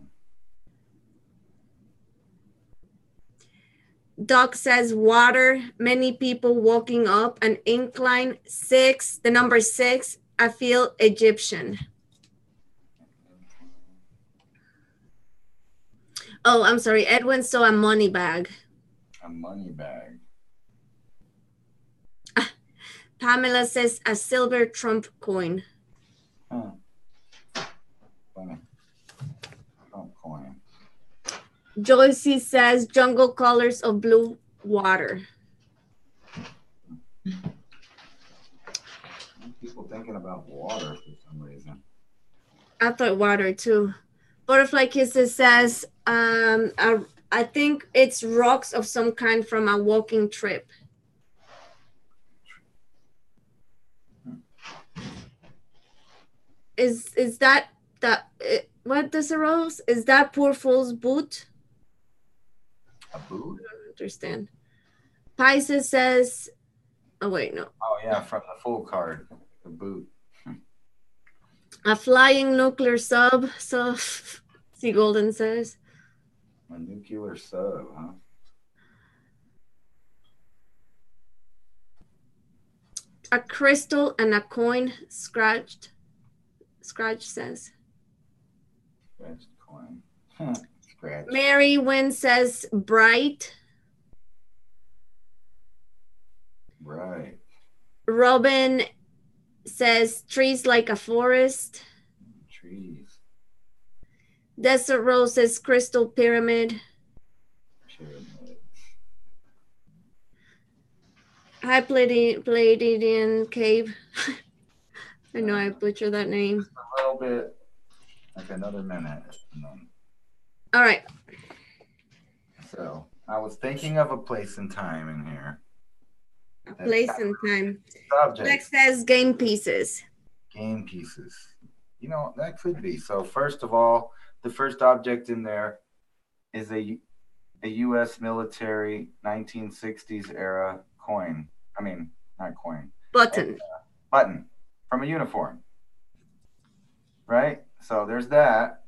Speaker 2: Doc says water, many people walking up an incline. 6, the number 6, I feel Egyptian. Oh, I'm sorry. Edwin saw a money bag.
Speaker 1: A money bag.
Speaker 2: Pamela says a silver Trump coin.
Speaker 1: Huh. Funny. Trump coin.
Speaker 2: Joyce says jungle colors of blue water.
Speaker 1: People thinking about water for some reason.
Speaker 2: I thought water too. Butterfly Kisses says, I think it's rocks of some kind from a walking trip. Is that what does a rose? Is that poor fool's boot?
Speaker 1: A boot?
Speaker 2: I don't understand. Pisces says, oh wait, no.
Speaker 1: Oh yeah, from the full card, the boot.
Speaker 2: A flying nuclear sub, so C Golden says.
Speaker 1: A nuclear sub, huh?
Speaker 2: A crystal and a coin scratched. Scratch says.
Speaker 1: Scratched coin. Scratch.
Speaker 2: Mary Wynn says bright.
Speaker 1: Right.
Speaker 2: Robin says trees like a forest.
Speaker 1: Trees.
Speaker 2: Desert Rose says crystal pyramid.
Speaker 1: Pyramid.
Speaker 2: High Palladian cave. I know I butchered that name.
Speaker 1: Just a little bit, like another minute.
Speaker 2: All right.
Speaker 1: So I was thinking of a place and time in here.
Speaker 2: A place and time.
Speaker 1: Subject.
Speaker 2: Next says game pieces.
Speaker 1: Game pieces. You know, that could be. So first of all, the first object in there is a U.S. military 1960s era coin. I mean, not coin.
Speaker 2: Button.
Speaker 1: Button from a uniform. Right? So there's that.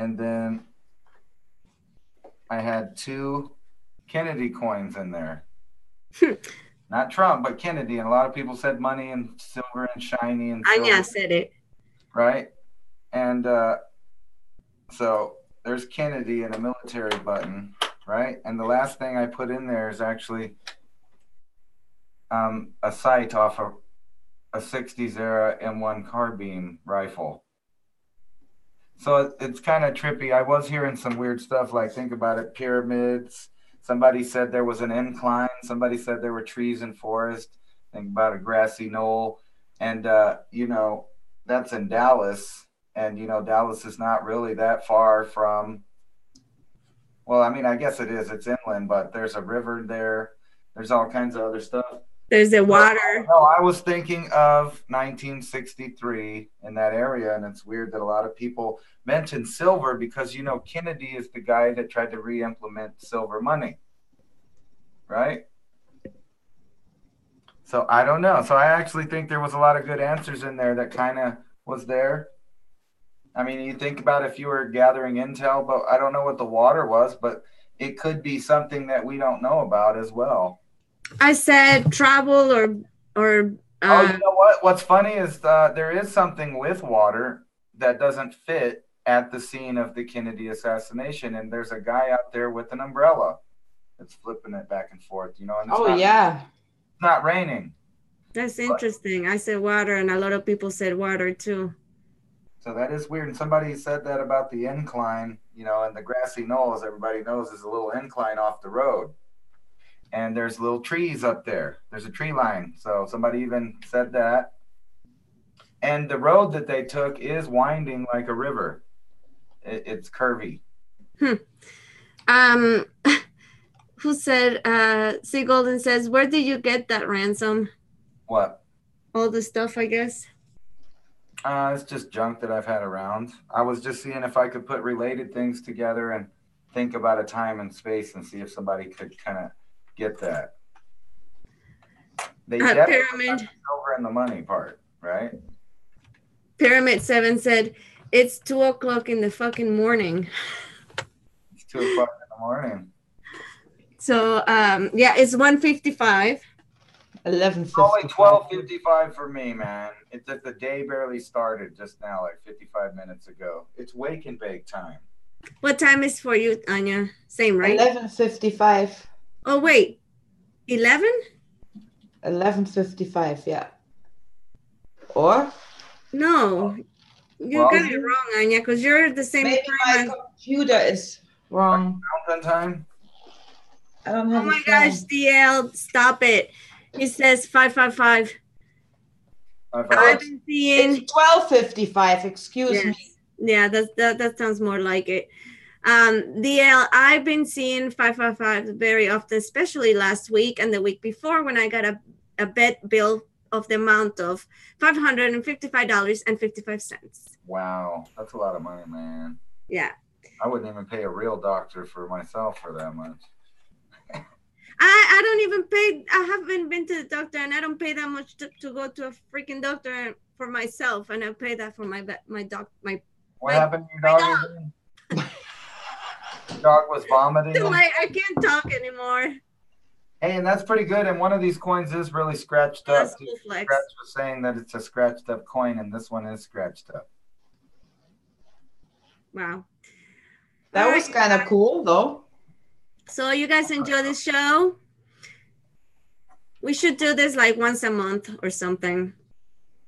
Speaker 1: and then I had 2 Kennedy coins in there. Not Trump, but Kennedy. And a lot of people said money and silver and shiny and silver.
Speaker 2: Anja said it.
Speaker 1: Right? And so there's Kennedy and a military button, right? And the last thing I put in there is actually a sight off of a 60s era M1 carbine rifle. So it's kind of trippy. I was hearing some weird stuff, like, think about it, pyramids. Somebody said there was an incline. Somebody said there were trees and forest. Think about a grassy knoll. And, you know, that's in Dallas. And, you know, Dallas is not really that far from, well, I mean, I guess it is. It's inland, but there's a river there. There's all kinds of other stuff.
Speaker 2: There's the water.
Speaker 1: No, I was thinking of 1963 in that area, and it's weird that a lot of people mention silver because, you know, Kennedy is the guy that tried to re-implement silver money, right? So I don't know. So I actually think there was a lot of good answers in there that kind of was there. I mean, you think about if you were gathering intel, but I don't know what the water was, but it could be something that we don't know about as well.
Speaker 2: I said travel or
Speaker 1: oh, you know what? What's funny is there is something with water that doesn't fit at the scene of the Kennedy assassination, and there's a guy out there with an umbrella that's flipping it back and forth. You know, and it's not raining.
Speaker 2: That's interesting. I said water, and a lot of people said water too.
Speaker 1: So that is weird. And somebody said that about the incline. You know, and the grassy knoll, as everybody knows, is a little incline off the road. And there's little trees up there. There's a tree line. So somebody even said that. And the road that they took is winding like a river. It's curvy.
Speaker 2: Who said, C. Golden says, where did you get that ransom?
Speaker 1: What?
Speaker 2: All the stuff, I guess.
Speaker 1: It's just junk that I've had around. I was just seeing if I could put related things together and think about a time and space and see if somebody could kind of get that. They definitely got the silver and the money part, right?
Speaker 2: Pyramid 7 said, it's 2 o'clock in the fucking morning.
Speaker 1: It's 2 o'clock in the morning.
Speaker 2: So, yeah, it's 1:55.
Speaker 3: 11:55.
Speaker 1: Only 12:55 for me, man. It's that the day barely started just now, like 55 minutes ago. It's wake and bake time.
Speaker 2: What time is for you, Anja? Same, right?
Speaker 3: 11:55.
Speaker 2: Oh, wait. 11?
Speaker 3: 11:55, yeah. Or?
Speaker 2: No. You got it wrong, Anja, because you're the same
Speaker 3: maybe
Speaker 2: time.
Speaker 3: My computer is wrong.
Speaker 1: Mountain time?
Speaker 3: I don't have
Speaker 2: Oh my gosh, DL, stop it. He says 555. I've been seeing
Speaker 3: it's 12:55. Excuse me.
Speaker 2: Yeah, that sounds more like it. DL, I've been seeing 555 very often, especially last week and the week before when I got a bet bill of the amount of $555.55.
Speaker 1: Wow, that's a lot of money, man.
Speaker 2: Yeah.
Speaker 1: I wouldn't even pay a real doctor for myself for that much.
Speaker 2: I don't even pay. I haven't been to the doctor, and I don't pay that much to go to a freaking doctor for myself, and I pay that for my dog.
Speaker 1: What happened to your dog? Your dog was vomiting.
Speaker 2: I can't talk anymore.
Speaker 1: Hey, and that's pretty good. And one of these coins is really scratched up. Scratch was saying that it's a scratched up coin, and this one is scratched up.
Speaker 2: Wow.
Speaker 3: That was kind of cool, though.
Speaker 2: So you guys enjoy this show? We should do this like once a month or something.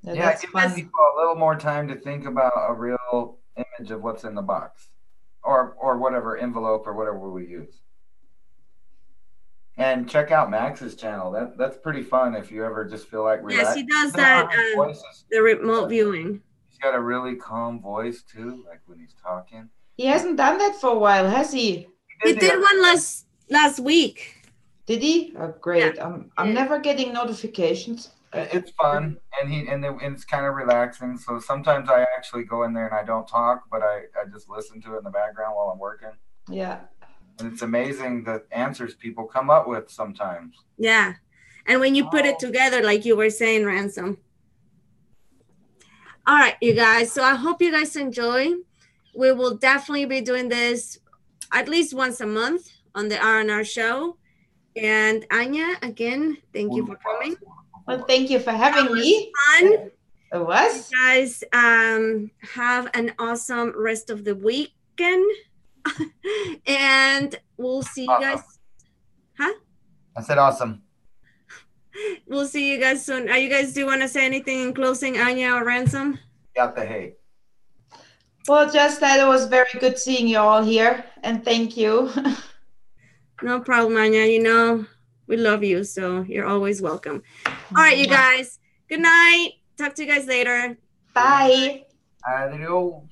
Speaker 1: Yeah, give people a little more time to think about a real image of what's in the box, or whatever envelope or whatever we use. And check out Max's channel. That's pretty fun if you ever just feel like relaxed.
Speaker 2: Yes, he does that. The remote viewing.
Speaker 1: He's got a really calm voice too, like when he's talking.
Speaker 3: He hasn't done that for a while, has he?
Speaker 2: He did one last week.
Speaker 3: Did he? Oh, great.
Speaker 2: Yeah.
Speaker 3: I'm never getting notifications.
Speaker 1: It's fun, and it's kind of relaxing. So sometimes I actually go in there and I don't talk, but I just listen to it in the background while I'm working.
Speaker 3: Yeah.
Speaker 1: And it's amazing the answers people come up with sometimes.
Speaker 2: Yeah. And when you put it together, like you were saying, Ransom. All right, you guys. So I hope you guys enjoy. we will definitely be doing this at least once a month on the R&R show. And Anja, again, thank you for coming.
Speaker 3: Well, thank you for having me.
Speaker 2: Fun.
Speaker 3: It was.
Speaker 2: You guys have an awesome rest of the weekend. And we'll see you guys. Huh?
Speaker 1: I said awesome.
Speaker 2: We'll see you guys soon. You guys do want to say anything in closing, Anja or Ransom?
Speaker 1: Got the hate.
Speaker 3: Well, just that it was very good seeing you all here, and thank you.
Speaker 2: No problem, Anja. You know, we love you, so you're always welcome. All right, you guys. Good night. Talk to you guys later.
Speaker 3: Bye.
Speaker 1: Adios.